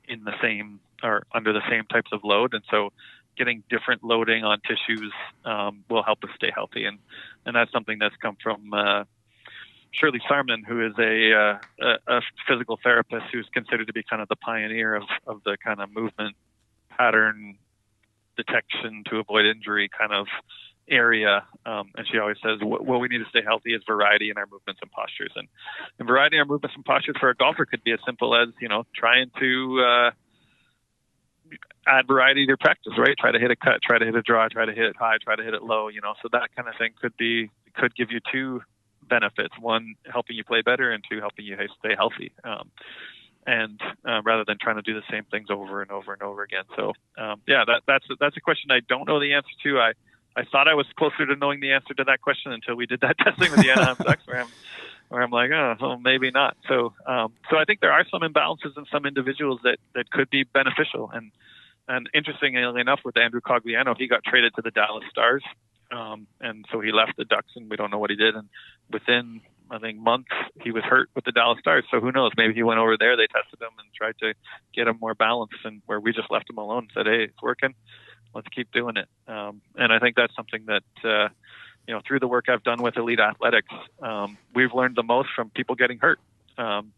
in the same or under the same types of load. And so getting different loading on tissues will help us stay healthy. And that's something that's come from Shirley Sarman, who is a physical therapist who's considered to be kind of the pioneer of the kind of movement pattern detection to avoid injury kind of area. And she always says, what we need to stay healthy is variety in our movements and postures. And variety in our movements and postures for a golfer could be as simple as, trying to add variety to your practice, right? Try to hit a cut, try to hit a draw, try to hit it high, try to hit it low, so that kind of thing could give you two benefits: one, helping you play better, and two, helping you stay healthy. And rather than trying to do the same things over and over and over again. So that's a question I don't know the answer to. I thought I was closer to knowing the answer to that question until we did that testing with the Anaheim Ducks, where I'm like, oh, well, maybe not. So I think there are some imbalances in some individuals that could be beneficial. And interestingly enough, with Andrew Cogliano, he got traded to the Dallas Stars, and so he left the Ducks, and we don't know what he did. And within, I think, months, he was hurt with the Dallas Stars. So who knows? Maybe he went over there, they tested him, and tried to get him more balanced, and where we just left him alone and said, hey, it's working. Let's keep doing it. And I think that's something that, through the work I've done with elite athletics, we've learned the most from people getting hurt. And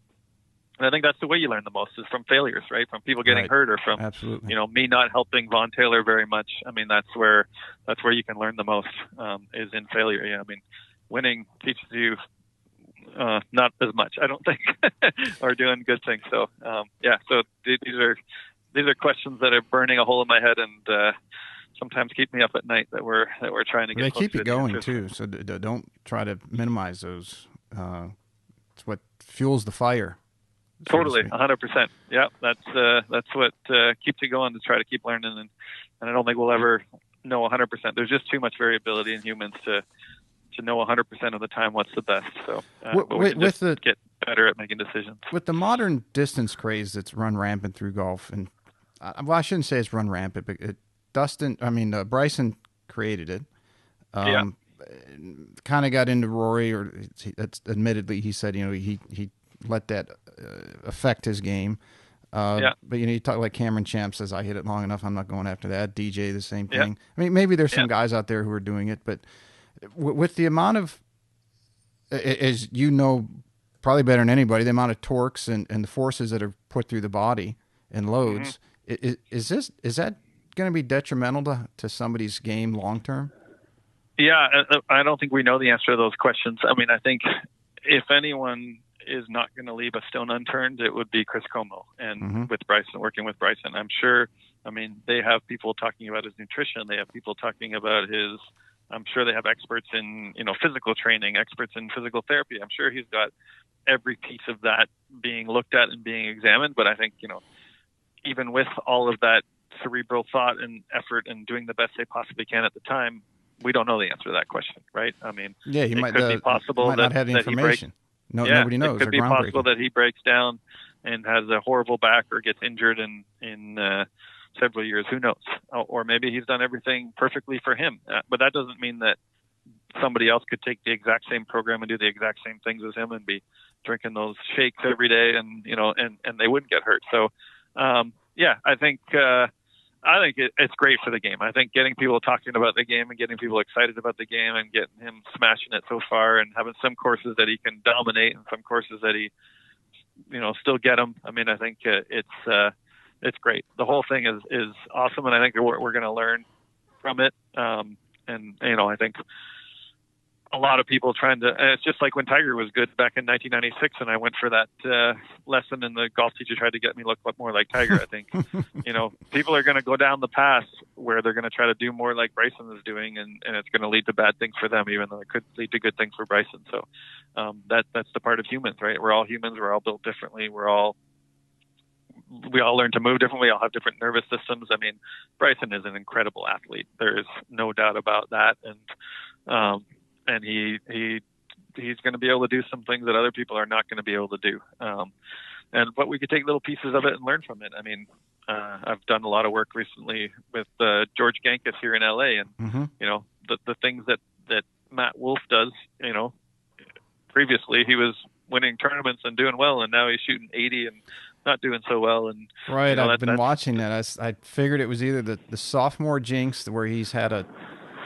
I think that's the way you learn the most, is from failures, right? From people getting hurt, or from, Absolutely. Me not helping Von Taylor very much. That's where you can learn the most, is in failure. Yeah. Winning teaches you not as much, I don't think, or doing good things. So, so these are questions that are burning a hole in my head, and sometimes keep me up at night that we're trying to get. They keep you going too, so don't try to minimize those. It's what fuels the fire. Totally, 100%. Yeah, that's what keeps you going, to try to keep learning, and I don't think we'll ever know 100%. There's just too much variability in humans to know 100% of the time what's the best. So we can just get better at making decisions. With the modern distance craze that's run rampant through golf, and I shouldn't say it's run rampant, but Bryson created it. Kind of got into Rory, or admittedly, he said, he let that affect his game. But you talk like Cameron Champ says, I hit it long enough, I'm not going after that. DJ, the same thing. Maybe there's some guys out there who are doing it, but with the amount of, as probably better than anybody, the amount of torques and the forces that are put through the body and loads, is that going to be detrimental to somebody's game long term? Yeah, I don't think we know the answer to those questions. I think if anyone is not going to leave a stone unturned, it would be Chris Como, and with Bryson, working with Bryson. I'm sure, they have people talking about his nutrition. They have people talking about I'm sure they have experts in, physical training, experts in physical therapy. I'm sure he's got every piece of that being looked at and being examined. But I think, even with all of that cerebral thought and effort and doing the best they possibly can at the time, we don't know the answer to that question, right? He might be possible might not have the information. Nobody knows. It could be possible that he breaks down and has a horrible back, or gets injured in several years. Who knows? Or maybe he's done everything perfectly for him. But that doesn't mean that somebody else could take the exact same program and do the exact same things as him and be drinking those shakes every day, and they wouldn't get hurt. So, yeah, I think it's great for the game. I think getting people talking about the game and getting people excited about the game and getting him smashing it so far, and having some courses that he can dominate and some courses that he, still get him. I mean, I think it's great. The whole thing is awesome, and I think we're going to learn from it. And I think a lot of people and it's just like when Tiger was good back in 1996, and I went for that lesson, and the golf teacher tried to get me to look more like Tiger. I think, people are going to go down the path where they're going to try to do more like Bryson is doing, and it's going to lead to bad things for them, even though it could lead to good things for Bryson. So that's the part of humans, right? We're all humans. We're all built differently. We all learn to move differently. We all have different nervous systems. I mean, Bryson is an incredible athlete. There's no doubt about that. And he's going to be able to do some things that other people are not going to be able to do. But we could take little pieces of it and learn from it. I mean, I've done a lot of work recently with George Gankis here in LA, and the things that Matt Wolff does. Previously he was winning tournaments and doing well, and now he's shooting 80 and not doing so well. And right, I've been watching that. I figured it was either the sophomore jinx where he's had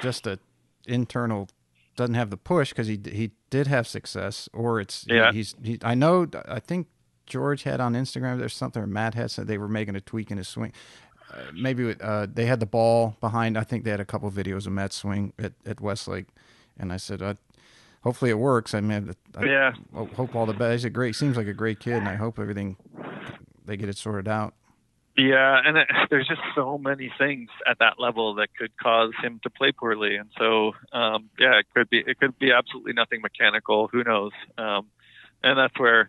just a internal. Doesn't have the push because he did have success, or it's I think George had on Instagram there's something, or Matt had said they were making a tweak in his swing. Maybe they had the ball behind. I think they had a couple of videos of Matt's swing at Westlake, and I said, hopefully it works. I mean, I hope all the best. Seems like a great kid, and I hope they get it sorted out. Yeah, and there's just so many things at that level that could cause him to play poorly, and so it could be absolutely nothing mechanical. Who knows? And that's where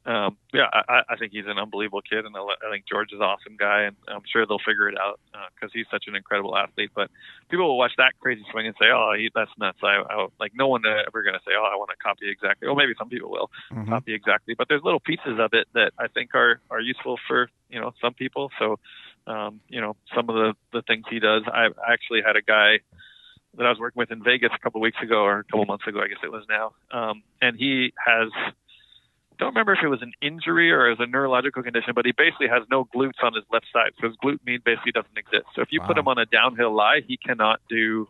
I think he's an unbelievable kid, and I think George is an awesome guy, and I'm sure they'll figure it out because he's such an incredible athlete. But people will watch that crazy swing and say, "Oh, that's nuts!" No one ever going to say, "Oh, I want to copy exactly." Well, maybe some people will copy exactly, but there's little pieces of it that I think are useful for some people. So, some of the things he does. I actually had a guy that I was working with in Vegas a couple of weeks ago, or a couple of months ago, I guess it was now, and he has. Don't remember if it was an injury or it was a neurological condition, but he basically has no glutes on his left side. So his glute med basically doesn't exist. So if you put him on a downhill lie, he cannot do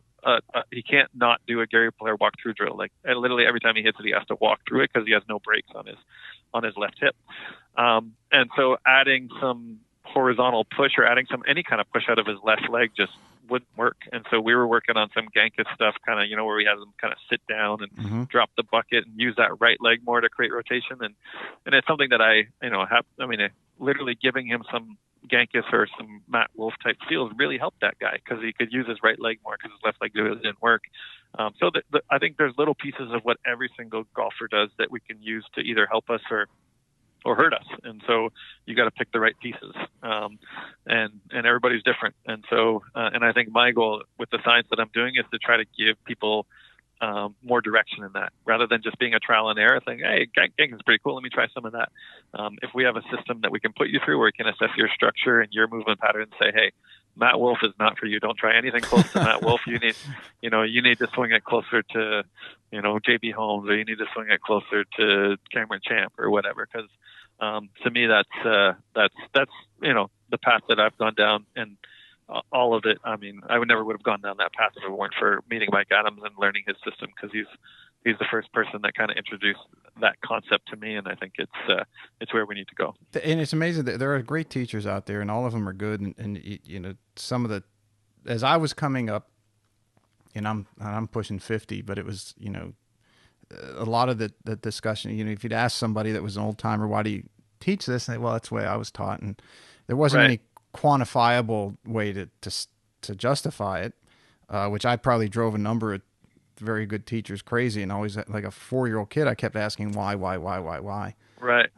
he can't not do a Gary Player walk-through drill. Like literally every time he hits it, he has to walk through it because he has no brakes on his left hip. And so adding some horizontal push or adding any kind of push out of his left leg just wouldn't work. And so we were working on some Gankis stuff, kind of, where we had them kind of sit down and drop the bucket and use that right leg more to create rotation. And it's something that literally giving him some Gankis or some Matt Wolff type feels really helped that guy because he could use his right leg more because his left leg really didn't work. So I think there's little pieces of what every single golfer does that we can use to either help us or hurt us. And so you got to pick the right pieces. And everybody's different. And so, and I think my goal with the science that I'm doing is to try to give people more direction in that rather than just being a trial and error thing. Hey, Gank is pretty cool. Let me try some of that. If we have a system that we can put you through where we can assess your structure and your movement pattern and say, hey, Matt Wolff is not for you. Don't try anything close to Matt Wolff. You need to swing it closer to, JB Holmes, or you need to swing it closer to Cameron Champ or whatever. Because to me, that's the path that I've gone down, and all of it. I mean, I would never have gone down that path if it weren't for meeting Mike Adams and learning his system, because he's the first person that kind of introduced that concept to me, and I think it's where we need to go. And it's amazing that there are great teachers out there, and all of them are good. And some of the, as I was coming up, and I'm pushing 50, but it was a lot of the discussion. If you'd ask somebody that was an old timer, why do you teach this? And well, that's the way I was taught, and there wasn't any quantifiable way to justify it, which I probably drove a number of very good teachers crazy, and always like a 4-year-old kid, I kept asking why. Right.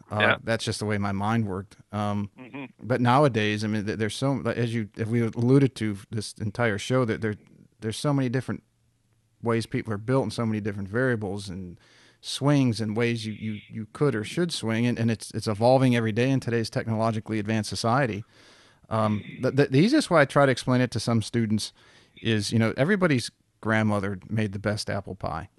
That's just the way my mind worked. But nowadays, I mean, there's so, if we alluded to this entire show, that there's so many different ways people are built and so many different variables and swings and ways you could or should swing. And it's evolving every day in today's technologically advanced society. The easiest way I try to explain it to some students is, everybody's grandmother made the best apple pie.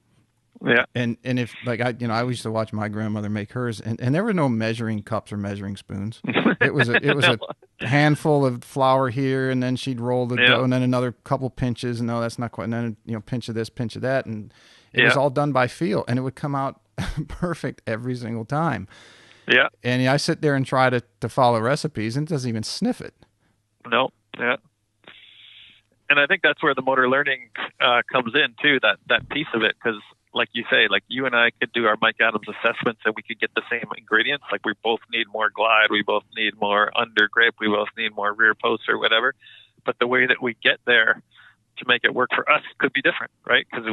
Yeah. And if like I used to watch my grandmother make hers, and there were no measuring cups or measuring spoons. It was a handful of flour here, and then she'd roll the dough, and then another couple pinches, and no, that's not quite. And then pinch of this, pinch of that, and it was all done by feel, and it would come out perfect every single time. Yeah. And I sit there and try to follow recipes, and it doesn't even sniff it. No. Yeah. And I think that's where the motor learning comes in too. That piece of it, because like you say, like you and I could do our Mike Adams assessments and we could get the same ingredients. Like we both need more glide, we both need more under grip, we both need more rear post or whatever. But the way that we get there to make it work for us could be different, right? Because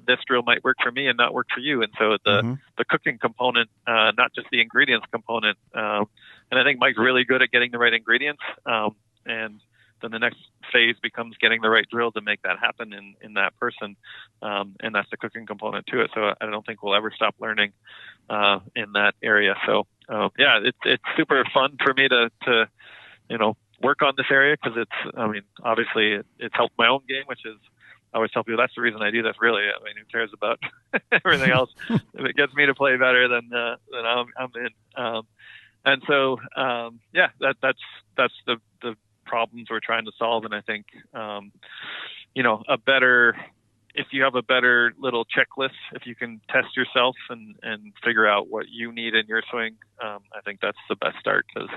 this drill might work for me and not work for you. And so the cooking component, not just the ingredients component. And I think Mike's really good at getting the right ingredients. And then the next phase becomes getting the right drill to make that happen in that person. And that's the cooking component to it. So I don't think we'll ever stop learning in that area. So it's super fun for me to work on this area, because obviously it's helped my own game, which is, I always tell people that's the reason I do this, really. I mean, who cares about everything else? If it gets me to play better, then I'm in. And so, that's the problems we're trying to solve. And I think, if you have a better little checklist, if you can test yourself and figure out what you need in your swing, I think that's the best start, because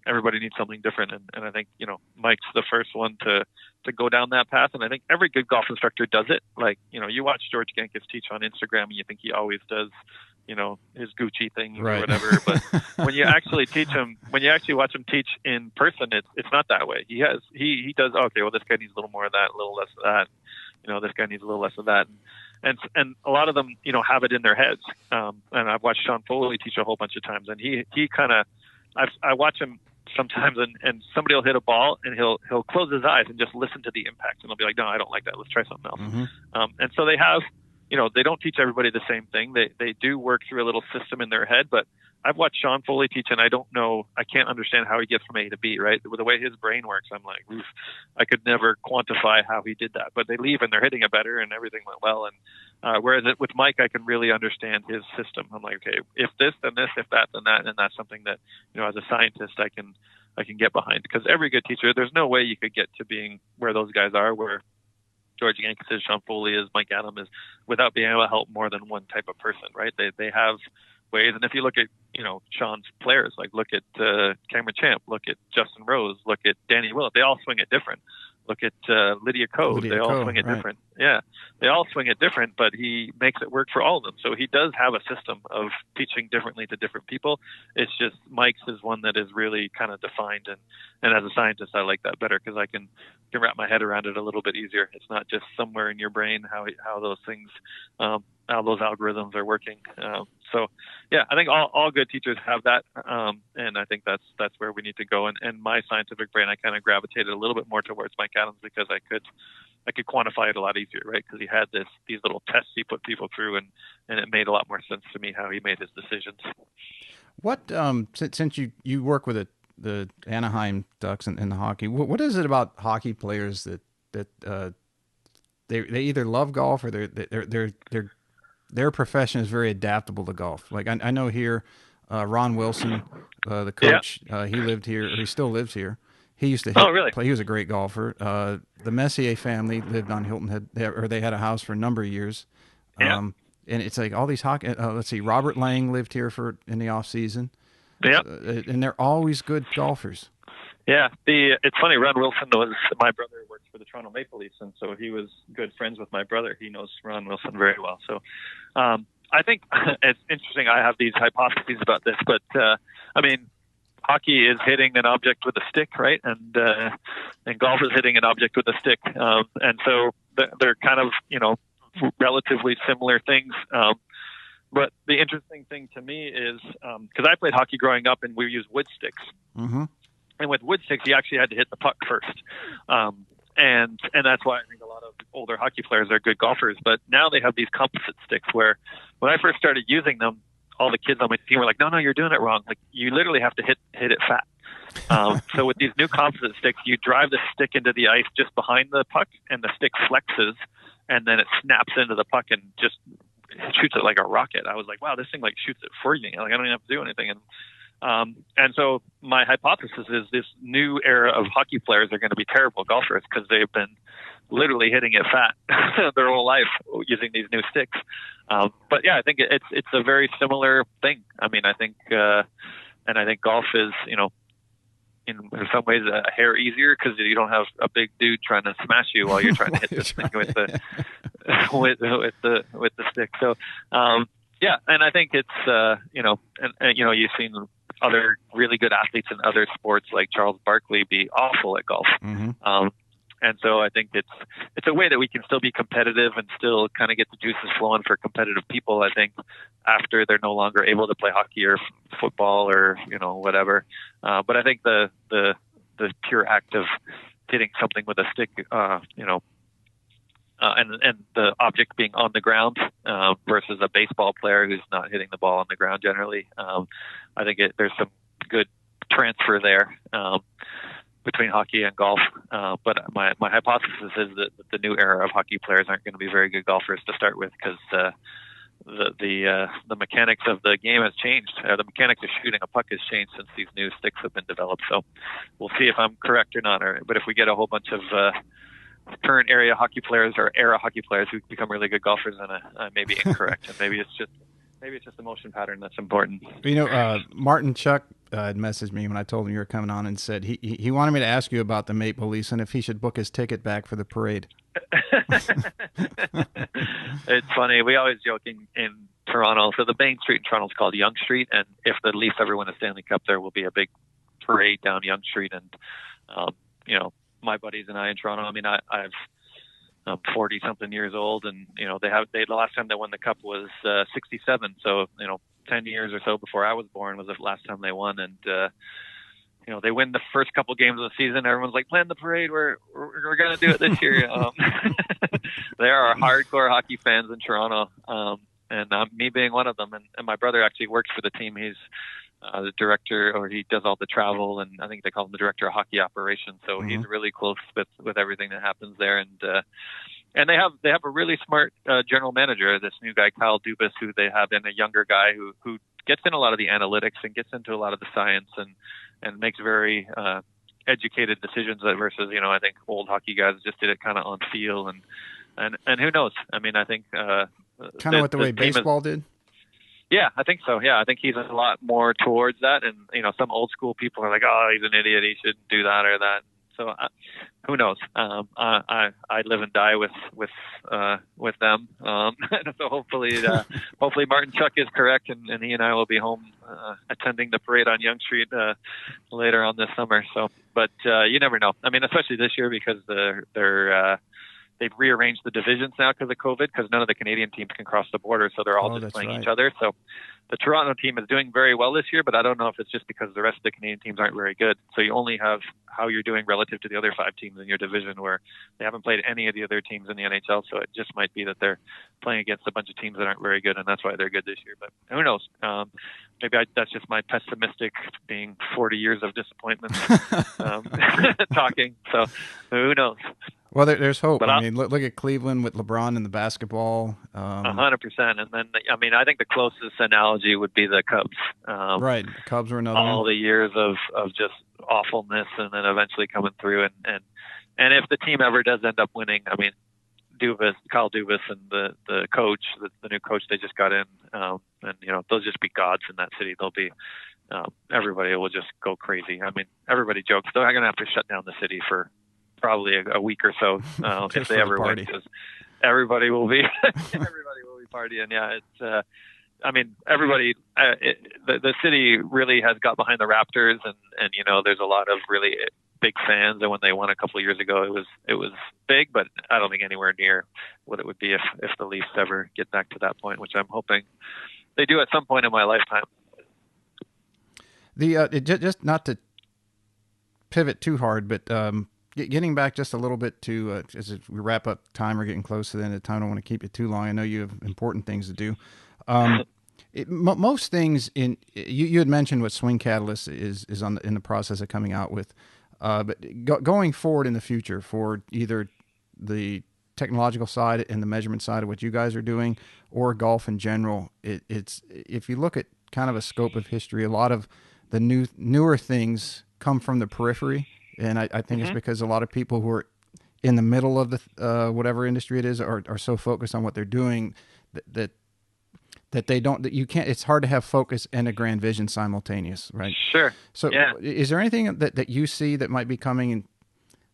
everybody needs something different. And I think, Mike's the first one to go down that path. And I think every good golf instructor does it. Like, you watch George Gankis teach on Instagram and you think he always does, his Gucci thing or whatever. But when you actually watch him teach in person, it's not that way. He does, okay, well, this guy needs a little more of that, a little less of that. This guy needs a little less of that. And a lot of them, have it in their heads. And I've watched Sean Foley teach a whole bunch of times, and he kind of, I watch him sometimes, and somebody will hit a ball and he'll close his eyes and just listen to the impact, and he'll be like, no, I don't like that. Let's try something else. Mm-hmm. And so they have, they don't teach everybody the same thing. They do work through a little system in their head, but I've watched Sean Foley teach, and I can't understand how he gets from A to B, right? With the way his brain works, I'm like, oof, I could never quantify how he did that. But they leave and they're hitting it better, and everything went well. And whereas with Mike, I can really understand his system. I'm like, okay, if this, then this, if that, then that. And that's something that, as a scientist, I can get behind. Because every good teacher, there's no way you could get to being where those guys are, where George Gankis is, Sean Foley is, Mike Adams is, without being able to help more than one type of person, right? They have ways. And if you look at, Sean's players, like look at Cameron Champ, look at Justin Rose, look at Danny Willett, they all swing it different. Look at Lydia Ko. They all swing it different. Yeah, they all swing it different, but he makes it work for all of them. So he does have a system of teaching differently to different people. It's just Mike's is one that is really kind of defined, and as a scientist, I like that better, because I can wrap my head around it a little bit easier. It's not just somewhere in your brain how those things, how those algorithms are working. So yeah, I think all good teachers have that, and I think that's where we need to go. And my scientific brain, I kind of gravitated a little bit more towards Mike Adams, because I could quantify it a lot easier, right? Because he had these little tests he put people through, and it made a lot more sense to me how he made his decisions. What since you work with the Anaheim Ducks and the hockey, what is it about hockey players that they either love golf or their profession is very adaptable to golf? Like I know here, Ron Wilson, the coach, he lived here, or he still lives here. He used to play. He was a great golfer. The Messier family lived on Hilton Head, or they had a house for a number of years. And it's like all these hockey. Let's see, Robert Lang lived here in the off season. Yeah, and they're always good golfers. Yeah, it's funny. Ron Wilson my brother works for the Toronto Maple Leafs, and so he was good friends with my brother. He knows Ron Wilson very well. So I think it's interesting. I have these hypotheses about this, but hockey is hitting an object with a stick, right? And golf is hitting an object with a stick, and so they're kind of relatively similar things. But the interesting thing to me is because I played hockey growing up, and we used wood sticks. Mm-hmm. And with wood sticks, you actually had to hit the puck first. And that's why I think a lot of older hockey players are good golfers. But now they have these composite sticks where when I first started using them, all the kids on my team were like, no, you're doing it wrong. Like, you literally have to hit it fat. So with these new composite sticks, you drive the stick into the ice just behind the puck, and the stick flexes, and then it snaps into the puck and just shoots it like a rocket. I was like, wow, this thing like shoots it for me. Like I don't even have to do anything. And so my hypothesis is this new era of hockey players are going to be terrible golfers because they've been literally hitting it fat their whole life using these new sticks. But yeah, I think it's a very similar thing. I mean, I think golf is, in some ways a hair easier because you don't have a big dude trying to smash you while you're trying to hit this thing with the with the stick. So yeah, and I think it's you've seen other really good athletes in other sports like Charles Barkley be awful at golf. Mm-hmm. And so I think it's a way that we can still be competitive and still kind of get the juices flowing for competitive people. I think after they're no longer able to play hockey or football or whatever. But I think the pure act of hitting something with a stick, and the object being on the ground versus a baseball player who's not hitting the ball on the ground generally. I think there's some good transfer there. Between hockey and golf, but my hypothesis is that the new era of hockey players aren't going to be very good golfers to start with because the mechanics of the game has changed. The mechanics of shooting a puck has changed since these new sticks have been developed. So we'll see if I'm correct or not. But if we get a whole bunch of current era hockey players who become really good golfers, then I may be incorrect, and maybe it's just a motion pattern that's important. Martin Chuck had messaged me when I told him you were coming on and said he wanted me to ask you about the Maple Leafs and if he should book his ticket back for the parade. It's funny. We always joke in Toronto. So the main street in Toronto is called Yonge Street, and if the Leafs ever win a Stanley Cup, there will be a big parade down Yonge Street. And my buddies and I in Toronto. I mean, I'm 40 something years old, and the last time they won the cup was 67. So 10 years or so before I was born was the last time they won, and they win the first couple games of the season. Everyone's like, plan the parade. We're going to do it this year. There are hardcore hockey fans in Toronto, and me being one of them. And my brother actually works for the team. He's the director, or he does all the travel, and I think they call him the director of hockey operations. So Mm-hmm. he's really close with everything that happens there. And they have a really smart general manager, this new guy, Kyle Dubas, who they have, and a younger guy who gets in a lot of the analytics and gets into a lot of the science and makes very educated decisions versus, I think old hockey guys just did it kind of on feel and who knows? I mean, I think kind of what the way baseball did. Yeah, I think so. Yeah, I think he's a lot more towards that. And, some old school people are like, oh, he's an idiot. He shouldn't do that or that. So who knows? I live and die with them. So hopefully Martin Chuck is correct, and he and I will be home attending the parade on Yonge Street later on this summer. So, but you never know. I mean, especially this year because they've rearranged the divisions now because of COVID, because none of the Canadian teams can cross the border, so they're all just playing each other. So the Toronto team is doing very well this year, but I don't know if it's just because the rest of the Canadian teams aren't very good. So you only have how you're doing relative to the other 5 teams in your division, where they haven't played any of the other teams in the NHL. So it just might be that they're playing against a bunch of teams that aren't very good, and that's why they're good this year. But who knows? Maybe that's just my pessimistic, being 40 years of disappointment talking. So who knows? Well, there's hope. But I mean, look at Cleveland with LeBron and the basketball. 100%. And then, I think the closest analogy would be the Cubs. Right. The Cubs were another all one. the years of just awfulness, and then eventually coming through. And if the team ever does end up winning, I mean, Kyle Dubas and the coach, the new coach they just got in, and they'll just be gods in that city. They'll be everybody will just go crazy. I mean, everybody jokes they're going to have to shut down the city for probably a week or so if they ever win, because everybody will be partying. Yeah, it's everybody. The city really has got behind the Raptors, and there's a lot of really big fans. And when they won a couple of years ago, it was big, but I don't think anywhere near what it would be if the Leafs ever get back to that point, which I'm hoping they do at some point in my lifetime. Just not to pivot too hard, but getting back just a little bit to as we wrap up time, we're getting close to the end of the time. I don't want to keep you too long. I know you have important things to do. Most things in you had mentioned what Swing Catalyst is in the process of coming out with, but going forward in the future for either the technological side and the measurement side of what you guys are doing, or golf in general, it's if you look at kind of a scope of history, a lot of the newer things come from the periphery, and I think it's because a lot of people who are in the middle of the whatever industry it is are so focused on what they're doing that they don't, that you can't, it's hard to have focus and a grand vision simultaneous, right? Sure. So is there anything that you see that might be coming in?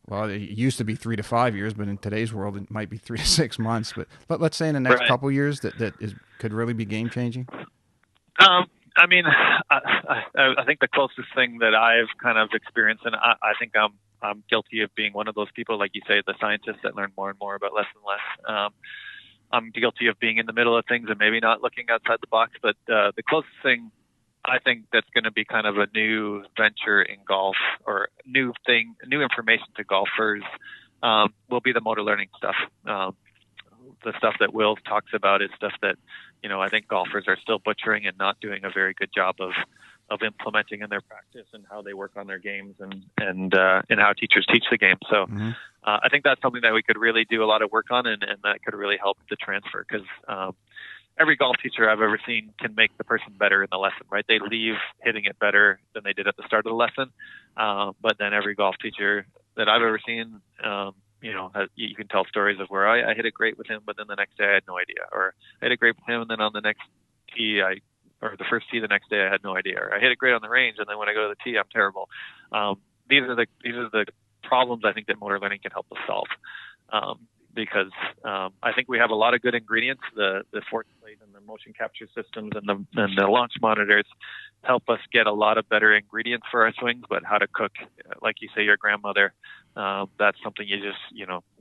Well, it used to be 3 to 5 years, but in today's world, it might be 3 to 6 months. But let's say in the next couple of years could really be game changing. I mean, I think the closest thing that I've kind of experienced, and I think I'm guilty of being one of those people, like you say, the scientists that learn more and more about less and less. I'm guilty of being in the middle of things and maybe not looking outside the box. But the closest thing I think that's going to be kind of a new venture in golf, or new information to golfers, will be the motor learning stuff. The stuff that Will talks about is stuff that, I think golfers are still butchering and not doing a very good job of implementing in their practice, and how they work on their games, and how teachers teach the game. So I think that's something that we could really do a lot of work on, and that could really help the transfer, because every golf teacher I've ever seen can make the person better in the lesson, right? They leave hitting it better than they did at the start of the lesson. But then every golf teacher that I've ever seen, you can tell stories of where I hit it great with him, but then the next day I had no idea, or I hit it great with him, and then on the next tee or the first tee the next day I had no idea, or I hit it great on the range, and then when I go to the tee I'm terrible. These are the problems I think that motor learning can help us solve, because I think we have a lot of good ingredients. The force plate and the motion capture systems and the launch monitors help us get a lot of better ingredients for our swings, but how to cook, like you say, your grandmother, that's something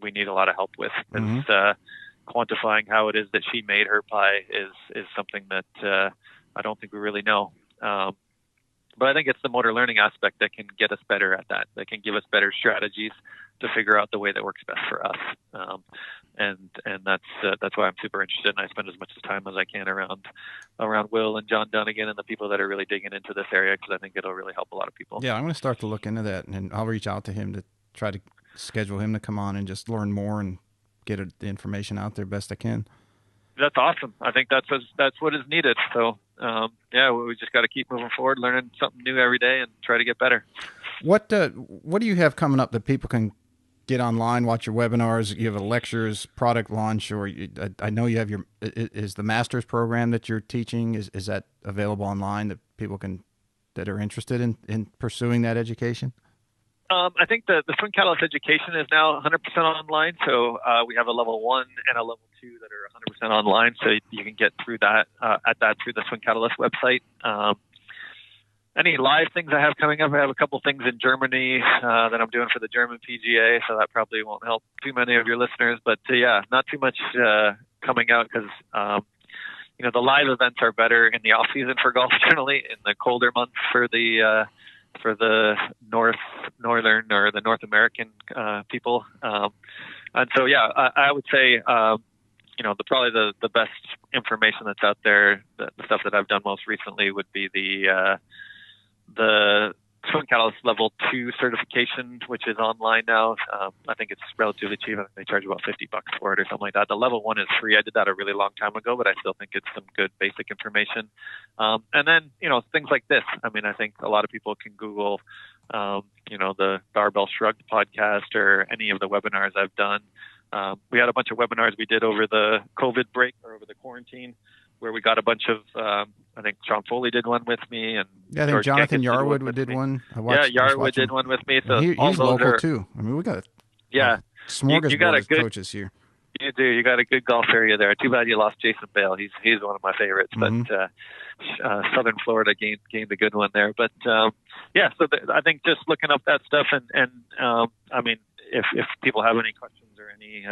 we need a lot of help with. Quantifying how it is that she made her pie is something that I don't think we really know. But I think it's the motor learning aspect that can get us better at that can give us better strategies to figure out the way that works best for us. And that's why I'm super interested, and I spend as much time as I can around Will and John Dunnigan and the people that are really digging into this area, because I think it'll really help a lot of people. Yeah, I'm going to start to look into that, and I'll reach out to him to try to schedule him to come on and just learn more and get the information out there best I can. That's awesome. I think that's what is needed. So, we just got to keep moving forward, learning something new every day, and try to get better. What do you have coming up that people can get online, watch your webinars? You have a lectures, product launch, or I know you have is the master's program that you're teaching, is that available online that people that are interested in pursuing that education? I think the Swing Catalyst education is now 100% online. So we have a level 1 and a level 2 that are 100% online. So you can get through that through the Swing Catalyst website. Any live things I have coming up, I have a couple things in Germany that I'm doing for the German PGA. So that probably won't help too many of your listeners. But not too much coming out, because the live events are better in the off season for golf generally, in the colder months for the northern or the North American people. And so, I would say, probably the best information that's out there, the stuff that I've done most recently would be the Swing Catalyst Level 2 certification, which is online now. I think it's relatively cheap. I think they charge about $50 for it or something like that. The Level 1 is free. I did that a really long time ago, but I still think it's some good basic information. And then, things like this. I mean, I think a lot of people can Google, the Barbell Shrugged podcast or any of the webinars I've done. We had a bunch of webinars we did over the COVID break, or over the quarantine, where we got a bunch of, I think Sean Foley did one with me, and I think Jonathan Yarwood did one. Yarwood did one with me. So he's local too. I mean, we got smorgasbord of coaches here. You do. You got a good golf area there. Too bad you lost Jason Bale. He's one of my favorites. Mm-hmm. But Southern Florida gained a good one there. But So I think just looking up that stuff, and I mean, if people have any questions or any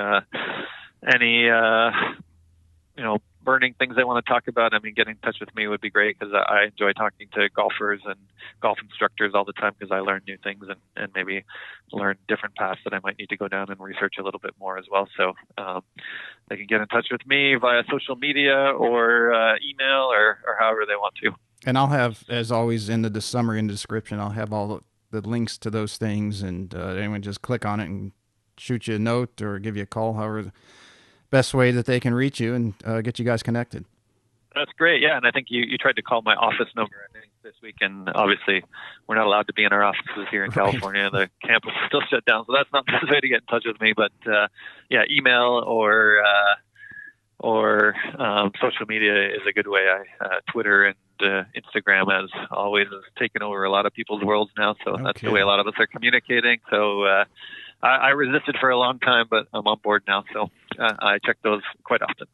burning things they want to talk about, I mean, get in touch with me would be great, because I enjoy talking to golfers and golf instructors all the time, because I learn new things and maybe learn different paths that I might need to go down and research a little bit more as well. So they can get in touch with me via social media or email or however they want to. And I'll have, as always, in the summary and description, I'll have all the links to those things, and anyone just click on it and shoot you a note or give you a call, however best way that they can reach you and get you guys connected. That's great. Yeah. And I think you tried to call my office number, I think, this week. And obviously we're not allowed to be in our offices here in California. The campus is still shut down. So that's not the way to get in touch with me. But yeah, email or social media is a good way. Twitter and Instagram, as always, has taken over a lot of people's worlds now. So that's the way a lot of us are communicating. So I resisted for a long time, but I'm on board now. So I check those quite often.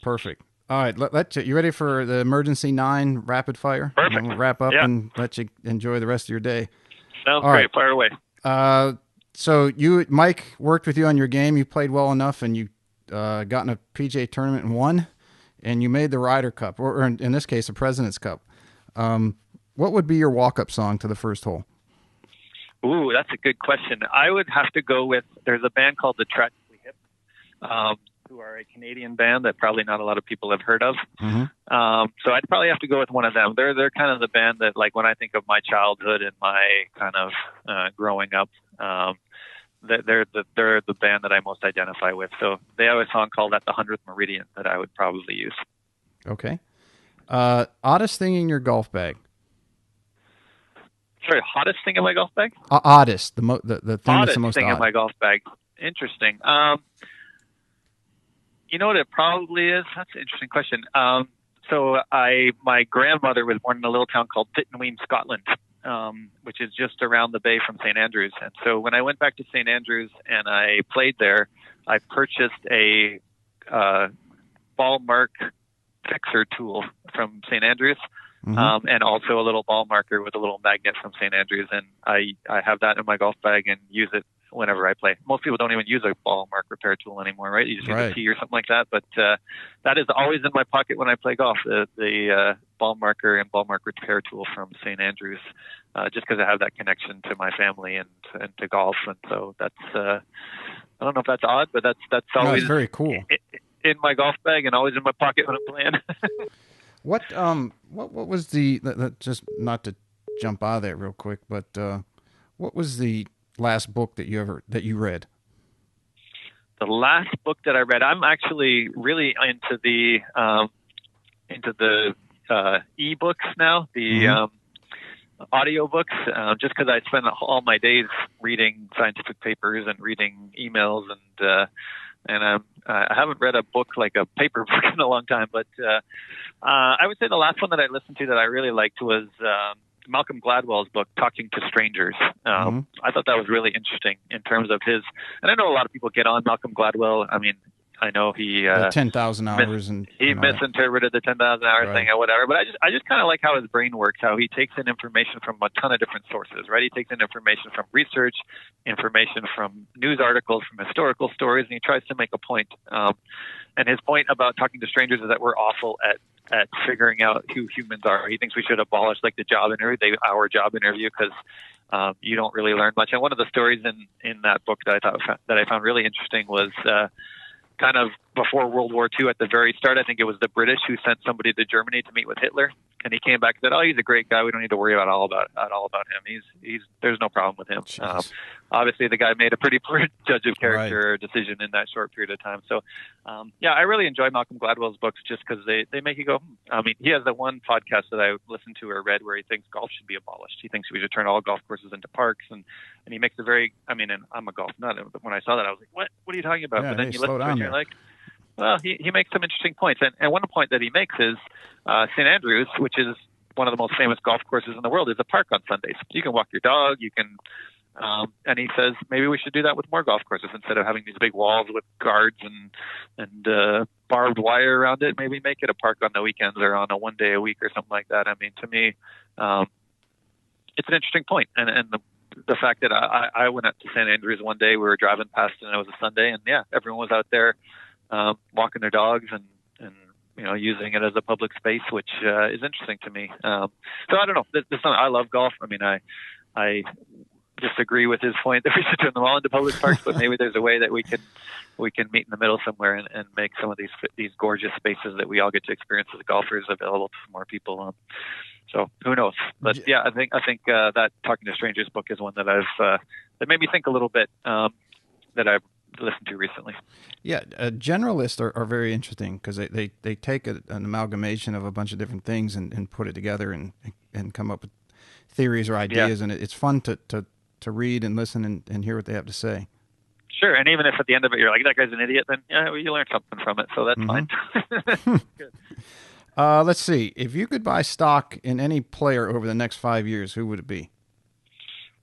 Perfect. All right. You ready for the Emergency 9 rapid fire? Perfect. And we'll wrap up and let you enjoy the rest of your day. Sounds great. Fire away. So Mike worked with you on your game. You played well enough, and you got in a PGA tournament and won, and you made the Ryder Cup, or in this case, the President's Cup. What would be your walk-up song to the first hole? Ooh, that's a good question. I would have to go with, there's a band called the Tragically Hip, who are a Canadian band that probably not a lot of people have heard of. Mm-hmm. So I'd probably have to go with one of them. They're kind of the band that, like, when I think of my childhood and my kind of growing up, they're the band that I most identify with. So they have a song called At the 100th Meridian that I would probably use. Okay. Oddest thing in your golf bag? Sorry, hottest thing in my golf bag? Oddest, the thing that's the most thing odd. In my golf bag. Interesting. You know what it probably is? That's an interesting question. So my grandmother was born in a little town called Pittenweem, Scotland, which is just around the bay from St. Andrews. And so when I went back to St. Andrews and I played there, I purchased a ball mark fixer tool from St. Andrews. Mm-hmm. And also a little ball marker with a little magnet from St. Andrews. And I have that in my golf bag and use it whenever I play. Most people don't even use a ball mark repair tool anymore, right? You just use a tee or something like that. But that is always in my pocket when I play golf, the ball marker and ball mark repair tool from St. Andrews, just because I have that connection to my family and to golf. And so that's, I don't know if that's odd, but that's always very cool in my golf bag and always in my pocket when I'm playing. What was just not to jump out of that real quick, but what was the last book that you read? The last book that I read, I'm actually really into the e-books now, the audiobooks, just because I spend all my days reading scientific papers and reading emails, and I haven't read a book like a paper book in a long time, but I would say the last one that I listened to that I really liked was Malcolm Gladwell's book, Talking to Strangers. I thought that was really interesting in terms of his, and I know a lot of people get on Malcolm Gladwell. I mean, I know he 10,000 hours he misinterpreted the 10,000 hour thing or whatever. But I just kind of like how his brain works. How he takes in information from a ton of different sources. Right? He takes in information from research, information from news articles, from historical stories, and he tries to make a point. And his point about talking to strangers is that we're awful at figuring out who humans are. He thinks we should abolish like the job interview, our job interview, because you don't really learn much. And one of the stories in that book that I found really interesting was kind of before World War II at the very start. I think it was the British who sent somebody to Germany to meet with Hitler, and he came back and said, "Oh, he's a great guy. We don't need to worry about all about him. There's no problem with him." Obviously, the guy made a pretty poor judge of character decision in that short period of time. So, I really enjoy Malcolm Gladwell's books just because they make you go. I mean, he has the one podcast that I listened to or read where he thinks golf should be abolished. He thinks we should turn all golf courses into parks, and he makes a very. I mean, and I'm a golf nut. When I saw that, I was like, "What? What are you talking about?" Yeah, but then you listen to it, and you're there. like, well, he makes some interesting points. And one point that he makes is St. Andrews, which is one of the most famous golf courses in the world, is a park on Sundays. You can walk your dog. You can, and he says maybe we should do that with more golf courses instead of having these big walls with guards and barbed wire around it. Maybe make it a park on the weekends or on a one day a week or something like that. I mean, to me, it's an interesting point. And the fact that I went up to St. Andrews one day, we were driving past and it was a Sunday, and yeah, everyone was out there walking their dogs and using it as a public space, which is interesting to me. So I don't know. I love golf. I mean, I disagree with his point that we should turn them all into public parks, but maybe there's a way that we can meet in the middle somewhere and make some of these gorgeous spaces that we all get to experience as golfers available to more people. So who knows? But yeah, I think that Talking to Strangers book is one that that made me think a little bit, that I've listened to recently. Yeah, generalists are very interesting because they take an amalgamation of a bunch of different things and put it together and come up with theories or ideas, and it's fun to read and listen and hear what they have to say. Sure, and even if at the end of it you're like, that guy's an idiot, then you learn something from it, so that's fine. Good. Let's see. If you could buy stock in any player over the next 5 years, who would it be?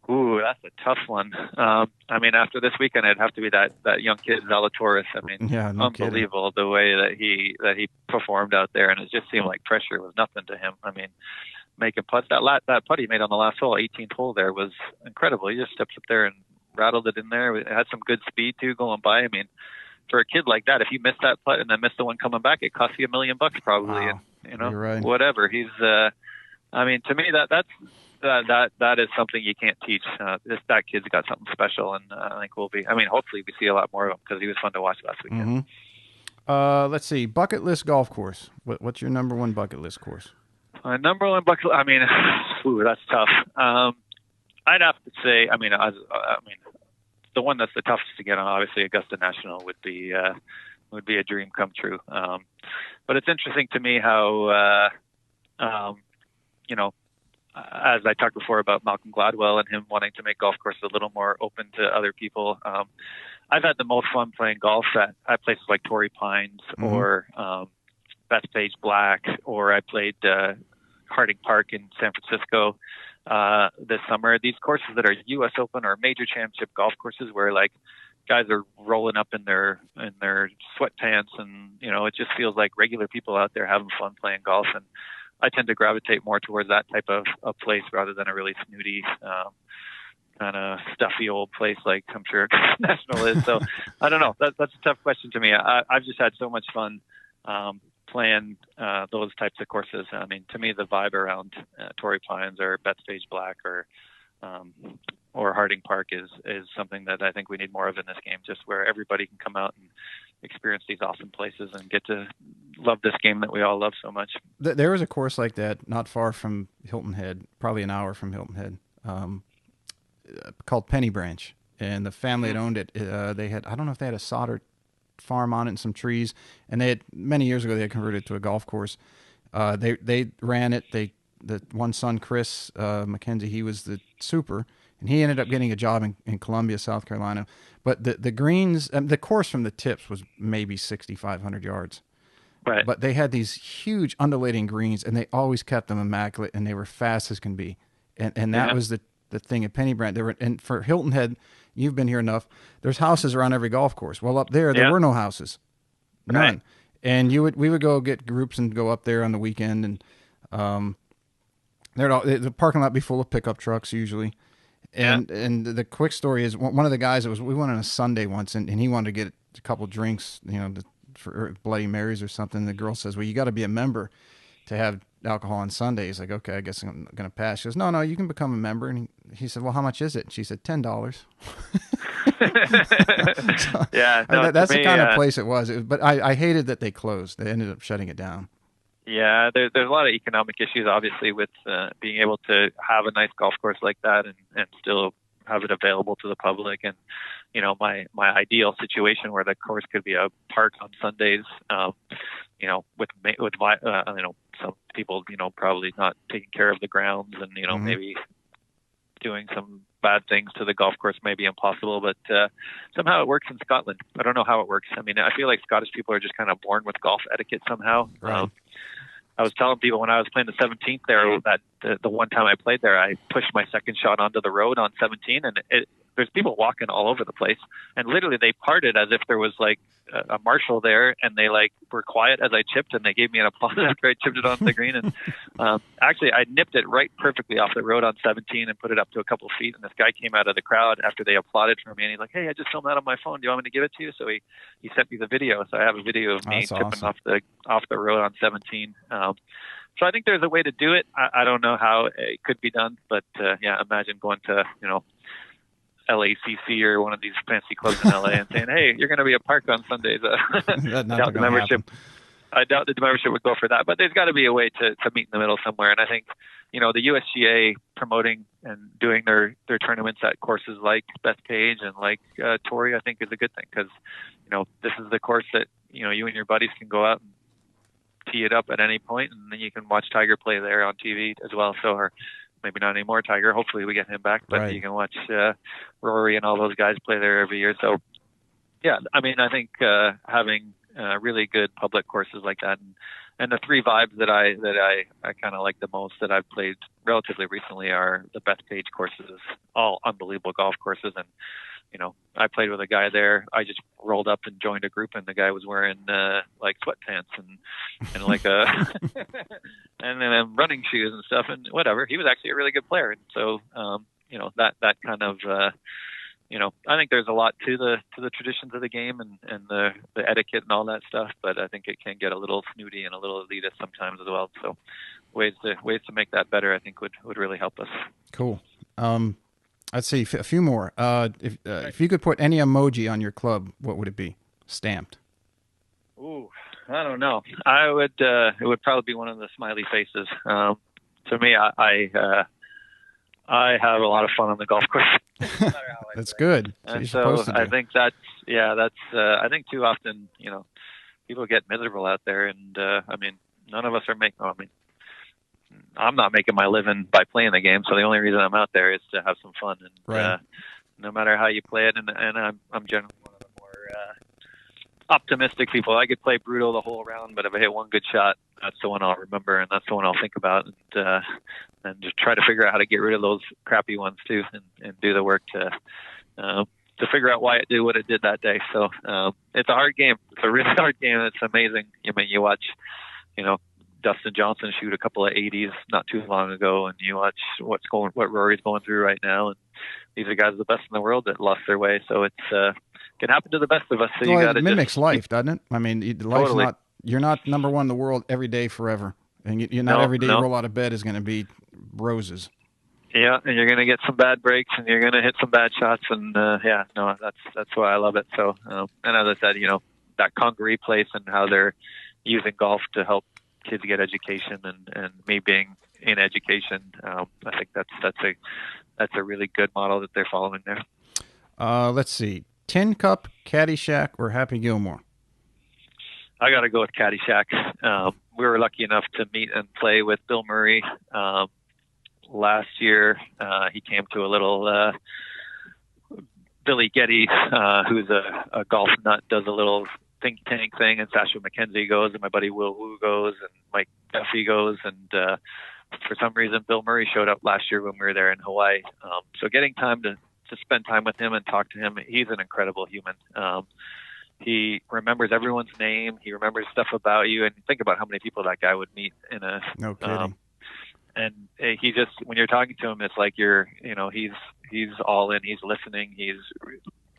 Ooh, that's a tough one. I mean, after this weekend, it'd have to be that young kid Zalatoris. I mean, unbelievable the way that he performed out there, and it just seemed like pressure was nothing to him. I mean, making putts, that putt he made on the last hole, 18th hole, there was incredible. He just steps up there and rattled it in there. It had some good speed too going by. I mean, for a kid like that, if you miss that putt and then miss the one coming back, it costs you $1 million probably. Wow. And, You're right. Whatever. He's, I mean, to me, that is something you can't teach. That kid's got something special, and I think hopefully we see a lot more of him because he was fun to watch last weekend. Mm-hmm. Let's see, bucket list golf course. What's your number one bucket list course? Number one bucket. I mean, that's tough. I'd have to say, the one that's the toughest to get on, obviously Augusta National would be a dream come true. But it's interesting to me how, as I talked before about Malcolm Gladwell and him wanting to make golf courses a little more open to other people. I've had the most fun playing golf at places like Torrey Pines or Bethpage Black, or I played Harding Park in San Francisco this summer. These courses that are U.S. Open or major championship golf courses where like guys are rolling up in their sweatpants, and it just feels like regular people out there having fun playing golf. And I tend to gravitate more towards that type of place rather than a really snooty, kind of stuffy old place like I'm sure National is. So I don't know. That's a tough question to me. I've just had so much fun playing those types of courses. I mean, to me, the vibe around Torrey Pines or Bethpage Black or Harding Park is something that I think we need more of in this game, just where everybody can come out and experience these awesome places and get to love this game that we all love so much. There was a course like that not far from Hilton Head, probably an hour from Hilton Head, called Penny Branch, and the family that owned it, they had, I don't know if they had a solder farm on it and some trees, and they had, many years ago, they had converted it to a golf course. They ran it. The one son, Chris McKenzie, he was the super, and he ended up getting a job in Columbia, South Carolina. But the greens, the course from the tips was maybe 6,500 yards. Right. But they had these huge undulating greens, and they always kept them immaculate, and they were fast as can be. And that was the thing at Penny Branch. And for Hilton Head, you've been here enough, there's houses around every golf course. Well, up there were no houses. None. Right. And we would go get groups and go up there on the weekend, and the parking lot would be full of pickup trucks usually. And the quick story is one of the guys we went on a Sunday once, and he wanted to get a couple drinks, for Bloody Marys or something. The girl says, well, you got to be a member to have alcohol on Sunday. He's like, okay, I guess I'm going to pass. She goes, no, you can become a member. And he said, well, how much is it? And she said, $10. So, yeah. That's the kind of place it was. But I hated that they closed. They ended up shutting it down. Yeah, there's a lot of economic issues, obviously, with being able to have a nice golf course like that and still have it available to the public. And, my ideal situation where the course could be a park on Sundays, with some people, probably not taking care of the grounds and, maybe doing some bad things to the golf course may be impossible, but somehow it works in Scotland. I don't know how it works. I mean, I feel like Scottish people are just kind of born with golf etiquette somehow. Right. I was telling people when I was playing the 17th there that the one time I played there, I pushed my second shot onto the road on 17, and there's people walking all over the place, and literally they parted as if there was like a marshal there, and they like were quiet as I chipped, and they gave me an applause after I chipped it onto the green. And actually, I nipped it right perfectly off the road on 17 and put it up to a couple of feet. And this guy came out of the crowd after they applauded for me, and he's like, "Hey, I just filmed that on my phone. Do you want me to give it to you?" So he sent me the video. So I have a video of me chipping off the road on 17. So I think there's a way to do it. I don't know how it could be done, but yeah, imagine going to LACC or one of these fancy clubs in LA and saying, "Hey, you're going to be a park on Sundays." That's not the membership. I doubt the membership would go for that, but there's got to be a way to meet in the middle somewhere. And I think, the USGA promoting and doing their tournaments at courses like Bethpage and like Torrey, I think is a good thing, because, this is the course that, you and your buddies can go out and tee it up at any point, and then you can watch Tiger play there on TV as well. So, or maybe not anymore Tiger. Hopefully we get him back, but right. You can watch Rory and all those guys play there every year. So, yeah, I mean, I think having really good public courses like that, and the three vibes that I kind of like the most that I've played relatively recently are the Bethpage courses, all unbelievable golf courses. And, I played with a guy there. I just rolled up and joined a group, and the guy was wearing like sweatpants and like and then running shoes and stuff and whatever. He was actually a really good player. And so, that kind of, I think there's a lot to the traditions of the game and the etiquette and all that stuff, but I think it can get a little snooty and a little elitist sometimes as well. So ways to make that better, I think would really help us. Cool. Let's see a few more. If you could put any emoji on your club, what would it be? Stamped. Ooh, I don't know. I would. It would probably be one of the smiley faces. To me, I have a lot of fun on the golf course. That's good. And so I think that's. I think too often, people get miserable out there, and I mean, none of us are making. I'm not making my living by playing the game, so the only reason I'm out there is to have some fun. And right. No matter how you play it, and I'm generally one of the more optimistic people. I could play brutal the whole round, but if I hit one good shot, that's the one I'll remember, and that's the one I'll think about, and just try to figure out how to get rid of those crappy ones too, and do the work to figure out why it did what it did that day. So it's a hard game. It's a really hard game. It's amazing. You watch, Dustin Johnson shoot a couple of 80s not too long ago, and you watch what Rory's going through right now, and these are guys the best in the world that lost their way. So it's can happen to the best of us. So well, it mimics life, doesn't it? I mean, life's totally. You're not number one in the world every day forever, and you're not every day you roll out of bed is going to be roses. Yeah, and you're going to get some bad breaks, and you're going to hit some bad shots, and that's why I love it. So, and as I said, that Congaree place and how they're using golf to help kids get education, and me being in education, I think that's a really good model that they're following there. Let's see, Tin Cup, Caddyshack, or Happy Gilmore? I got to go with Caddyshack. We were lucky enough to meet and play with Bill Murray last year. He came to a little Billy Getty, who's a golf nut, does a little think tank thing, and Sasha McKenzie goes, and my buddy Will Wu goes, and Mike Duffy goes, and for some reason Bill Murray showed up last year when we were there in Hawaii. So getting time to spend time with him and talk to him, he's an incredible human. He remembers everyone's name. He remembers stuff about you, and think about how many people that guy would meet in a. No kidding. And he just, when you're talking to him, it's like he's all in. He's listening. He's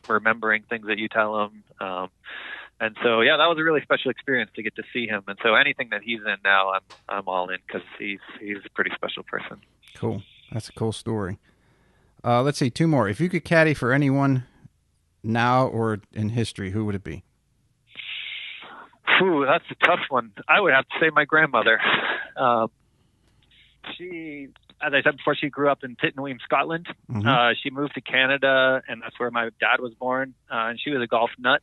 remembering things that you tell him. And so, yeah, that was a really special experience to get to see him. And so anything that he's in now, I'm all in, because he's a pretty special person. Cool. That's a cool story. Let's see, two more. If you could caddy for anyone now or in history, who would it be? Ooh, that's a tough one. I would have to say my grandmother. She, as I said before, she grew up in Pittenweem, Scotland. Mm-hmm. She moved to Canada, and that's where my dad was born. And she was a golf nut.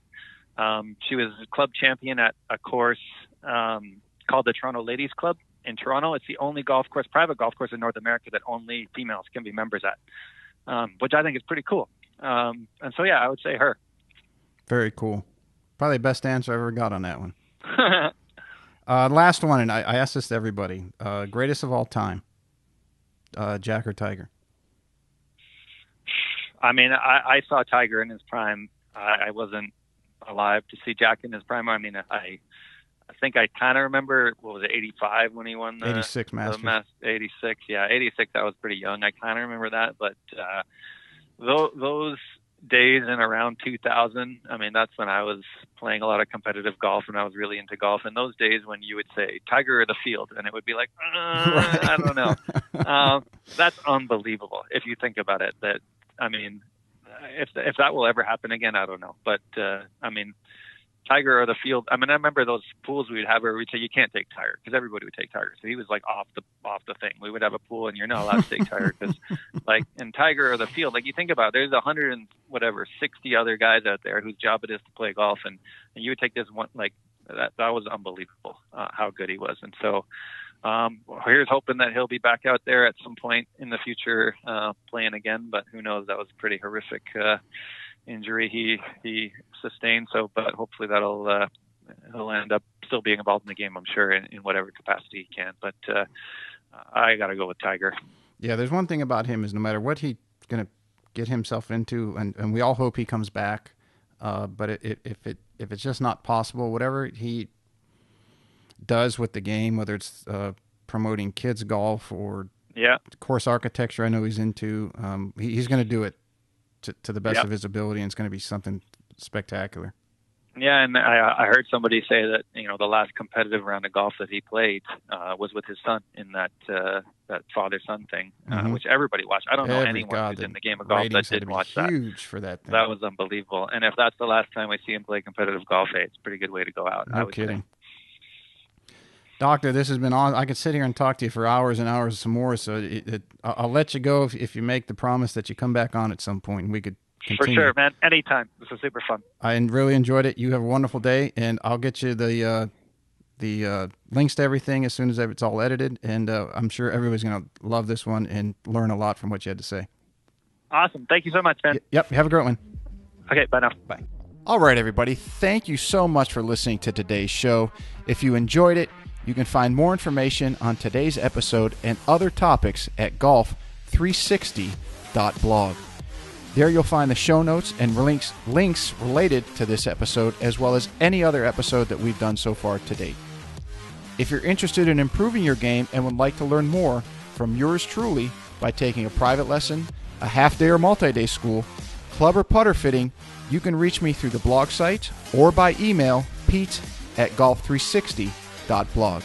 She was club champion at a course called the Toronto Ladies Club in Toronto. It's the only private golf course in North America that only females can be members at, which I think is pretty cool. And so, yeah, I would say her. Very cool. Probably the best answer I ever got on that one. Last one, and I ask this to everybody. Greatest of all time. Jack or Tiger? I mean, I saw Tiger in his prime. I wasn't alive to see Jack in his prime. I mean, I think I kind of remember, what was it, 85 when he won the 86 Masters. 86, yeah, 86. I was pretty young. I kind of remember that, but those days in around 2000, I mean, that's when I was playing a lot of competitive golf and I was really into golf. And those days when you would say Tiger or the field, and it would be like, Right. I don't know. That's unbelievable if you think about it. That, I mean, if that will ever happen again, I don't know. But I mean, Tiger or the field. I mean, I remember those pools we'd have where we'd say you can't take Tiger because everybody would take Tiger. So he was like off the thing. We would have a pool and you're not allowed to take Tiger because, like, in Tiger or the field, like you think about it, there's 160 other guys out there whose job it is to play golf, and you would take this one. Like that was unbelievable how good he was. And so here's hoping that he'll be back out there at some point in the future playing again. But who knows? That was a pretty horrific injury he sustained. So, but hopefully he'll end up still being involved in the game, I'm sure, in whatever capacity he can. But I got to go with Tiger. Yeah, there's one thing about him is no matter what he's going to get himself into, and we all hope he comes back, but if it's just not possible, whatever he does with the game, whether it's promoting kids golf or course architecture, I know he's into, he's going to do it to the best of his ability, and it's going to be something spectacular. Yeah, and I heard somebody say that the last competitive round of golf that he played was with his son in that father-son thing, which everybody watched. I don't know anyone who's in the game of golf that didn't watch that. Huge for that thing. That was unbelievable. And if that's the last time we see him play competitive golf, it's a pretty good way to go out. No kidding. Doctor, this has been on. I could sit here and talk to you for hours and hours some more. So I'll let you go if you make the promise that you come back on at some point and we could continue. For sure, man. Anytime. This was super fun. I really enjoyed it. You have a wonderful day, and I'll get you the links to everything as soon as it's all edited. And I'm sure everybody's going to love this one and learn a lot from what you had to say. Awesome. Thank you so much, man. Yep. Have a great one. Okay. Bye now. Bye. All right, everybody. Thank you so much for listening to today's show. If you enjoyed it, you can find more information on today's episode and other topics at golf360.blog. There you'll find the show notes and links related to this episode, as well as any other episode that we've done so far to date. If you're interested in improving your game and would like to learn more from yours truly by taking a private lesson, a half-day or multi-day school, club or putter fitting, you can reach me through the blog site or by email, pete@golf360.blog.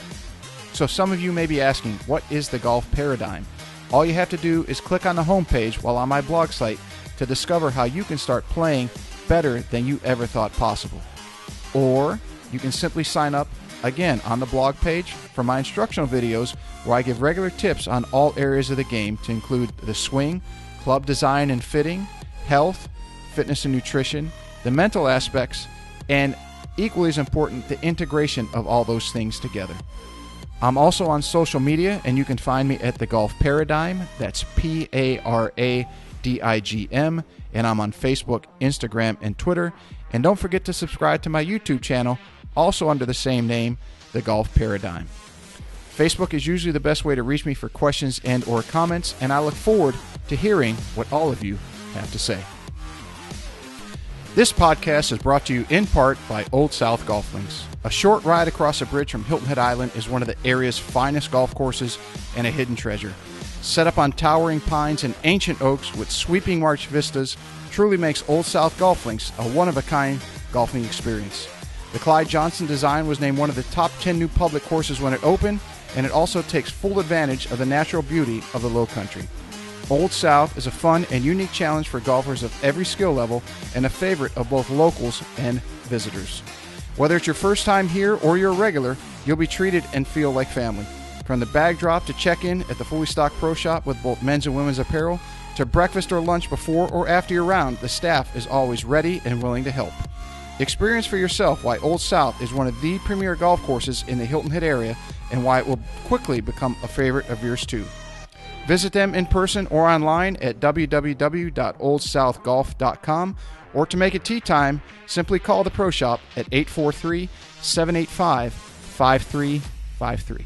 So some of you may be asking, what is the golf paradigm? All you have to do is click on the homepage while on my blog site to discover how you can start playing better than you ever thought possible. Or you can simply sign up, again, on the blog page for my instructional videos where I give regular tips on all areas of the game to include the swing, club design and fitting, health, fitness and nutrition, the mental aspects, and equally as important, the integration of all those things together. I'm also on social media, and you can find me at The Golf Paradigm. That's PARADIGM. And I'm on Facebook, Instagram, and Twitter. And don't forget to subscribe to my YouTube channel, also under the same name, The Golf Paradigm. Facebook is usually the best way to reach me for questions and or comments, and I look forward to hearing what all of you have to say. This podcast is brought to you in part by Old South Golf Links. A short ride across a bridge from Hilton Head Island is one of the area's finest golf courses and a hidden treasure. Set up on towering pines and ancient oaks with sweeping marsh vistas, truly makes Old South Golf Links a one-of-a-kind golfing experience. The Clyde Johnson design was named one of the top 10 new public courses when it opened, and it also takes full advantage of the natural beauty of the Low Country. Old South is a fun and unique challenge for golfers of every skill level and a favorite of both locals and visitors. Whether it's your first time here or you're a regular, you'll be treated and feel like family. From the bag drop to check-in at the fully stocked pro shop with both men's and women's apparel, to breakfast or lunch before or after your round, the staff is always ready and willing to help. Experience for yourself why Old South is one of the premier golf courses in the Hilton Head area and why it will quickly become a favorite of yours too. Visit them in person or online at www.oldsouthgolf.com, or to make it tee time, simply call the Pro Shop at 843-785-5353.